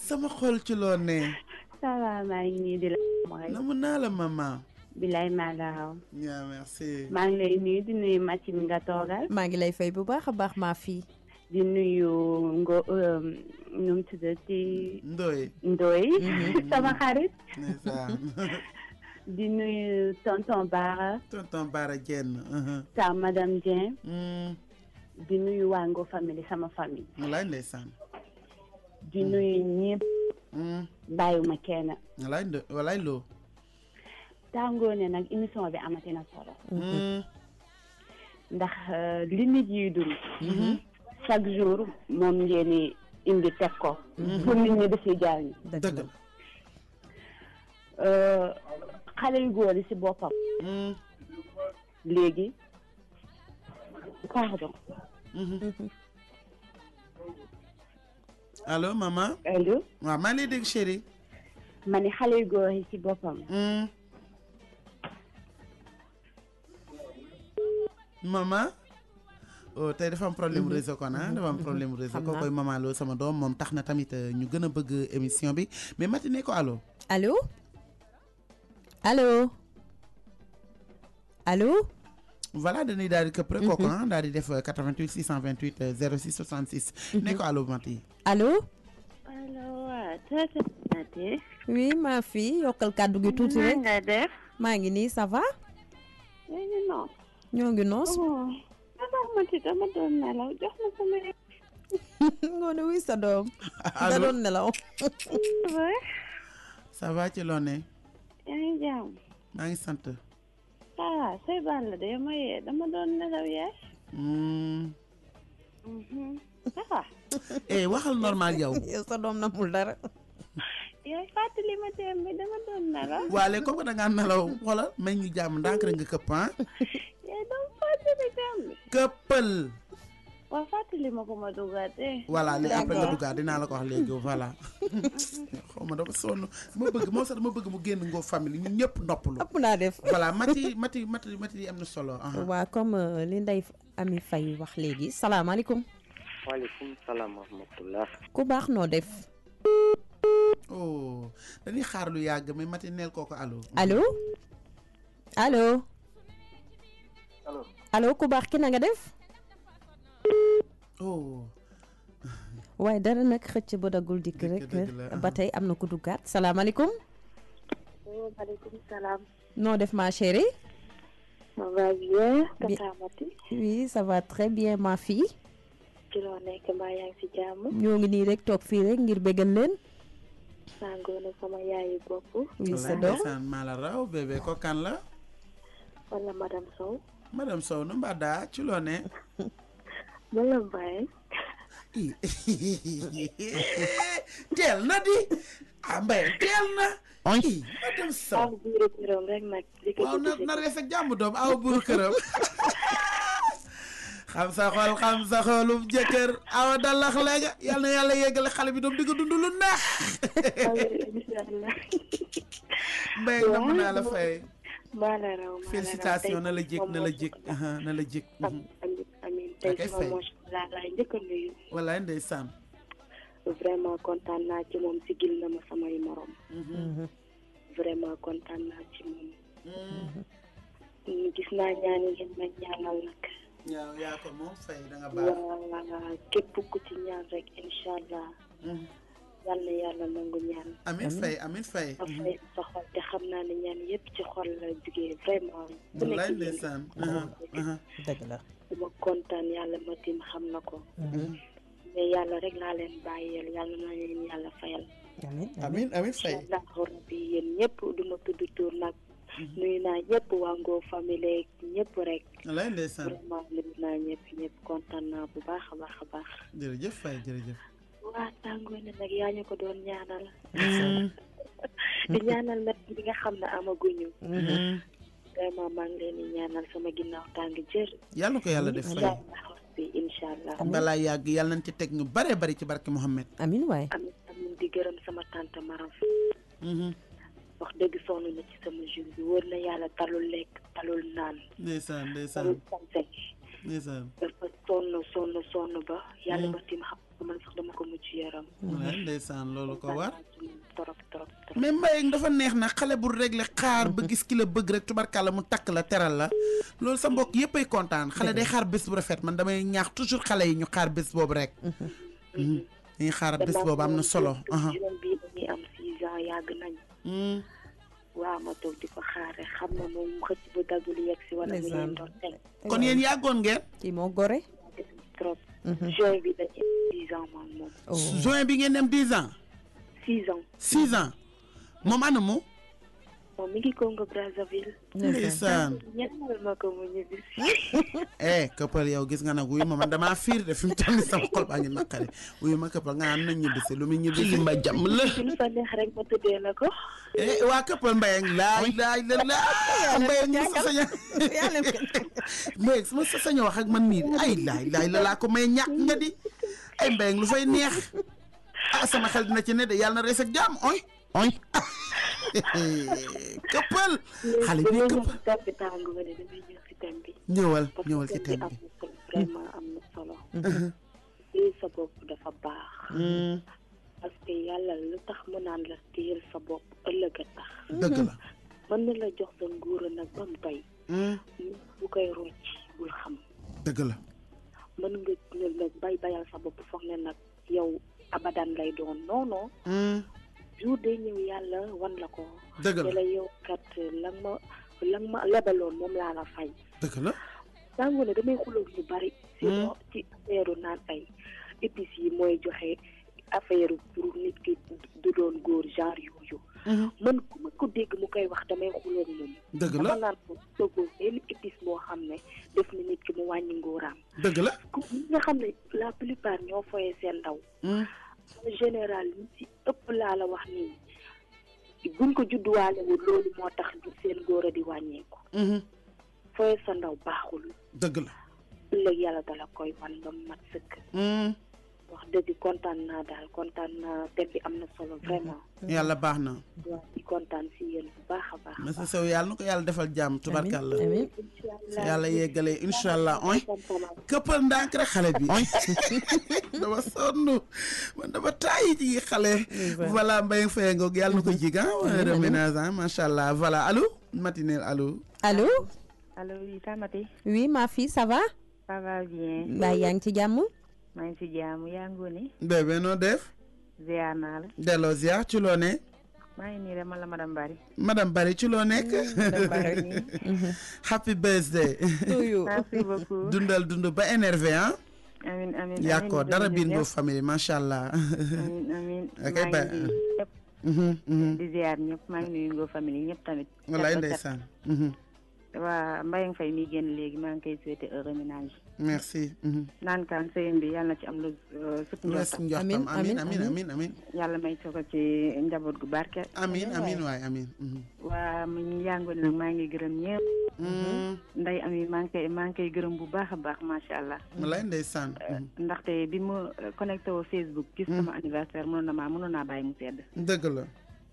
sama xol ci loo ne. ça va maa ngi nii di la. namu naa la maman. bilaay maa la raw. yaa merci. maa ngi lay nuyu di nuyu Mathi mi nga toogal. maa ngi lay fay bu baax a baax maa fii. di nuyu nu mu tuddati. Ndoye. sama xarit. di nuyu tonton Bara Dieng. sa madame Dieng. di nuyu waa Ngo famille sama famille. walaay ndeysaan. di nuyu ñëpp. bàyyiwuma kenn. walaay loo. tàngoo ne nag émission bi amati na solo. ndax li nit yiy dund. chaque jour moom ngeen di indi teg ko. pour nit ñi di si jariñ. dëgg la. xale yu góor yi si boppam. léegi pardon. allo maman. allo. waaw maa ngi lay dégg chérie. ma ni xale yu góor yi si boppam. maman. oh tey dafa am problème réseau kon dafa am problème réseau kookoy maman Lo sama doom moom tax na tamit ñu gën a bëgg émission bi mais matinée ko allo. allo. voilà dañuy daal di këpp rek kooku daal di def 88 628 06 66. ne ko allo Mati. allo. waaw. oui maa fi yokkal kàddu gi tuuti rek. nga def. maa ngi nii ça va. ñoo ngi noos. ñoo ngi noos. dama doon nelaw jox ma sama. ngoone wuy sa doom da doon nelaw ça va ci loo ne yaa ngi jàmm maa ngi sant say baan la de maye dama doon nelaw yaay waxal normal yow sa doom namul dara yaay fàttali ma teem bi dama doon nelaw waale comme que da ngaa nelaw xoolal may ñu jàmm ndànk rek nga këpp yaay doom fàttali teem bi këppal waaw fàttali ma ko ma dugaatee voilà léegi après nga dugaat dinaa la ko wax léegi voilà xaw ma dama sonn dama bëgg mu génn Ngor famille ñun ñëpp noppalu ëpp naa def voilà mati yi am na solo waa comme li Ndeye Amy Faye wax léegi salaamaaleykum waaleykum salaam wa rahmatullah ku baax noo def dañuy xaar lu yàgg mais mati neel kooko allo allo ku baax ki na nga def waaye dara nag xëcc ba dagul dikk rek ba tey am na ku duggaat salaamaaleykum waaleykum salaam noo def ma chérie ça va bien tata Mati oui ça va très bien ma fille ci loo nekk mbaa yaa ngi ci jàmm ñoo ngi nii rek toog fii rek ngir bégal leen sangoona sama yaayu bopp oui sa doom maa la raw bébé ko kan la wala madame Sow nu mbaa daa ci loo ne Mala Mbaye teel na di Mbaye teel na madame Sow aw buuru këram rek nag waaw na rees ak jàmm doom aw buuru këram xam sa xolum jëkkër awa dalax léegi yal na yàlla yeggale xale bi doom di nga dund lu neex Mbaye nam naa la fay félicitation na la jëkk na la jëkk tey sama moche laay njëkk a nuyu wallaay ndeysaan vraiment kontaan naa ci moom sigil na ma samay morom vraiment kontaan naa ci moom gis naa ñaani ngeen ma ñaanal nag yaa ko moom fay da nga baax waa képp ku ci ñaan rek incha allah yal na yàlla nangu ñaan amin fay dafay sa xol te xam naa ne ñaan yëpp ci xol la jugee vraiment wallaay ndeysaan dëgg la dama kontaan yàlla matim xam na ko mais yàlla rek laa leen bàyyeel yàlla na leen yàlla fayal amin fay ndax rabbi yéen ñëpp duma tudd tur nag nuyu naa ñëpp waa Ngor famille ñëpp rek wallaay ndeysaan vraiment nuyu naa ñëpp kontaan naa bu baax a baax a baax jërëjëf fay jërëjëf waa tàngoo ne nag yaa ñu ko doon ñaanal di ñaanal nag bi nga xam ne amaguñu vraiment maa ngi leen di ñaanal sama ginnaaw tàng jër yàlla ko yàlla def fay incha allah balaa yàgg yàlla nañ ci teg ñu bare bari ci barke Mouhamed amin waay amin di gërëm sama tante Maram wax dëgg sonn na ci sama jour bi wóor na yàlla talul lekk talul naan ndeysaan dafa sonn ba yàlla ba tim xam man sax dama ko mucc yaram ndeysaan loolu ko war trop mais Mbaye dafa neex na xale bu réglé xaar ba gis ki la bëgg rek tubarkàlla mu takk la teral la loolu sa mbokk yëpp ay kontaan xale day xaar bés bu rafet man damay ñaax toujours xale yi ñu xaar bés boobu rek dañuy xaar bés boobu am na solo juróom bii dañuy am 6 ans yàgg nañ waaw ma toog di ko xaare xam na moom xëcc bu daggul yegg si wala mu leen doon teg kon yéen yàggoon ngeen kii moo gore trop juin bi dañuy 10 ans moom juin bi ngeen dem 10 ans 6 ans moom ana mu moom mi ngi Congo Brazzaville ndeysaan ñaanal ma ko mu ñibbi këppal yow gis nga nag wuyu ma man damaa fiir de fi mu toll nii sama xol baa ngi naqari wuyu ma këppal nga naan nañ ñibbisi lu muy ñibbisi ma jàmm la lu fa neex rek ma tuddee la ko waa këppal Mbaye laay la Mbaye ñu sa saña Mbaye su ma sa saña wax ak man nii ay laay la laa ko may ñàkk nga di ay Mbaye lu fay neex sama xel dina ci ne de yàlla na rees ak jàmm oy këppal xale bi këppal ñëwal ci thème bi vraiment am na solo téyel sa bopp dafa baax parce que yàlla lu tax mu naan la téyel sa bopp ëllëg a tax dëgg la mën na la jox sa nguur nag ba mu doy bu koy rocc bul xam dëgg la mën nga nag bayal sa bopp foog ne nag yow abadan lay doon non jour day ñëw yàlla wan la ko dëgg la la yow kat la ma lebaloon moom laa la fay dëgg la dango ne damay xulóog ñu bari ci affaire naan ay épices yi mooy joxe affaire pour nit ki du doon góor genre yooyu. man ku ma ko dégg mu koy wax damay xuloon moom. dëgg la dama naan ko togoo benn épice boo xam ne def na nit ki mu wàññi ngóoraam. dëgg la ñi nga xam ne la plupart ñoo foyee seen ndaw. en général ñi ci ëpp laa la wax nii buñ ko judduwaalewul loolu moo tax seen góor a di wàññeeku. foyee sa ndaw baaxul. dëgg la. léegi yàlla dala koy wan ba mat sëkk. wax dëgg kontaan naa daal kontaan naa thème bi am na solo vraiment. yàlla baax na. waaw di kontaan si yéen bu baax a baax. monsieur Sow yàlla na ko yàlla defal jàmm tubarkalla. amiin yàlla yeggalee incha allah oy këppal ndànk rek xale bi oy dama sonn man dama taayi ci xale. voilà Mbaye Faye ngoog yàlla na ko jig reménage macha allah voilà allo matinée allo. allo. allo oui Tamati. oui ma fille ça va. ça va bien. mbaa yaa ngi ci jàmm. maa ngi ci jaamu yaa ngoone. bébé noo def. ziar naa la. delloo ziar ci loo ne. maa ngi nii rek man la madame Bari. madame Bari ci loo nekk. madame Bari nii. happy birthday. merci beaucoup. dundal dund ba énervé ah. amiin amiin yaa ko dara biir boobu famille macha allah. amiin amiin. ok ba. di ziar ñëpp maa ngi nuyu ngoo famille ñëpp tamit. wallaay ndeysaan. waa Mbayang Faye mi génn léegi maa ngi koy souhaité heureux ménage. merci. naan kaan sëyam bi yàlla na ci am lu sut njortam. amiin amiin amiin. yàlla may ko ci njaboot gu barke. amiin amiin waay amiin. waa mu yàngoon nag maa ngi gërëm ñëpp. nday ami maa ngi koy gërëm bu baax a baax macha allah. wallaay ndeysaan. ndaxte bi mu connecté woo Facebook. gis sama anniversaire mënoon naa bàyyi mu sedd. dëgg la.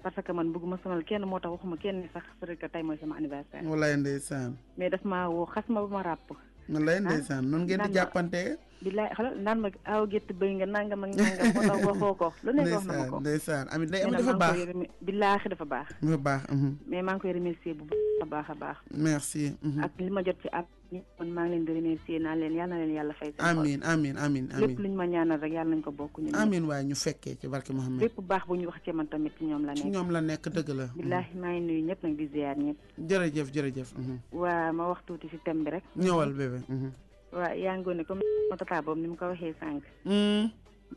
parce que man bëgguma sonal kenn moo tax waxuma kenn sax parce que tey mooy sama anniversaire. wallaay ndeysaan. mais daf maa woo xas ma ba ma ràpp. wallaay ndeysaan noonu ngeen di jàppante. bilaay xala naan ma aw gétt bëy nga nangam ak nangam moo tax waxoo ko. lu nekk wax na ma ko ndeysaan amit day am dafa baax. bilaahi dafa baax. dafa baax. mais maa ngi koy remercier bu baax a baax. merci. ak li ma jot ci ab man maa ngi leen di remercier naan leen yal na leen yàlla fay. amiin amiin amiin amiin lépp luñ ma ñaanal rek yàlla nañ ko bokk ñu. amiin waaye ñu fekkee ci barke Muhammad. lépp baax bu ñu wax ci man tamit ci ñoom la nekk. ci ñoom la nekk dëgg la. billaahi maa ngi nuyu ñëpp nag di ziar ñëpp. jërëjëf jërëjëf. waa ma wax tuuti si thème bi rek. ñëwal bébé. waa yaa ngoone comme ma tata boobu ni mu ko waxee sànq.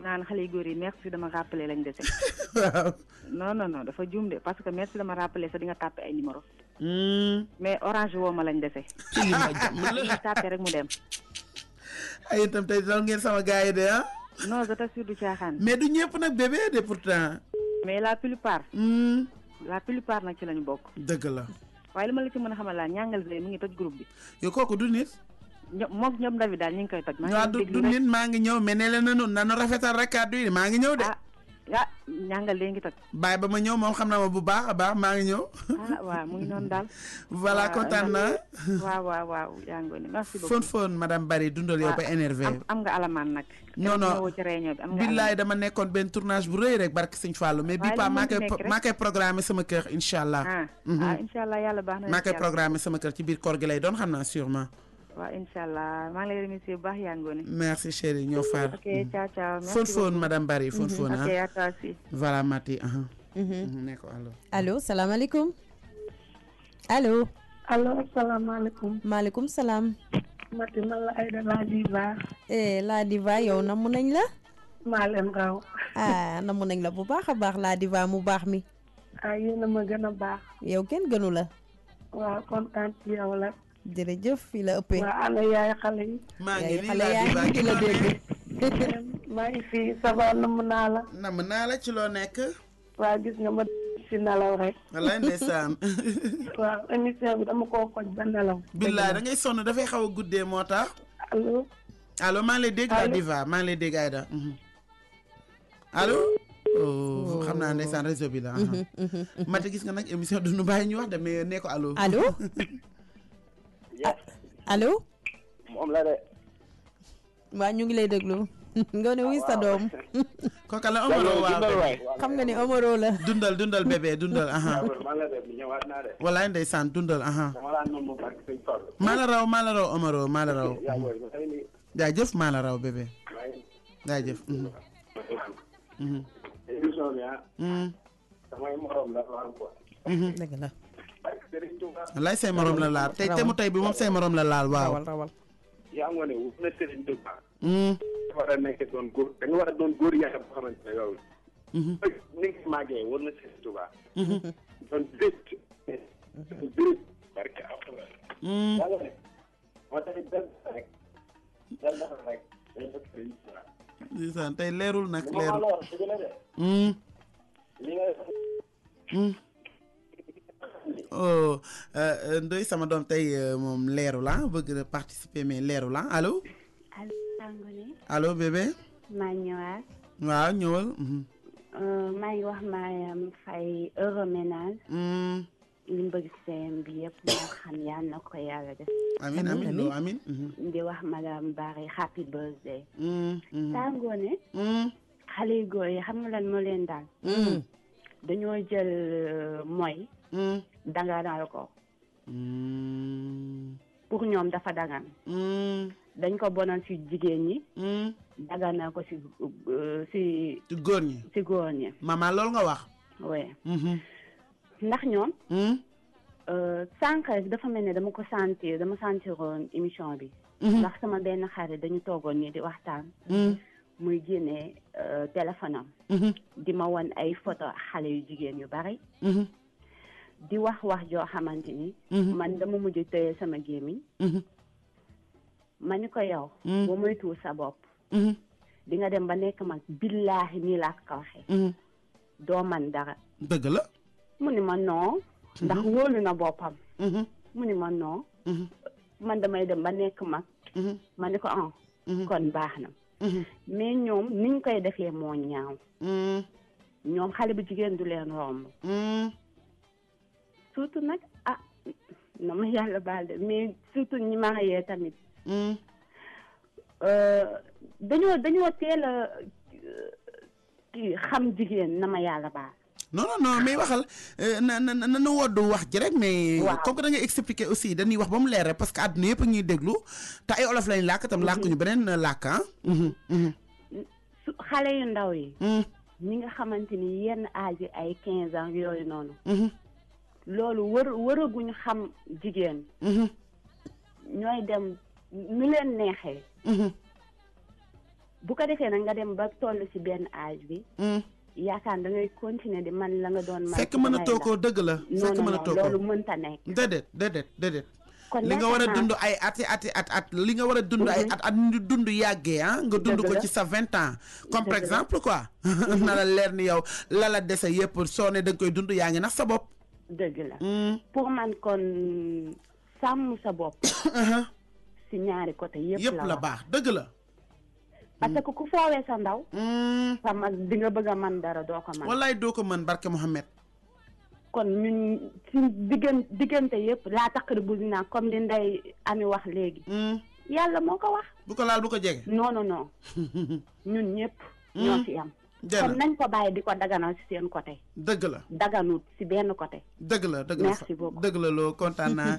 naan xale yu góor yi merci dama rappelé lañ dese. waaw. non dafa juum de parce que merci dama rappelé sax di nga tàppe ay numéro mais orange woo ma lañ dese. ci li ma jàmm la nga tàppe rek mu dem. ay itam tey dal ngeen sama gars yi de ah. non je t'assure du caaxaan. mais du ñëpp nag bébé de pourtant. mais la plupart nag ci lañu bokk. dëgg la. waaye li ma la ci mën a xamal laa ñàngal bi mu ngi toj groupe bi. yow kooku du nit. ñoom David daal ñu ngi koy toj. maa ngi du nit maa ngi ñëw mais ne leen nanu rafetal rek kàddu yi maa ngi ñëw de. ah ñàngal de ngi toj. bàyyi ba ma ñëw moom xam na ma bu baax a baax maa ngi ñëw. waaw mu ngi noonu daal. voilà kontaan naa. waaw yaa ngi woon merci beaucoup. fon madame Bari dundal yow ba énervé. am nga alamaan nag. non billaay dama nekkoon benn tournage bu rëy rek barke Sëñ Fallou mais bii pa maa koy programmé sama kër incha allah. incha allah yàlla baax na. maa koy programmé sama kër ci biir koor gi lay doon xam naa sûrement. waaw incha allah maa ngi lay remercier bu baax yaa ngoone. merci chérie ñoo far. ok ciao ciao merci fon madame Bari fon ah. ok à toi aussi. voilà Mati. ne ko allo. allo salaamaaleykum. allo. allo asalaamaaleykum. maaleykum salaam. Mati man la Aïda la diva. la diva yow namu nañ la. maa leen raw. namu nañ la bu baax a baax la diva mu baax mi. yéen a ma gën a baax. yow kenn gënu la. waaw kontaan ci yow la. jërëjëf fii la ëppee. waa ana yaay xale yi. maa ngi nii xale yaa ngi la dégg. maa ngi fii ça va namm naa la. namm naa la ci loo nekk. waa gis nga ma si nelaw rek. wallaay ndeysaan. waaw émission bi dama koo koj ba nelaw. billaay da ngay sonn dafay xaw a guddee moo tax. allo maa ngi lay dégg la diva maa ngi lay dégg Aïda. allo. xam naa ndeysaan réseau bi la. Mati gis nga nag émission du nu bàyyi ñu wax de mais nee ko allo. allo. allo. moom la de. waa ñu ngi lay déglu. nga ne wuy sa doom. kooka la Omaro waaw xam nga ni Omaro la. dundal bébé dundal. walaay ndeysaan dundal. maa la raw Omaro maa la raw. jaajëf maa la raw bébé. jaajëf. dëgg la. wallaay say morom la laal tey te mu tey bi moom say morom la laal waaw. yaa ngi wane wu na Serigne Touba. war a nekk doon góor da nga war a doon góor yàlla boo xamante ne yow. ni nga màggee war na Sëriñ Tuubaa. doon bét. bét barke alxuraan. yàlla ne moo tax dal rek dal dafa rek day fekk Sëriñ Tuubaa. ndeysaan tey leerul nag li leerul. li nga oh Ndoye sama doom tey moom leeru la bëgg na participer mais leeru la allo. allo Tangone. allo bébé. maa ñëwaat. waaw ñëwal. maa ngi wax Mariam Faye heureux ménage. li mu bëgg seen bi yëpp moo xam yàlla na ko yàlla def. amiin amiin loo amiin. di wax madame Barry happy birthday. Tangone. xale yu góor yi xam nga lan moo leen daal. dañoo jël mooy. daganal ko. pour ñoom dafa dagan. dañ ko bonal ci jigéen ñi. daganal ko ci góor ñi. ci góor ñi. maman loolu nga wax. oui. ndax ñoom. sànq rek dafa mel ne dama sentiroon émission bi. ndax sama benn xarit dañu toogoon nii di waxtaan. muy génne téléphone am. di ma won ay photo xale yu jigéen yu bari. di wax joo xamante ni. man dama mujj tëye sama gémmiñ. ma ni ko yow. ba moytuwul sa bopp. di nga dem ba nekk mag billaahi nii laa ko waxee. doo man dara. dëgg la. mu ni ma non. ndax wóolu na boppam. mu ni ma non. man damay dem ba nekk mag. ma ni ko kon baax na. mais ñoom niñ koy defee moo ñaaw. ñoom xale bu jigéen du leen romb. surtout nag na ma yàlla baal de mais surtout ñi marié tamit. dañoo teel a xam jigéen na ma yàlla baal. non mais waxal na woddu wax ji rek mais. comme que da ngay expliquer aussi dañuy wax ba mu leer rek parce que àdduna yëpp a ñuy déglu te ay olof lañ làkk tam làkk ñu beneen làkk xale yu ndaw yi. ñi nga xamante ni yenn âge yi ay 15 ans yooyu noonu. loolu wëraguñu xam jigéen. ñooy dem nu leen neexee. bu ko defee nag nga dem ba toll ci benn âge bi. yaakaar da ngay continuer di man la nga doon. fekk mën a tookoo dëgg la. fekk mën a tookoo loolu mënta nekk. déedéet. kon li nga war a dund ay at li nga war a dund ay at ñu dund yàggee nga dund ko ci sa 20 ans. comme par exemple quoi. na la leer ni yow la dese yëpp soo ne da nga koy dund yaa ngi nax sa bopp. dëgg la. pour man kon sàmm sa bopp. si ñaari côté yëpp la baax dëgg la. parce que ku foowee sa ndaw. sa mag di nga bëgg a mën dara doo ko mën. wallaay doo ko mën barke Mohamed. kon ñun si diggante yëpp laa taqari bul naa comme li Ndeye Ami wax léegi. yàlla moo ko wax. bu ko laal bu ko jege. non ñun ñëpp. ñoo fi am. kon nañ ko bàyyi di ko daganal si seen côté. dëgg la daganut si benn côté. dëgg la merci beaucoup dëgg la loo kontaan naa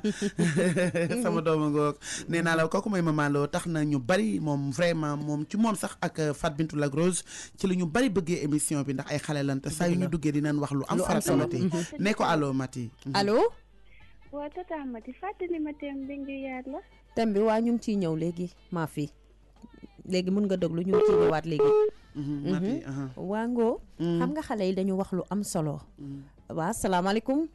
sama dooma ngoog nee naa la kooku mooy maman loo tax na ñu bari moom vraiment moom ci moom sax ak Fat Bintou Lagrose ci la ñu bari bëggee émission bi ndax ay xale lan te saa yu ñu duggee dinañ wax lu am farata Mati ne ko allo Mati. allo. waa tata Mati fàttali ma thème bi ngi yaat la. thème bi waa ñu ngi ciy ñëw léegi maa fi léegi mun nga déglu ñu ngi ciy ñëwaat léegi. waa Ngo. xam nga xale yi dañu wax lu am solo. waa salaamaaleykum.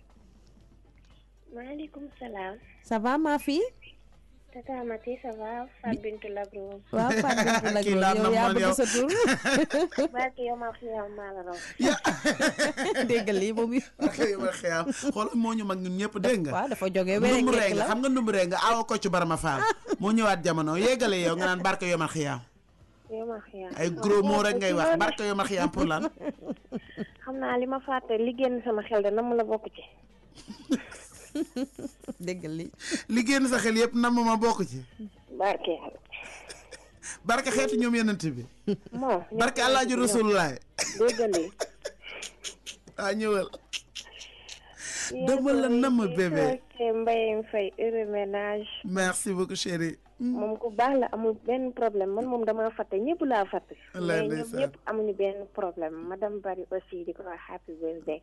maaleykum salaam. ça va maa fi. tata Mati ça va Fat Bintou Lagrose. waaw Fat Bintou Lagrose yow yaa bëgg sa tur. barke yow maa xiyam maa la raw. dégg nga lii moom it. yow maa xiyam xoolal moo ñu mag ñun ñëpp dégg nga. waaw dafa jógee wéré kekk la xam nga numuree nga awa ko ci barama faal moo ñëwaat jamono yeggale yow nga naan barke yow maa xiyam. ay gros mots rek ngay wax barke yow ma xiyam pour lan. xam naa li ma fàtte li génn sama xel de nam la bokk ci. dégg li génn sa xel yëpp nam ma bokk ci. barke xeetu ñoom yenent bi. barke Alaaji Rasulullaay. dégg ñëwal. dama la nam bébé. Mbaye Faye heureux ménage. merci beaucoup chérie. moom ku baax la amul benn problème man moom damaa fàtte ñëpp laa fàtte. mais ñoom ñëpp amuñu benn problème madame Bari aussi di ko wax happy birthday.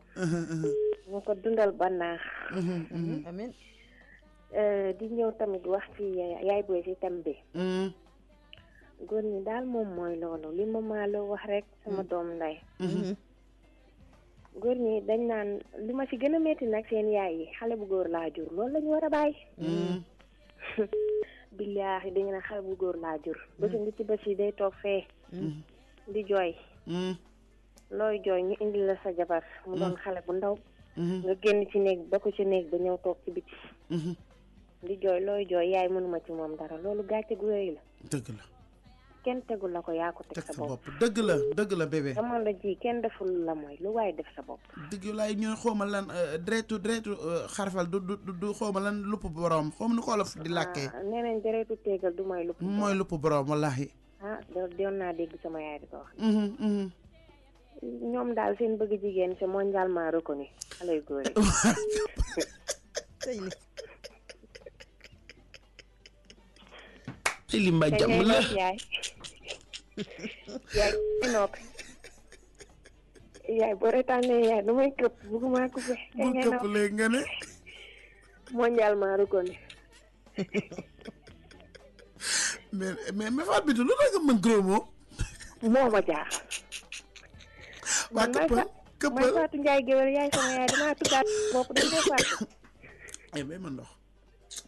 mu ko dundal ba naax. amiin. di ñëw tamit wax ci yaay booy ci thème bi. góor ñi daal moom mooy loolu li ma maaloo wax rek sama doom nday góor ñi dañ naan li ma ci gën a metti nag seen yaay yi xale bu góor laa jur loolu la ñu war a bàyyi billaahi dañu ne xale bu góor laa jur bési ngi ci bés yi day toog fee di jooy looy jooy ñu indi la sa jabar mu doon xale bu ndaw nga génn ci néeg ba ko ci néeg ba ñëw toog ci biti di jooy looy jooy yaay mënuma ci moom dara loolu gàcce gu rëy la dëgg la kenn tegul la ko yaa ko teg sa bopp dëgg la bébé jamono ji kenn deful la mooy lu waaye def sa bopp dëgg laay ñooy xooma lan deretu xarfal du xooma lan lupp borom xoom nu ko olof di làkkee nee nañ deretu téegal du mooy lupp borom wallahi doon naa dégg sama yaay di ko wax ñoom daal seen bëgg jigéen c'est mondialement reconnu xale yu góor yi ci li mba jàmm la yaay boo retaanee yaay du may këpp bëgguma ko fe bu këpp léegi nga ne mondialement reconnu mais Fatou Bintou lu tax nga mën gros mot moo ma jaax waa këppal mooy Fatou Ndiaye géwél yaay sama yaay damaa tuddaat bopp dañ koy fàtte ay may ma ndox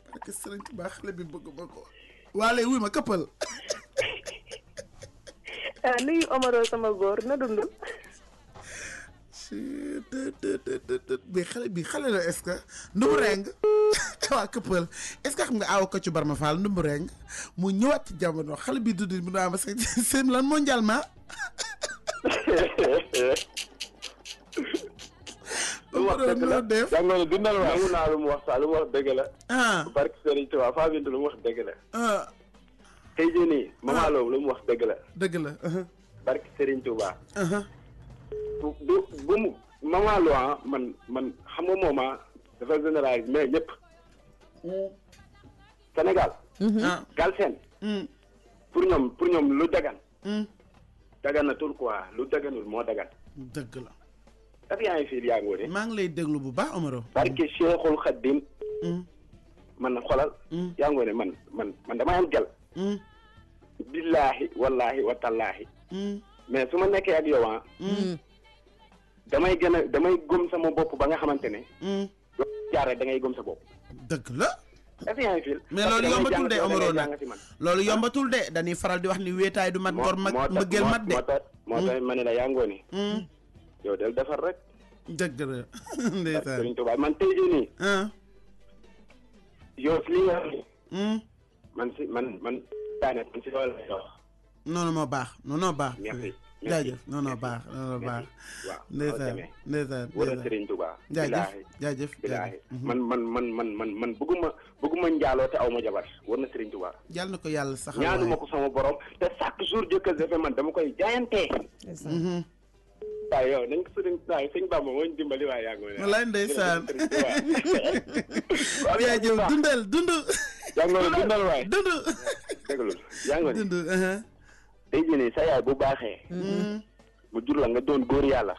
parce que sëriñ ci baax xale bi bëgg ba ko waa léegi wuy ma këppal nuyu Omaro sama góor na dund mais xale la est-ce que ndumbu reng waa këppal est-ce que xam nga aaw ko ci Barma Fall ndumbu reng mu ñëwaat ci jamono xale bi dudd mu naa ma seen lan mondialement lu wax dëgg la jàngoro dundal waay nangu naa lu mu wax sax lu mu wax dëgg la barke Serigne Touba Fatou Bintou lu mu wax dëgg la tey jii nii Mama Lo lu mu wax dëgg la barke Serigne Touba bu mu Mama Lo man xam nga mooma dafa généralise mais ñëpp Sénégal Galsen pour ñoom lu dagan daganatul quoi lu daganul moo dagan dëgg la daf yaa ngi fii yaa ngoone maa ngi lay déglu bu baax Omaro barke Cheikhul Khadim man na xolal yaa ngoone man damay am gel billaahi wallaahi wa tallaahi mais su ma nekkee ak yow damay gëm sama bopp ba nga xamante ne jaare da ngay gëm sa bopp dëgg la daf yaa ngi fii mais loolu yombatul de Omaro nag loolu yombatul de dañuy faral di wax ni wéetaay du mat gor mbëggeel mat de moo tax ma ne la yaa ngoone yow del defar rek dëgg la ndeysaan Serigne Touba man tey jii nii yow si li nga man daane man si loolu lay wax noonu moo baax noonu baax jaajëf noonu baax ndeysaan wala Serigne Touba jaajëf man bëgguma njaaloo te aw ma jabar war na Serigne Touba yàlla na ko yàlla saxal ñaanuma ko sama borom te chaque jour jëkkër defe man dama koy jaayantee waaw yow nañ ko sëñ Bamba moo ñu dimbali waaye yaa ngi woon. walaay ndeysaan. jaajëf dundal dund. yaa ngi woon dundal waay dund. déglu yaa ngi woon dund. tey jii nii sa yaay bu baaxee. mu jur la nga doon góor yàlla.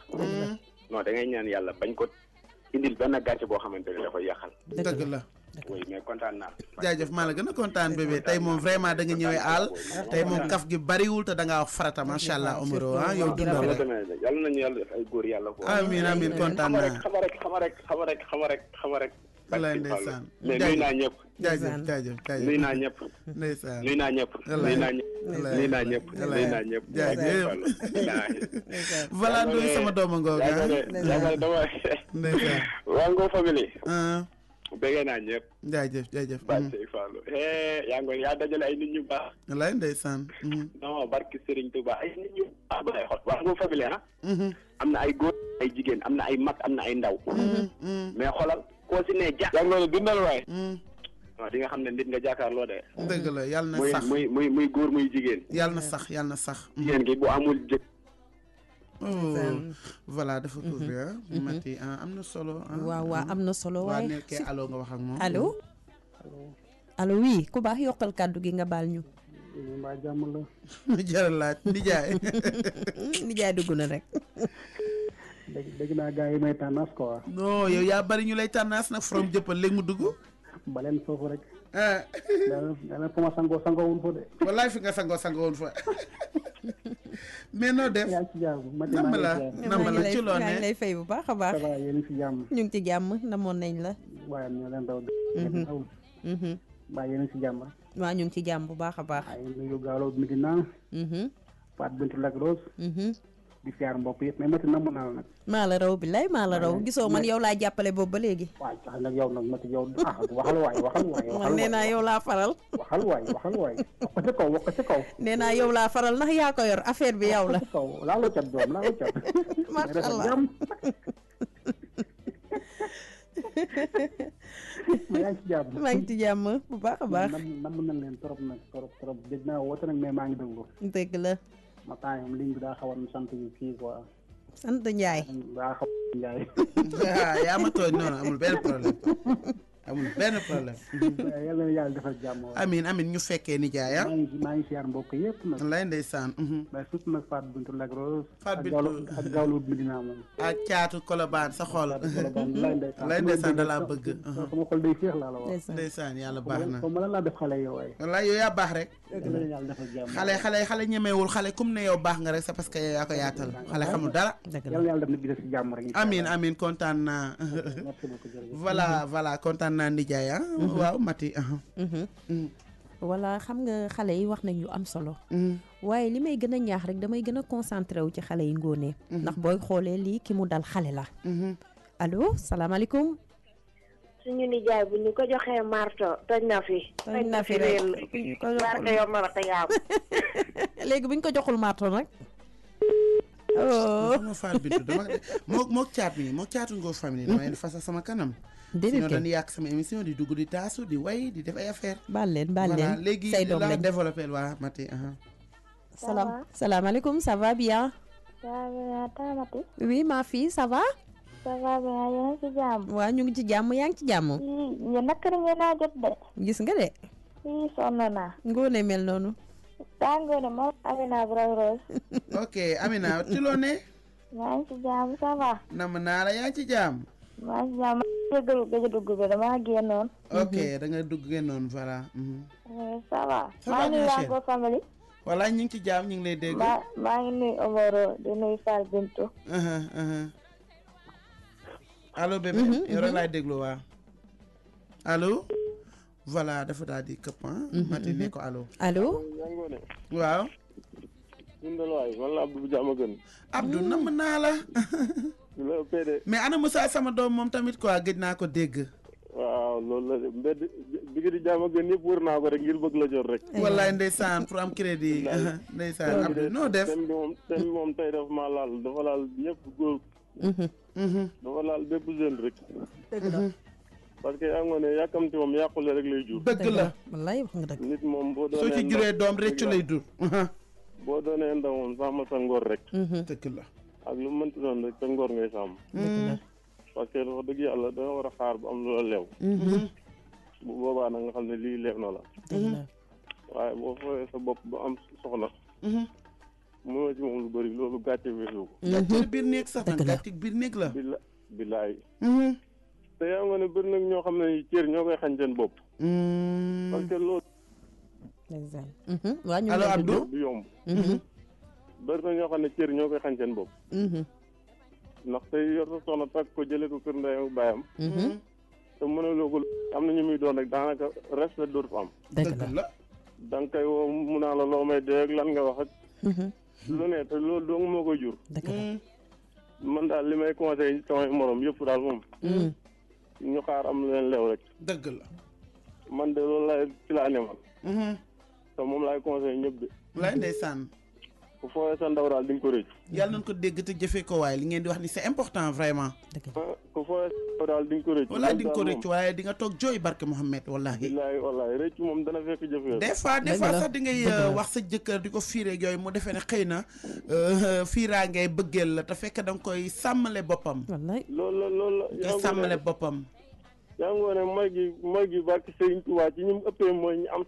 non da ngay ñaan yàlla bañ ko indil benn gàcce boo xamante ne da koy yàqal. dëgg la. oui mais kontaan naa. jaajëf maa la gën a kontaan bébé tey moom vraiment da nga ñëwee aal tey moom kaf gi bariwul te da ngaa wax farata macha allah Omaro yow dundal rek. yàlla nañu yàlla def ay góor yàlla ko. amiin kontaan naa. xama rek. walaay ndeysaan. mais nuyu naa ñëpp. jaajëf nuyu naa ñëpp. ndeysaan nuyu naa ñëpp. jaajëf. voilà Ndoye sama doomu ngoogu ah. ndeysaan. waa Ngor famille. bëggee naa ñëpp. jaajëf. Baye Fallou yaa ngi yaa dajale ay nit ñu baax. walaay ndeysaan. non barki Serigne Touba ay nit ñu baax ba lay xot waa Ngor famille am na ay góor ay jigéen am na ay mag am na ay ndaw. mais xolal koo si ne ja. yaa ngi dundal waay. waaw di nga xam ne nit nga jàkkaarloo de. dëgg la yàlla na sax muy góor muy jigéen. yàlla na sax. jigéen gi bu amul jëkk. voilà dafa couvrir Mati am na solo. waaw am na solo waaye. waa nekkee allo nga wax ak moom. allo oui ku baax yokkal kàddu gi nga baal ñu. mbaa jàmm la. jërëlaat nijaay. nijaay dugg na rek. dégg naa gars yi may tànnaas quoi. non yow yaa bari ñu lay tànnaas nag from jëppal léegi mu dugg. baleen foofu rek. dana fa ma sangoo woon fa de. wallaay fi nga sangoo woon fa. mais noo def. yaa ngi ci jàmm nam la ci loo ne yaa ngi lay fay bu baax a baax. ça va yéen a ngi ci jàmm. ñu ngi ci jàmm namoon nañ la. waaye ñoo leen daw. waaye yéen a ngi ci jàmm. waaw ñu ngi ci jàmm bu baax a baax. waaye nuyu Galo Medina. Fatou Bintou Lac Rose. di siyaar mbokk yëpp mais Mati namm naa la nag. maa la raw billaay maa la raw gisoo man yow laa jàppale boobu ba léegi. waaw tax nag yow nag Mati yow waxal waay. man nee naa yow laa faral. waxal waay wax ko ca kaw. nee naa yow laa faral ndax yaa ko yor affaire bi yow la. wax ko ca kaw laaloo cat doom laaloo cat. macha allah. maa ngi ci jàmm. maa ngi ci jàmm bu baax a baax. nam nañ leen trop nag trop dégg naa woote nag mais maa ngi déglu. dëgg la. ma temps yii ligne bi daa xawoon sant yu kii quoi. sant Ndiaye. daa xaw Ndiaye. yaa ma tooñ noonu amul benn problème. amul benn problème. yàlla na yàlla defal jàmm. amiin ñu fekkee ni jaay ah. maa ngi siyaar mbokk yëpp nag. lay ndeysaan. mais surtout nag Fatou Bintou Lac Rose. Fatou Bintou ak Gawlo Medina moom. ak caatu Colobane sa xol. lay ndeysaan da laa bëgg. sama xol day féex laa la wax. ndeysaan yàlla baax na. comme lan laa def xale yow ay. wallaay yow yaa baax rek. yàlla na yàlla defal jàmm. xale ñemewul xale kum ne yow baax nga rek c'est parce que yaa ko yaatal xale xamul dara. yàlla na yàlla def na bi si jàmm rek. amiin kontaan naa. merci beaucoup jërëjëf. voilà kontaan naa Ndiaye ah. waaw Mati. voilà xam nga xale yi wax nañ lu am solo. waaye li may gën a ñaax rek damay gën a concentré wu ci xale yi ngoone. ndax booy xoolee lii ki mu dal xale la. allo salaamaaleykum. suñu nijaay bu ñu ko joxee marto toj na fi. toj na fi rek barke yow ma wax yaa léegi bu ñu ko joxul marto nag. dama faal bintu dama moo caatu ngoo famille dama leen fasa sama kanam. sinon dañuy yàq sama émission di dugg di taasu di way di def ay affaire. baal leen léegi la développé waa Mati. salaamaaleykum ça va bien. ça va bien Mati. oui ma fille ça va. ça va bien yéen a ngi ci jàmm. waaw ñu ngi ci jàmm yaa ngi ci jàmm. yéen naka ngeen naa jot de. gis nga de. sonn naa. ngoone mel noonu. daa ngoone moom Amina Braw Rose. ok Amina ci loo ne. maa ngi ci jàmm ça va. nam naa la yaa ngi ci jàmm. maa ngi ci jàmm gëj a dugg bi damaa génnoon. ok da nga dugg génnoon voilà. ça va. maa ngi nuyu waa famille. voilà ñu ngi ci jàmm ñu ngi lay dégg. maa ngi nuyu Omoro di nuyu Fall Bintou. allo bébé. yow rek laay déglu waa. allo. voilà dafa daal di këpp Mati ne ko allo. allo. waaw. Abdou nam naa la. mais ana Moussa sama doom moom tamit quoi gëj naa ko dégg. waaw loolu la mbedd bi nga di jàmm gën yëpp wër naa ko rek ngir bëgg la jot rek. wallaay ndeysaan pour am crédit. ndeysaan Abdou noo def. thème bi moom tey dafa maa laal dafa laal ñëpp góor. dafa laal bépp jeune rek. parce que yaa ngi ne yàkkamti moom yàqule rek lay jur. dëgg la wallaay wax nga dëgg. nit moom boo doonee soo ci juree doom rëccu lay dur. boo doonee ndaw moom sàmm sa ngor rek. dëgg la. ak lu mënti doon rek sa ngor ngay sàmm. parce que wax dëgg yàlla da nga war a xaar bu am lu la leew. bu boobaa nag nga xam ne lii leew na la. waaye boo fooyee sa bopp ba am soxla. mënoo ci moom lu bëri loolu gàcce weesu ko. gàcce biir néeg sax nag gàcce biir néeg la. bilaay. te yaa nga ne bëri nag ñoo xam ne cër ñoo koy xañ seen bopp. parce que loolu. waa ñu allo Abdou du yomb. bëri na ñoo xam ne cër ñoo koy xañ seen bopp. ndax tey yor sa soxna takk ko jëlee ko kër ndeyam ak baayam. te mënuloo ko am na ñu muy doon rek daanaka respect dootu fa am. dëgg la da nga koy woo mu naa la loo may dee ak lan nga wax ak. lu ne te loolu dong moo koy jur. dëgg la man daal li may conseillé samay morom yëpp daal moom. ñu xaar am leen leew rek. dëgg la. man de loolu laay ci laa ne man. te moom laay conseillé ñëpp de. laay ndeysaan. ku fooyee sa ndaw daal di nga ko rëcc. yàlla nañ ko dégg te jëfee ko waaye li ngeen di wax ni c'est important vraiment. ku fooyee sa ndaw daal di nga ko rëcc. wallaay di nga ko rëcc waaye di nga toog jooy barke Mouhamed wallahi. wallaay rëcc moom dana fekk jëfee. des fois sax di ngay wax sa jëkkër di ko fiiree yooyu mu defee ne xëy na fiiraa ngay bëggeel la te fekk da nga koy sàmmale boppam. wallaay loolu la. ngay sàmmale boppam. yaa ngi woon ne mooy gi barke Sëriñ Tuubaa ci ñi mu ëppee mooy ñu am.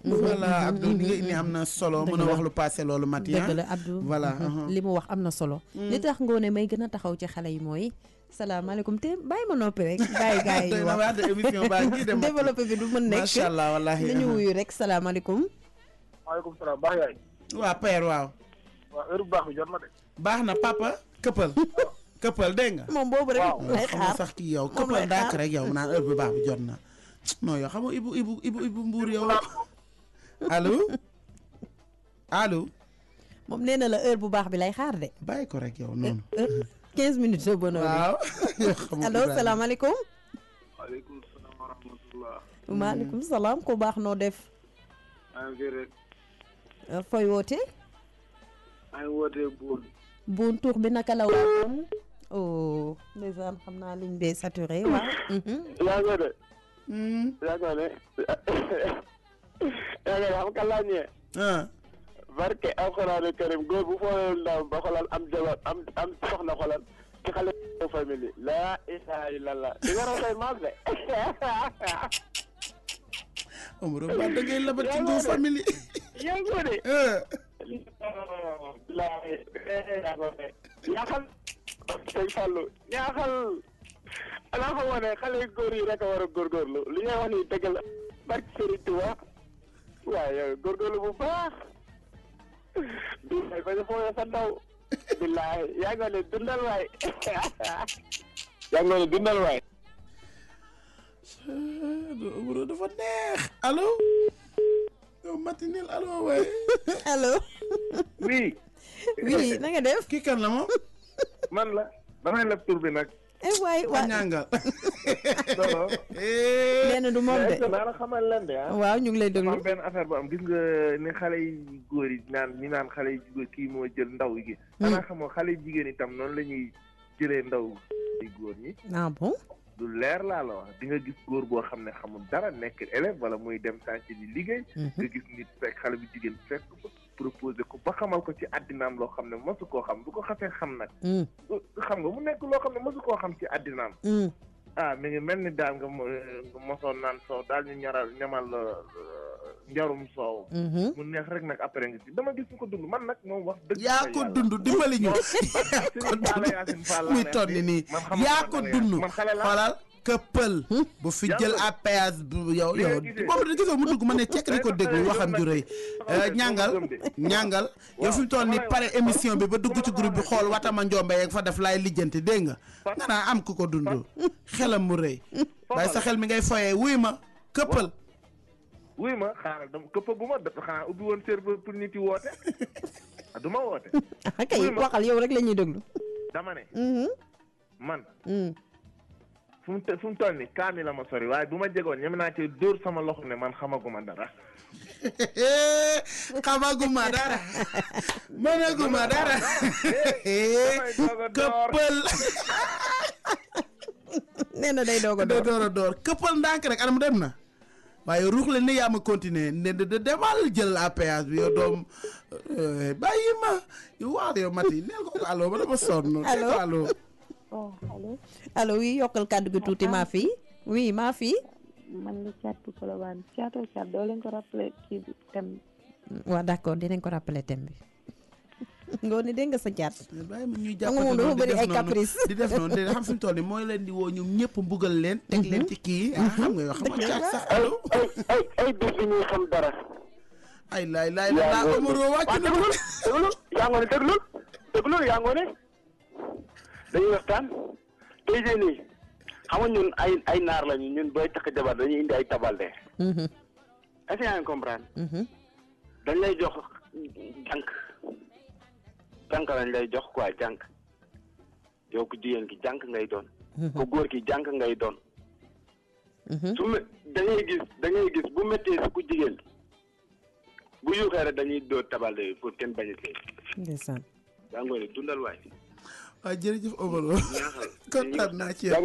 voilà Abdou li nga indi am na solo mën a wax lu passé loolu Mati dëgg la Abdou voilà li mu wax am na solo li tax ngoone may gën a taxaw ci xale yi mooy salaamaaleykum te bàyyi ma noppi rek bàyyi gars yi wax émission baa ngi dem développé bi du mën nekk macha allah wallahi nañu wuyu rek salaamaaleykum maaleykum salaam baax yaay waa père waaw heure bu baax bi jot na de baax na papa këppal dégg nga moom boobu rek lay xam xaar sax kii yow këppal ndànk rek yow mu naan heure bu baax bi jot na non yow xam nga ibu mbuur yow allo moom nee na la heure bu baax bi lay xaar de bàyyi ko rek yow noonu 15 minutes de bonheur waaw allo salaamaaleykum waaleykum salaam wa rahmatullah maaleykum salaam ku baax noo def fooy woote maa ngi wootee buun tuux bi naka la waawoon oh ndeysaan xam naa liñ bee saturé waaw yaa ngi de yaa ngi ne xam ka laa ñëwee barke alxuraanu karim góor bu fooyee ndaw ba xolal am jabar am soxna xolal ci xale famille laa ilaha illallah di nga rafet maas de Omaro ba da ngay labat ci ngoo famille yaa ngi de ñaaxal sëñ Fallou ñaaxal alaa xamoo ne xale góor yi rek a war a góorgóorlu li ngay wax ni dëgg la barke Serigne Touba waaye góorgóorlu bu baax billaay ba ñu fooyee sa ndaw billaay yaa ngi ne dundal waay yaa ngi ne dundal waay Omaro dafa neex allo yow matinel allo waay allo oui oui na nga def kii kan la moom man la damay leb tur bi nag waay waa ñàngal nee na du moom de naa la xamal leen de waaw ñu ngi lay déglu am benn affaire bu am gis nga ni xale yi góor yi naan xale yi góor kii moo jël ndaw yi xanaa xamoo xale jigéen itam noonu la ñuy jëlee ndaw yi góor ñi ah bon du leer laa la wax di nga gis góor boo xam ne xamul dara nekk élève wala muy dem sànci di liggéey nga gis nit fekk xale bu jigéen fekk ko proposé ko ba xamal ko ci àddinaam loo xam ne mosu koo xam bu ko xasee xam nag xam nga mu nekk loo xam ne mosu koo xam ci àddinaam ah mi ngi mel ni daal nga mosoon naan soow daal ñu ñamal njarum soow mu neex rek nag après nga ci dama gis ñu ko dund man nag moom wax dëgg yaa ko dund dimbali ñu muy tonni nii yaa ko dund xoolal këppal bu fi jël APS bu yow boobu da gisoo mu dugg ma ne cekk di ko déglu waxam ju rëy ñàngal yow fi mu toll ni pare émission bi ba dugg ci groupe bi xool watama njombe yeeg fa def laay lijjanti dégg nga naa am ku ko dund xelam mu rëy waaye sa xel mi ngay foyee wuy ma këppal wuy ma xaaral dama këppaguma dafa xanaa ubbi woon serveur pour nit yi woote du ma woote kay waxal yow rek la ñuy déglu dama ne man fu mu toll ni kaami la ma sori waaye bu ma jegoon ñeme naa ci dóor sama loxo ne man xamaguma dara xamaguma dara mënaguma dara këppal nee na day doog a door këppal ndànk rek anam dem na waaye ruux la ne yaa ma continuer ne de demal jël APS bi yow doom bàyyi ma yow wax yow Mati neel ko allo ma dama sonn allo allo oui yokkal kàddu gi tuuti maa fi oui maa fi man la caat bu Colobane caat doo leen ko rappelé ci thème bi waaw d'accord dinañ ko rappelé thème bi ngoone dégg nga sa caat bàyyi ma ñuy jàppale moom dafa bëri ay caprice di def noonu de xam fi mu toll nii mooy leen di woo ñoom ñëpp mbugal leen teg leen ci kii xam nga yoo xam nga caat sax allo ay bis bi ñuy xam dara ay laay la Omaro wàcc na yaa ngoone déglul yaa ngoone dañuy waxtaan tey jii nii xam nga ñun ay naar lañu ñun booy takk jabar dañuy indi ay tabalde est-ce que yaa ngi comprendre dañ lay jox jànk lañ lay jox quoi jànk yow ku jigéen ki jànk ngay doon ku góor ki jànk ngay doon su da ngay gis bu méttee si ku jigéen bu yuuxee rek dañuy dóor tabalde yi pour kenn bañ a tee ndeysaan yaa ngoone dundal waay waaw jërëjëf Omaro kontaan naa ci yow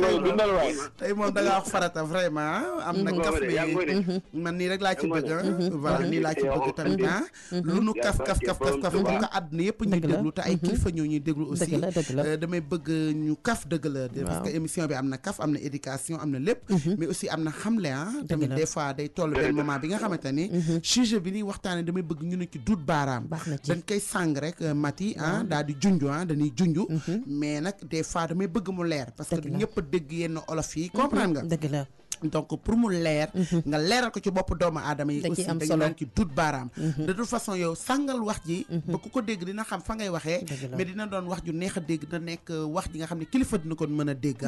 tey moom da ngaa wax farata vraiment am na kaf man nii rek laa ci bëgg voilà nii laa ci bëgg tamit lu nu kaf comme que àdduna yëpp ñu déglu te ay kilifa ñoo ñuy déglu aussi damay bëgg ñu kaf dëgg la parce que émission bi am na kaf am na éducation am na lépp mais aussi am na xamle tamit des fois day toll benn moment bi nga xamante ni sujet bi ni waxtaane damay bëgg ñu ne ci dut baaraam dañ koy sàng rek Mati daal di junju dañuy junju mais nag des fois damay bëgg mu leer parce que du ñëpp dégg yenn olof yi comprendre nga dëgg la donc pour mu leer nga leeral ko ci bopp doomu aadama yi aussi dañu naan ci dut baaraam de toute façon yow sàngal wax ji ba ku ko dégg dina xam fa ngay waxee mais dina doon wax ju neex a dégg dina nekk wax ji nga xam ne kilifa dina ko mën a dégg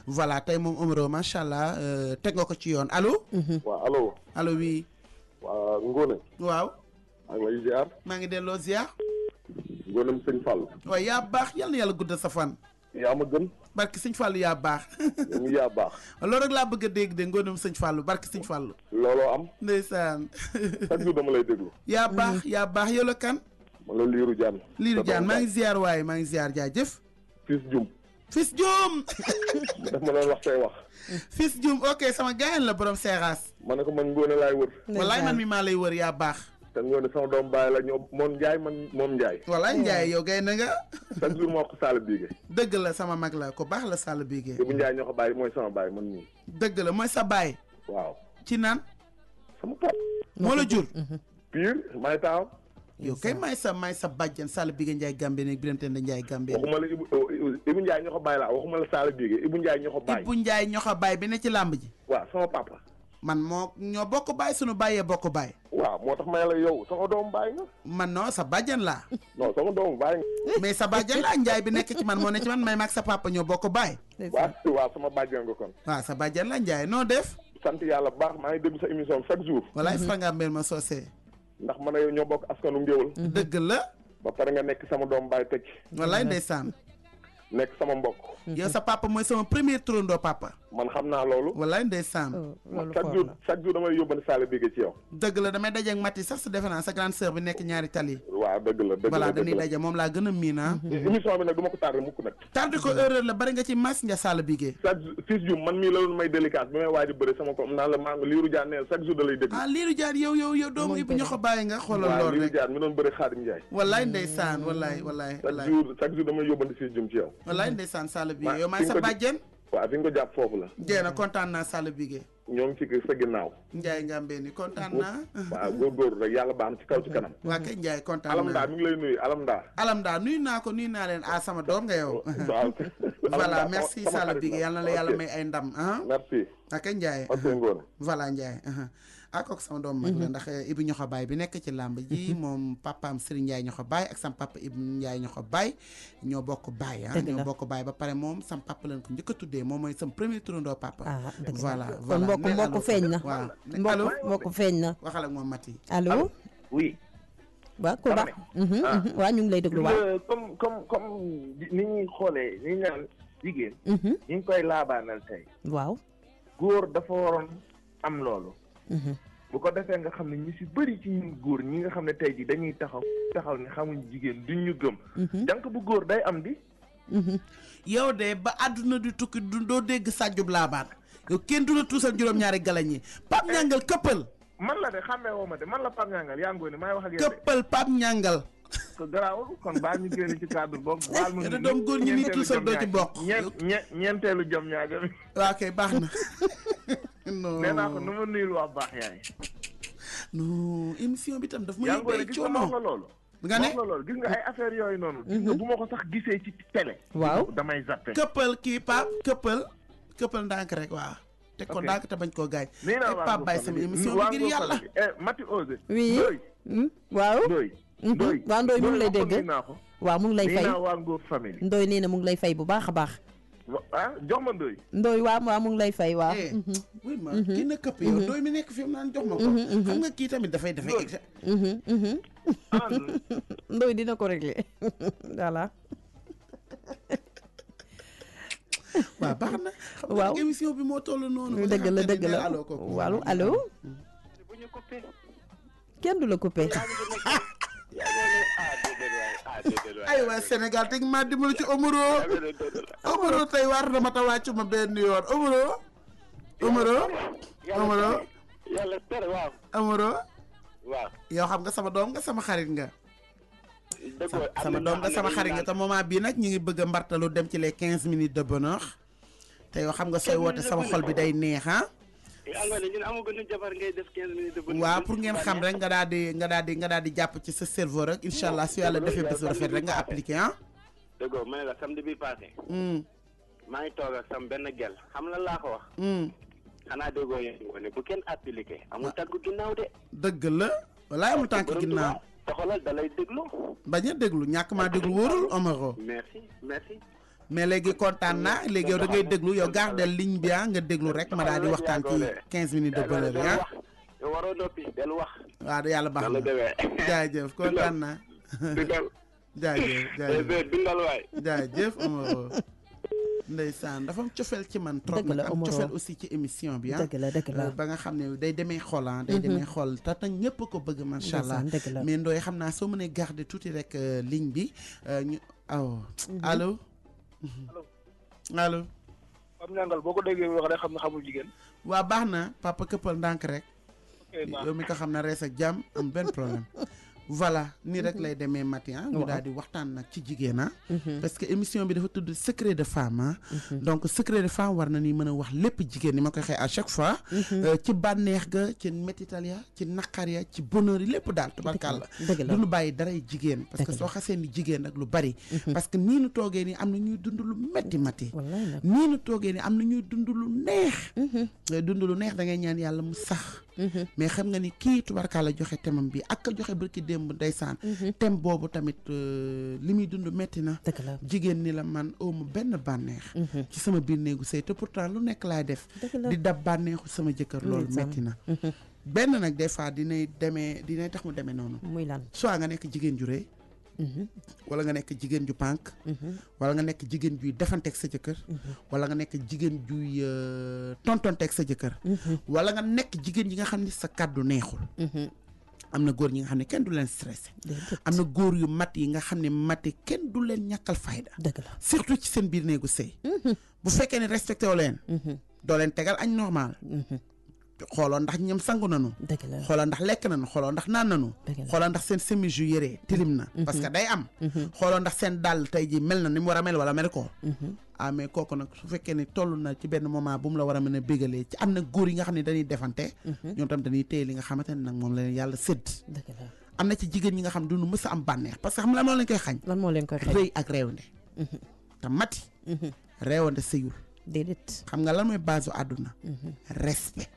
voilà tey moom Omaro macha allah teg nga ko ci yoon allo waaw allo oui waaw Ngone waaw maa ngi lay ziar maa ngi delloo ziar Ngonem sëñ Fall waaw yaa baax yal na yàlla guddal sa fan yaa ma gën barki sëñ Fallu yaa baax ñu yaa baax loolu rek laa bëgg a dégg de Ngonem sëñ Fallu barki sëñ Fallu looloo am ndeysaan chaque jour dama lay déglu yaa baax yow la kan man la Liiru Jaan maa ngi ziar waaye maa ngi ziar jaajëf Fils Dioum daf ma doon wax say wax Fils Dioum ok sama gaayan la borom seeraas ma ne ko man Ngoone laay wër wallaay man mi maa lay wër yaa baax te Ngoone sama doom baay la ñoo moom Njaay man moom Njaay wallaay Njaay yow gay na nga chaque jour moo ko Sall Bigué dëgg la sama mag la ko baax la Sall Bigué bu Njaay ñoo ko baay mooy sama baay man nii dëgg la mooy sa baay waaw ci naan sama pap moo la jur pire may taaw yow kay may sa bàjjan Sall Bigué Njaay Gambie nekk Birante Njaay Gambie waxuma la Ibu Njaay ñoo ko baay la waxuma la Sall Bigué Ibu Njaay ñoo ko baay Ibu Njaay ñoo ko baay bi ne ci làmb ji waaw sama papa man moo ñoo bokk baay sunu bàyyee bokk baay waaw moo tax may la yow sama doomu baay nga man non sa bàjjan laa non sama doomu baay nga mais sa bàjjan laa Njaay bi nekk ci man moo ne ci man may maag sa papa ñoo bokk baay waaw sama bàjjan nga kon waaw sa bàjjan la Njaay noo def sant yàlla bu baax maa ngi déglu sa émission chaque jour walaay fa nga mbir ma soosee ndax man a yow ñoo bokk askanu ngéwël dëgg la ba pare nga nekk sama doomu baay teg walaay ndeysaan nekk sama mbokk yow sa papa mooy sama premier turandoo papa man xam naa loolu walaay ndeysaan chaque jour damay yóbbante Sall Bigué ci yow dëgg la damay daje ak Mati sax su defe naa sa grande sœur bi nekk ñaari tali waaw dëgg la voilà dañuy daje moom laa gën a miin émission bi nag du ma ko tardé mukk nag tardé ko erreur la bari nga ci mas nga Sall Bigué Fils Dioum man mii la doon may délicat bi may waaj a bëri sama ko naan la maa ngi Liiru Jaan nee chaque jour da lay déglu Liiru Jaan yow doomu Ibu ñoo ko bàyyi nga xoolal loolu rek Liiru Jaan mi doon bëri Xaadim Njaay wallaay ndeysaan wallaay chaque jour damay yóbbante Fils Dioum ci yow wallaay ndeysaan Sall Bigué yow maay sa bàjjen waaw fi nga ko jàpp foofu la jeena kontaan naa Sall Bigué ñoo ngi ci sa ginnaaw Njaay Ngambeen ni kontaan naa waaw góorgóorlu rek yàlla baax na ci kaw ci kanam waa kay Njaay kontaan naa Alamda mi ngi lay nuyu Alamda nuyu naa leen sama doom nga yow waaw voilà merci Sall Bigué yàlla na la yàlla may ay ndam merci ak Njaay voilà Njaay kooku sama doom mag la ndax Ibu ñoxo baay bi nekk ci làmb ji moom papaam Serigne Ndiaye ñoxo baay ak sam papa Ibu Ndiaye ñoxo baay ñoo bokk baay ñoo bokk baay ba pare moom sam papa lañ ko njëkk a tuddee moom mooy sam premier turandoo papa voilà kon mbokk feeñ na waaw mbokk feeñ na waxal ak moom Mati allo oui waaw ku baax waaw ñu ngi lay déglu waaw comme ni ñuy xoolee ni ñu naan jigéen ñu ngi koy laabaanal tey waaw góor dafa waroon am loolu bu ko defee nga xam ne ñu si bëri ci ñun góor ñi nga xam ne tey ji dañuy taxaw ne xamuñ jigéen duñ ñu gëm jànk bu góor day am di yow de ba àdduna di tukki doo dégg sàjjub laabaan yow kenn du la tuusal juróom-ñaari galañ yi Pape Ñangal këppal man la de xàmmee woo ma de man la Pape Ñangal yaa ngoone maay wax ak yow këppal Pape Ñangal ko garaawul kon baal ñu génn ci cadre boobu baal mu te doom góor ñi ni tuusal doo ci bokk ñeenteelu jom ñaaga mi waaw kay baax na non nee naa ko nu ma nuyul waa baax yaay non émission bi tam daf ma yóbbee gis nga wax la loolu nga ne gis nga ay affaire yooyu noonu gis nga bu ma ko sax gisee ci télé waaw damay zappé këppal kii Pape këppal ndànk rek waaw teg ko ndànk te bañ koo gaañ nii naa Pape bàyyi sama émission bi ngir yàlla Mati Ose oui waaw Ndoy waaw Ndoy mu ngi lay dégg waaw mu ngi lay fay waa Ngor famille Ndoy nee na mu ngi lay fay bu baax a baax jox ma Ndoy Ndoy waaw mu ngi lay fay waaw oui ma kii na këpp yow Ndoy mi nekk fi mu naan jox ma ko xam nga kii tamit dafay Ndoy dina ko régler voilà waaw baax na waaw émission bi moo toll noonu dëgg la waaw allo kenn du la coupé ay waa Sénégal teg maa dimbali ci Omaro tey war na ma ta wàccu ma benn yoon Omaro yàlla tere waaw Omaro waaw yow xam nga sama doom nga sama xarit nga sama doom nga sama xarit nga te moment bii nag ñu ngi bëgg a mbartalu dem ci les 15 minutes de bonheur te yow xam nga sooy woote sama xol bi day neex waaw pour ngeen xam rek nga daal di jàpp ci sa cerveau rek incha allah su yàlla defee bés bu rafet rek nga appliqué dëggoo ma ne la samedi bi passé maa ngi toog ak sam benn gel xam la laa ko wax xanaa déggoo yéen ne bu kenn appliqué amul tànku ginnaaw de dëgg la walaay amul tànku ginnaaw doxalal da lay déglu bañ a déglu ñàkk maa déglu wóorul Omaro merci mais léegi kontaan naa léegi yow da ngay déglu yow gardel ligne bi nga déglu rek ma daal di waxtaan ci 15 minutes de bonheur yi yow waroo noppi del wax waaw da yàlla baax na jaajëf kontaan naa jaajëf Omaro ndeysaan dafa am cofeel ci man trop nag am cofeel aussi ci émission bi dëgg la ba nga xam ne day demee xol day demee xol te nag ñëpp ko bëgg macha allah mais Ndoye xam naa soo mënee garder tuuti rek ligne bi ñu allo allo Pape Ñangal boo ko déggee wax rek xam na xamul jigéen waa baax na papa këppal ndànk rek yow mi ko xam ne rees ak jàmm am benn problème voilà nii rek lay demee matin ñu daal di waxtaan nag ci jigéen parce que émission bi dafa tudd secret de femme donc secret de femme war na ni mën a wax lépp jigéen ni ma koy xëy à chaque fois ci bànneex ga ci métital ya ci naqar ya ci bonheur yi lépp daal tubarkàlla duñu bàyyi daray jigéen parce que soo xasee ni jigéen nag lu bari parce que nii nu toogee ni am na ñuy dund lu métti mati nii nu toogee ni am na ñuy dund lu neex dund lu neex da ngay ñaan yàlla mu sax mais xam nga ni kii tubarkàlla joxe temam bi ak joxe barki démb ndeysaan tem boobu tamit li muy dund metti na jigéen ni la man awma benn bànneex ci sama biir néegu sëy te pourtant lu nekk laay def di dab bànneexu sama jëkkër loolu metti na benn nag des fois dinay tax mu demee noonu muy lan soit nga nekk jigéen ju rëy wala nga nekk jigéen ju pànk wala nga nekk jigéen juy defanteeg sa jëkkër wala nga nekk jigéen juy tontonteeg sa jëkkër wala nga nekk jigéen yi nga xam ne sa kàddu neexul am na góor ñi nga xam ne kenn du leen stressé am na góor yu mat yi nga xam ne mati kenn du leen ñàkkal fayda surtout ci seen biir néegu sëy bu fekkee ne respecté wu leen doo leen tegal añ normal xooloo ndax ñoom sangu nanu xooloo ndax lekk nanu xooloo ndax naan nanu xooloo ndax seen chemise yu yëree tilim na parce que day am xooloo ndax seen dàll tey ji mel na ni mu war a mel wala mel ko mais kooku nag su fekkee ne toll na ci benn moment bu mu la war a mën a bégalee ci am na góor yi nga xam ne dañuy defante ñoom tam dañuy téye li nga xamante ne nag moom la leen yàlla sédd am na ci jigéen ñi nga xam ne duñu mës a am bànneex parce que xam lan moo leen koy xañ rëy ak réewande te mati réewande sëyul déedéet xam nga lan mooy base u àdduna respect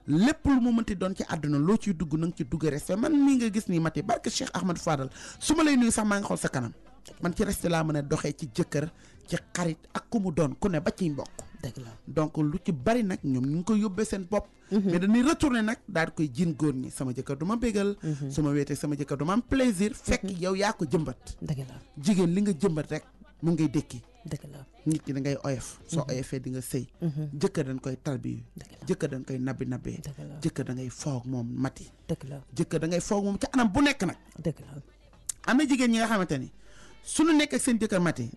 lépp lu mu mënti doon ci àdduna loo ciy dugg na nga ci dugg respect man mii nga gis nii mati barke Cheikh Ahmadou Fadal su ma lay nuyu sax maa ngi xool sa kanam man ci respect laa mën a doxee ci jëkkër ci xarit ak ku mu doon ku ne ba ciy mbokk dëgg la donc lu ci bari nag ñoom ñu ngi koy yóbbee seen bopp mais dañuy retourner nag daal di koy jiin góor ñi sama jëkkër du ma bégal su ma weetee sama jëkkër du ma am plaisir fekk yow yaa ko jëmbat dëgg la jigéen li nga jëmbat rek mu ngay dékki dëgg la nit ki da ngay oyof soo oyofee di nga sëy jëkkër dañ koy tarbiyu jëkkër dañ koy nabbee jëkkër da ngay foog moom mati dëgg la jëkkër da ngay foog moom ci anam bu nekk nag dëgg la am na jigéen ñi nga xamante ni suñu nekk ak seen jëkkër mati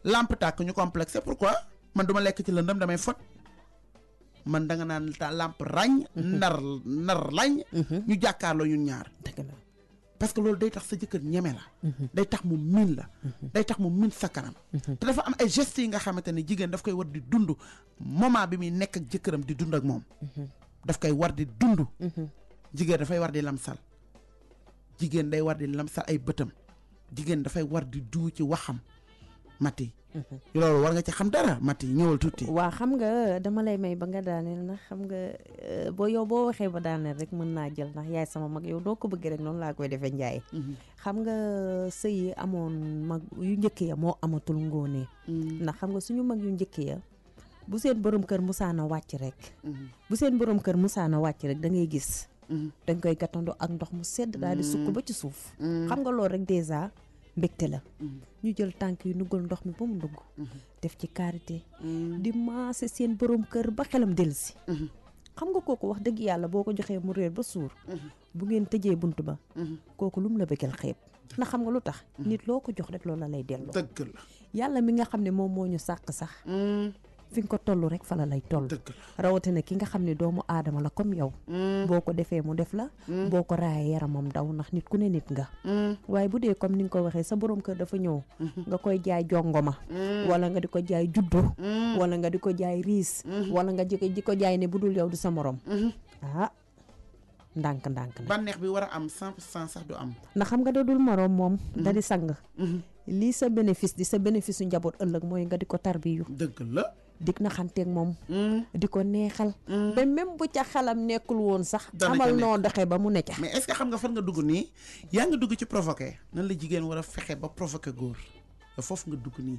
lampe tàkk ñu complexé pourquoi man duma lekk ci lëndëm damay fot man da nga naan lampe ràññ nar lañ ñu jàkkaarloo ñun ñaar dëgg la parce que loolu day tax sa jëkkër ñeme la day tax mu miin la day tax mu miin sa kanam te dafa am ay gestes yi nga xamante ne jigéen daf koy war di dund moment bi muy nekk ak jëkkëram di dund ak moom daf koy war di dund jigéen dafay war di lamsal jigéen day war di lamsal ay bëtam jigéen dafay war di duu ci waxam mati loolu war nga ci xam dara mati ñëwal tuuti waa xam nga dama lay may ba nga daaneel ndax xam nga yow boo waxee ba daaneel rek mën naa jël ndax yaay sama mag yow doo ko bëgg rek noonu laa koy defee njaay xam nga sëy yi amoon mag yu njëkk ya moo amatul ngóone ndax xam nga suñu mag yu njëkk ya bu seen borom kër musaana wàcc rek bu seen borom kër musaana wàcc rek da ngay gis dañ koy gàttandoo ak ndox mu sedd daal di sukk ba ci suuf xam nga loolu rek dèjà mbégte la ñu jël tànk yu nuggal ndox mi ba mu dugg def ci karité di maase seen borom kër ba xelam dellusi xam nga kooku wax dëgg yàlla boo ko joxee mu réer ba suur bu ngeen tëjee bunt ba kooku lu mu la bëggal xeeb na xam nga lu tax nit loo ko jox rek loolu la lay delloo dëgg la yàlla mi nga xam ne moom moo ñu sàkk sax fi nga ko toll rek fa la lay toll rawatina ki nga xam ne doomu aadama la comme yow boo ko defee mu def la boo ko raayee yaramam daw ndax nit ku ne nit nga waaye bu dee comme ni nga ko waxee sa borom kër dafa ñëw nga koy jaay jongoma wala nga di ko jaay juddu wala nga di ko jaay riis wala nga di ko jaay ne bu dul yow du sa morom ndànk la bànneex bi war a am 100% sax du am ndax xam nga da dul morom moom da di sang lii sa bénéfice di sa bénéfice su njaboot ëllëg mooy nga di ko tarbiyu dëgg la dig na xanteeg moom di ko neexal ba même bu ca xalam nekkul woon sax amal noo doxee ba mu ne ca mais est-ce que xam nga fan nga dugg nii yaa nga dugg ci provoqué nan la jigéen war a fexe ba provoqué góor foofu nga dugg nii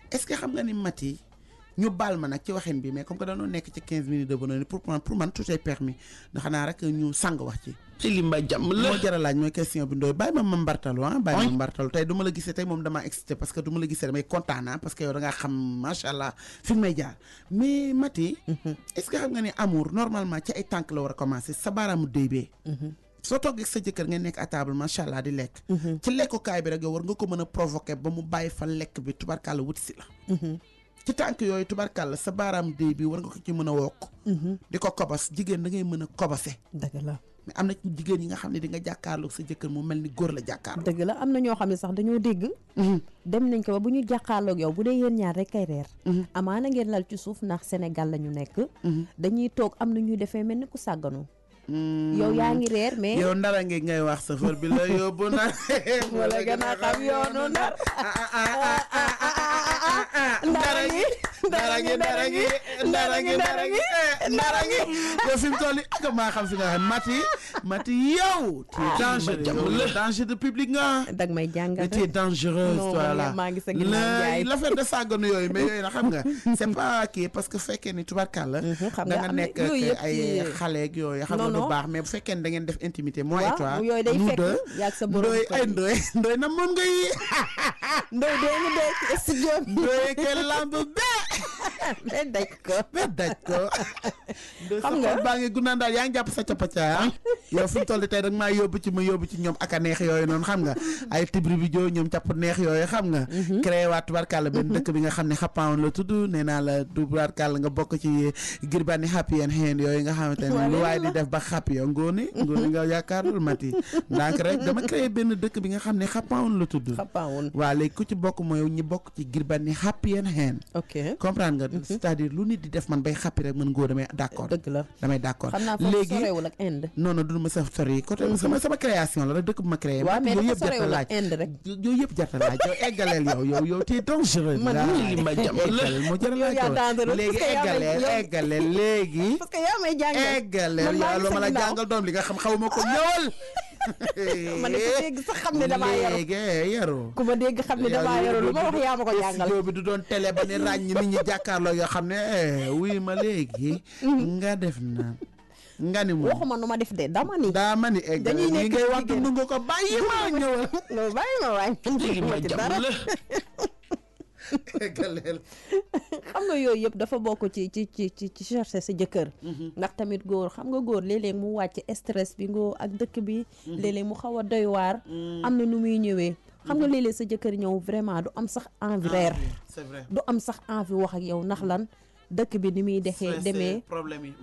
est-ce que xam nga ni Maty ñu baal ma nag ci waxin bi mais comme que dañoo nekk ci 15 minutes de bonheur pour man tout est permis ndax xanaa rek ñu sang wax ci li mba jàmm la moo jar a laaj mooy question bi ndooy bàyyi ma mbartalu bàyyi ma mbartalu tey du ma la gisee tey moom damaa excité parce que du ma la gisee damay kontaan parce que yow da ngaa xam macha allah fi may jaar mais Maty est-ce que xam nga ni amour normalement ci ay tànk la war a commencer sa baaraamu déy bee soo toogee sa jëkkër ngeen nekk à table macha allah di lekk ci lekkukaay bi rek yow war nga ko mën a provoquer ba mu bàyyi fa lekk bi tubarkàlla wut si la ci tànk yooyu tubarkàlla sa baaraam déy bi war nga ko ci mën a wokk di ko kobos jigéen da ngay mën a kobose dëgg la mais am na ci jigéen yi nga xam ne di nga jàkkaarloog sa jëkkër mu mel ni góor la jàkkaarloog dëgg la am na ñoo xam ne sax dañoo dégg dem nañ ko ba bu ñu jàkkaarloog yow bu dee yéen ñaar rek kay reer amaana ngeen lal ci suuf ndax Sénégal la ñu nekk dañuy toog am na ñuy defee mel ni ku sàgganu yow yaa ngi reer mais yow ndara ngi ngay wax safar bi la yóbbu nar wala gën a xam yoonu nar ndara ngi yow fi mu toll nii ak maa xam fi nga xam Maty yow tu es dangereux danger de public nga dag may jàngal tu es dangereuse toi là maa ngi sa ginnaaw l'affaire de sàgganu yooyu mais yooyu nag xam nga c'est pas kii parce que fekkee ni tubarkàlla da nga nekk ay xaleeg yooyu xam nga du baax mais bu fekkee ne da ngeen def intimité moi et toi yooyu day fekk yaag sa borom ndoy na moom nga yi ndoy dee nga dee ci studio ndoy ke lamb be daj ko xam nga baa ngi gunnaan daal yaa ngi jàpp sa capacaa yow fi mu toll tey rek maa yóbbu ci ñoom ak a neex yooyu noonu xam nga ay tibri bi joo ñoom capp neex yooyu xam nga créé waat tubarkàlla benn dëkk bi nga xam ne xappawoon la tudd nee naa la tubarkàlla nga bokk ci girbani happy and hand yooyu nga xamante ne lu waaye di def ba happy yow ngoone nga yaakaar loolu Maty donc rek dama créé benn dëkk bi nga xam ne xappawoon la tudd waaw léegi ku ci bokk mooy ñi bokk ci girbani happy and hand comprendre nga c'est-à-dire lu nit di def man bay happy rek man ngoo damay d'accord dëgg la damay d'accord léegi sorewul ak Inde non du ma sa sori côté sama création la rek dëkk bu ma créé yooyu yëpp jar na laaj yooyu yëpp jar na laaj yow eggaleel yow tu es dangereux li ma jam moo jar na laaj léegi eggaleel léegi parce que yaa may jàngal eggaleel yow lu ma la jàngal doom li nga xam xaw ma ko ñëwal man de ku dégg sax xam ne damaa yaru ku ma dégg xam ne damaa yaru lu ma wax yaa ma ko jàngal studio bi du doon télé ba ne ràññ nit ñi jàkkaarloo yoo xam ne wuy ma léegi nga def na nga ni moom waxuma nu ma def de dama ni dañuy nekk ngay wax dund nga ko bàyyi ma ñëwal bàyyi ma waay ma ci dara xam nga yooyu yëpp dafa bokk ci chercher sa jëkkër ndax tamit góor xam nga góor léeg-léeg mu wàcc stress bi ngoo ak dëkk bi léeg-léeg mu xaw a doy waar am na nu muy ñëwee xam nga léeg-léeg sa jëkkër ñëw vraiment du am sax envie reer du am sax envie wax ak yow ndax lan dëkk bi ni muy demee problème yi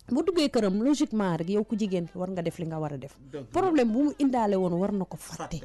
bu duggee këram logiquement rek yow ku jigéen ki war nga def li nga war a def problème bu mu indaale woon war na ko fàtte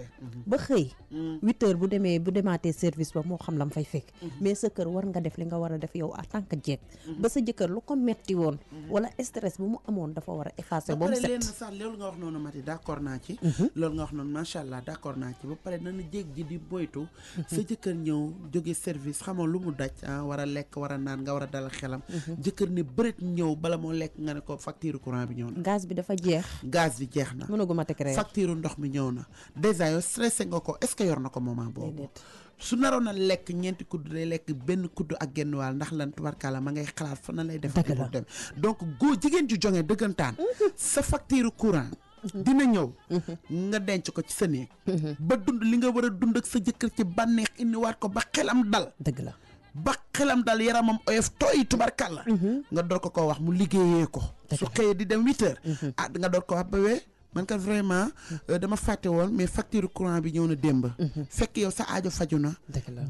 ba xëy 8h bu demaatee service ba moo xam la mu fay fekk mais sa kër war nga def li nga war a def yow en tant que jeeg ba sa jëkkër lu ko metti woon wala stress bu mu amoon dafa war a effacer ba mu set sax loolu nga wax noonu Maty d'accord naa ci loolu nga wax noonu macha allah d'accord naa ci ba pare nana jéeg ji di boytu sa jëkkër ñëw jóge service xamoo lu mu daj war a lekk war a naan nga war a dalal xelam jëkkër ne bëreet ñëw bala moo lekk nga ne ko facture courant bi ñëw na gaz bi dafa jeex na mënaguma teg rek facture ndox mi ñëw na déjà yow stressé nga ko est-ce que yor na ko moment boobu su naroon a lekk ñeenti kudd lay lekk benn kudd ak genn waal ndax lan tubarkalla ma ngay xalaat fan na lay def dem donc góor jigéen ju jonge dëggantaan sa facture courant dina ñëw nga denc ko ci sa néeg ba dund li nga war a dund ak sa jëkkër ci bànneex indiwaat ko ba xelam dal dëgg la ba xelam dal yaramam oyof tooy tubarkalla nga door ko wax mu liggéeyee ko su xëyee di dem 8h nga door ko wax ba man kat vraiment dama fàtte woon mais facture courant bi ñëw na démb fekk yow sa aajo faju na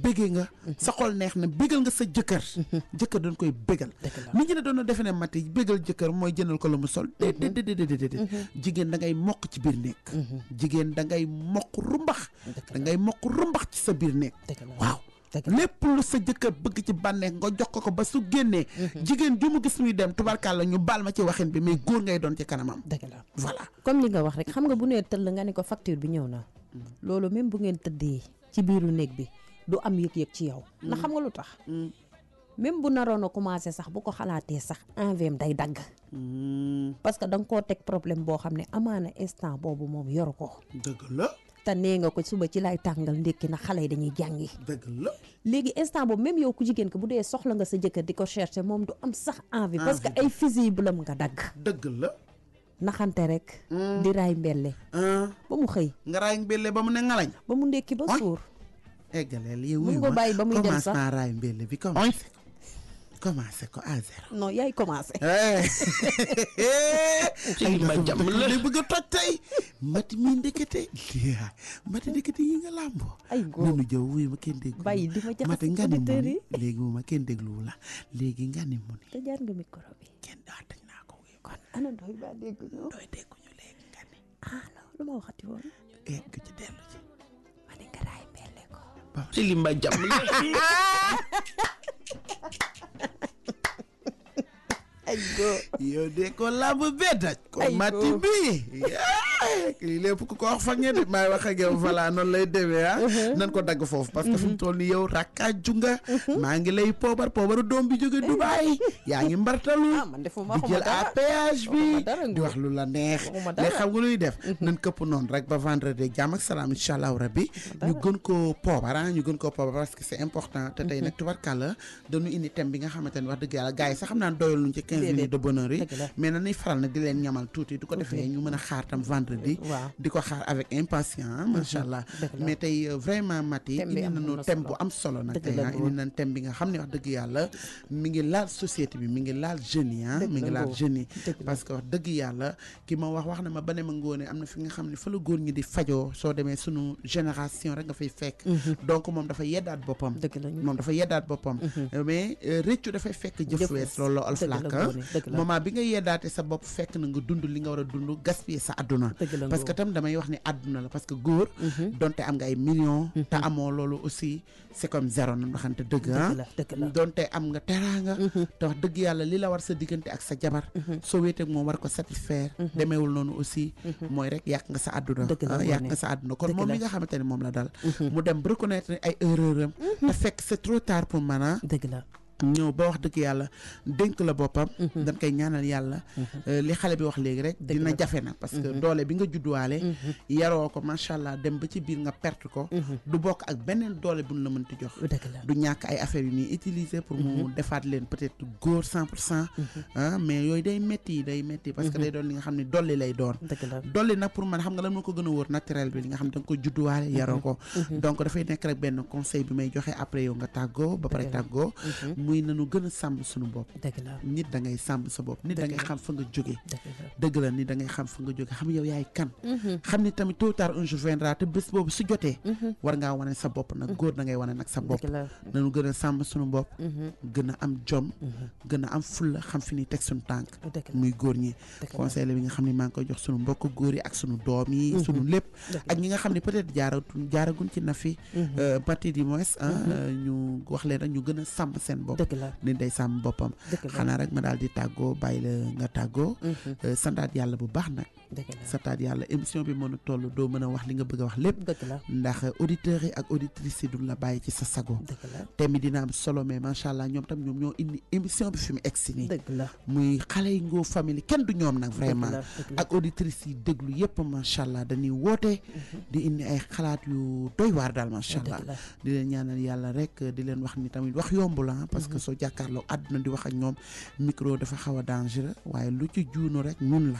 béggee nga sa xol neex na bégal nga sa jëkkër jëkkër dañ koy bégal nit ñi ne doon na defe ne Mati bégal jëkkër mooy jëndal ko la mu sol déedéet jigéen da ngay mokk ci biir néeg jigéen da ngay mokk rumbax ci sa biir néeg waaw lépp lu sa jëkkër bëgg ci bànneex nga jox ko ba su génnee jigéen ju mu gis muy dem tubarkàlla ñu baal ma ci waxin bi mais góor ngay doon ci kanamam dëgg la voilà comme li nga wax rek xam nga bu nee tëll nga ne ko facture bi ñëw na loolu même bu ngeen tëddee ci biiru néeg bi du am yëg-yëg ci yow ndax xam nga lu tax même bu naroon a commencé sax bu ko xalaatee sax enviem day dagg parce que da nga koo teg problème boo xam ne amaana instant boobu moom yoru ko dëgg la te nee nga ko suba ci lay tàngal ndékki na xale yi dañuy jàngi dëgg la léegi instant boobu même yow ku jigéen ko bu dee soxla nga sa jëkkër di ko chercher moom du am sax envie parce que ay fusible am nga dagg dëgg la naxante rek di raay mbelle ba mu xëy nga raay mbelle ba mu ne ngalañ ba mu ndékki ba suur eggaleel yow mun nga bàyyi ba muy dem sax commencement raay mbelle bi commencé ko à zéro non yaay commencé ay ma jàmm la bëgg a toj tey Mati mi ndekete Mati ndekete yi nga làmboo ay góor nanu jëw wuyu ma kenn déglu bàyyi di ma jaxas Mati nga ni mu ni léegi mu ma kenn dégluwu la léegi nga ni mu ni te jaar nga micro bi kenn daa tëj naa ko wuyu kon ana doy ba dégguñu doy dégguñu léegi nga ni non lu ma waxati woon egg ci dellu ci ma ne nga raay mbelle ko ci li ma jàmm la ay góor yow de ko làmb bee daj ko Mati bi lii lépp ku ko wax fa ngeen di maay wax ak yow voilà noonu lay demee nan ko dagg foofu parce que fi mu toll nii yow rakkaaju nga maa ngi lay poobaru doom bi jóge Dubaay yaa ngi mbartalu di jël à péage bi di wax lu la neex léegi xam nga luy def nan këpp noonu rek ba vendredi jàmm ak salaam incha allahu rabbi ñu gën koo poobar parce que c'est important te tey nag tubarkàlla dañu indi thème bi nga xamante ne wax dëgg yàlla gars yi sax xam naa doyal luñ ci 15 minutes de bonheur yi mais nañuy faral nag di leen ñamal tuuti du ko defee ñu mën a xaar tam vendredi di ko xaar avec impatience macha allah mais tey vraiment Mati indi nañu thème bu am solo nag tey indi nañ thème bi nga xam ne wax dëgg yàlla mi ngi laal société bi mi ngi laal jeunes yi mi ngi laal jeunes yi parce que wax dëgg yàlla ki ma wax na ma ba ne ma ngoone am na fi nga xam ne fa la góor ñi di fajoo soo demee sunu génération rek nga fay fekk donc moom dafa yeddaat boppam mais réccu dafay fekk jëf wees loolu la olflak moment bi nga yeddaate sa bopp fekk na nga dund li nga war a dund gaspiller sa àdduna parce que tam damay wax ni àdduna la parce que góor donte am nga ay millions te amoo loolu aussi c'est comme zéro na waxante dëgg donte am nga teraanga te wax dëgg yàlla li la war sa diggante ak sa jabar soo wéeteeg moom war ko satisfaire demeewul noonu aussi mooy rek yàq nga sa àdduna kon moom mi nga xamante ne moom la dal mu dem reconnaître ay erreur am te fekk c'est trop tard pour mën a ñëw ba wax dëgg yàlla dénk la boppam dañ koy ñaanal yàlla li xale bi wax léegi rek dina jafe nag parce que doole bi nga judduwaale yaroo ko macha allah dem ba ci biir nga perte ko du bokk ak beneen doole buñ la mënti jox du ñàkk ay affaires yu ñuy utiliser pour mu defaat leen peut-être góor 100% mais yooyu day métti parce que day doon li nga xam ne dolli lay doon dolli nag pour man xam nga lan moo ko gën a wóor naturel bi li nga xam ne da nga ko judduwaale yaroo ko donc dafay nekk rek benn conseil bi may joxe après yow nga tàggoo ba pare tàggoo muy nañu gën a sàmm suñu bopp nit da ngay sàmm sa bopp nit da ngay xam fa nga jóge dëgg la nit da ngay xam fa nga jóge xam yow yaay kan xam ni tamit tôt ou tard un jour viendra te bés boobu su jotee war ngaa wane sa bopp nag góor da ngay wane nag sa bopp nañu gën a sàmm suñu bopp gën a am jom gën a am fulla xam fi ni teg suñu tànk muy góor ñi conseil bi nga xam ne maa ngi koy jox suñu mbokk góor yi ak suñu doom yi suñu lépp ak ñi nga xam ne peut-être jaaraguñ ci na fi partie du moins ñu wax leen rek ñu gën a sàmm seen bopp nit day sàmm boppam xanaa rek ma daal di tàggoo bàyyi la nga tàggoo santaat yàlla bu baax nag santaat yàlla émission bi mën a toll doo mën a wax li nga bëgg a wax lépp ndax auditeurs yi ak auditrices yi duñ la bàyyi ci sa sago te mi dina am solo mais macha allah ñoom tam ñoom ñoo indi émission bi fi mu egsi nii muy xale yi Ngor Family kenn du ñoom nag vraiment ak auditrices yi déglu yëpp macha allah dañuy woote di indi ay xalaat yu doy waar daal macha allah di leen ñaanal yàlla rek di leen wax ni tamit wax yomb la parce que soo jàkkaarloo àdduna di wax ak ñoom micro dafa xaw a dangereux waaye lu ci juunu rek ñun la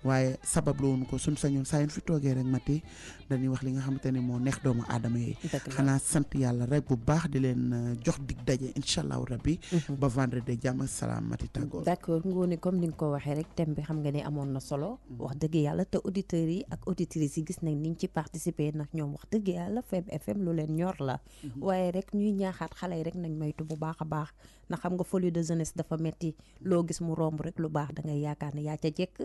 waaye sabab la woon ko suñ sañoon saa yu fi toogee rek Mati dañuy wax li nga xamante ne moo neex doomu aadama yi xanaa sant yàlla rek bu baax di leen jox dig daje incha allahu rabbi ba vendredi jàmm ak salaam Mati tàggoo. d'accord Ngoné comme ni nga ko waxee rek thème bi xam nga ne amoon na solo wax dëgg yàlla te auditeurs yi ak auditrices yi gis nañ niñ ci participer nag ñoom wax dëgg yàlla Fem FM lu leen ñor la waaye rek ñuy ñaaxaat xale yi rek nañ moytu bu baax a baax ndax xam nga folie de jeunesse dafa metti loo gis mu romb rek lu baax da ngay yaakaar ne yaa ca jekk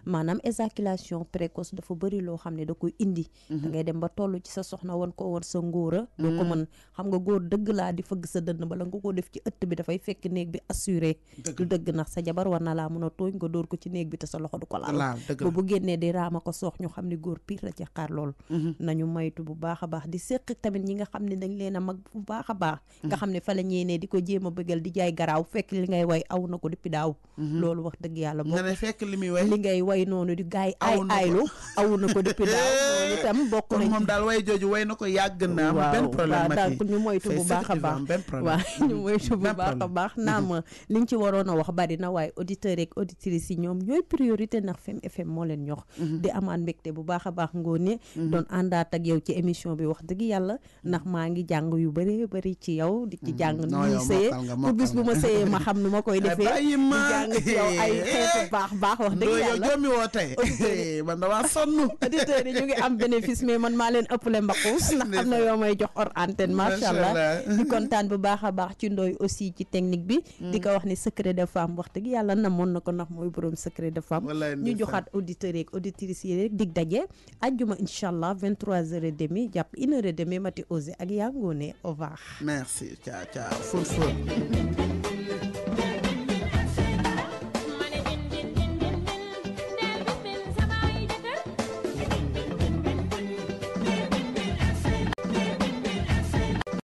maanaam éjaculation précoce dafa bëri loo xam ne da koy indi da ngay dem ba toll ci sa soxna wan ko woon sa ngóora doo ko mën xam nga góor dëgg laa di fëgg sa dënn bala nga ko def ci ëtt bi dafay fekk néeg bi assuré du dëgg ndax sa jabar war na laa mën a tooñ nga dóor ko ci néeg bi te sa loxo du ko laal ba bu génnee di raama ko soox ñu xam ne góor pire la ci xaar lool nañu maytu bu baax a baax di séq tamit ñi nga xam ne dañ leen a mag bu baax a baax nga xam ne fa la ñeenee di ko jéem a bëggal di jaay garaaw fekk li ngay way aw na ko depuis daaw loolu wax dëgg yàlla boo fekk li muy way li ngay way noonu di gaay aylu aw na ko depuis daaw loolu itam bokk nañ moom daal way jooju way na ko yàgg na am benn problème daal ñu moytu bu baax a baax waaw ñu moytu bu baax a baax naam liñ ci waroon a wax bari na waaye auditeurs ak auditrices yi ñoom ñooy priorité ndax Fem FM moo leen ñox di amaan mbégte bu baax a baax Ngoné doon àndaat ak yow ci émission bi wax dëgg yàlla ndax maa ngi jàng yu bari bari ci yow di ci jàng nu muy sëyee pour bis bu ma sëyee ma xam nu ma koy defee di jàng ci yow ay xeetu baax wax dëgg yàlla joomi woo tey man damaa sonn auditeurs yi ñu ngi am bénéfice mais man maa leen ëppale mbaquus ndax am na yoo may jox hors antenne macha allah di kontaan bu baax a baax ci Ndoye aussi ci technique bi di ko wax ni secret de femme wax dëgg yàlla namoon na ko ndax mooy borom secret de femme ñu joxaat auditeurs yi ak auditrices yi rek dig daje ajjuma incha allah 23h30 jàpp 1h30 Mati Osé ak yaa Ngoné au revoir. merci ciao ciao ful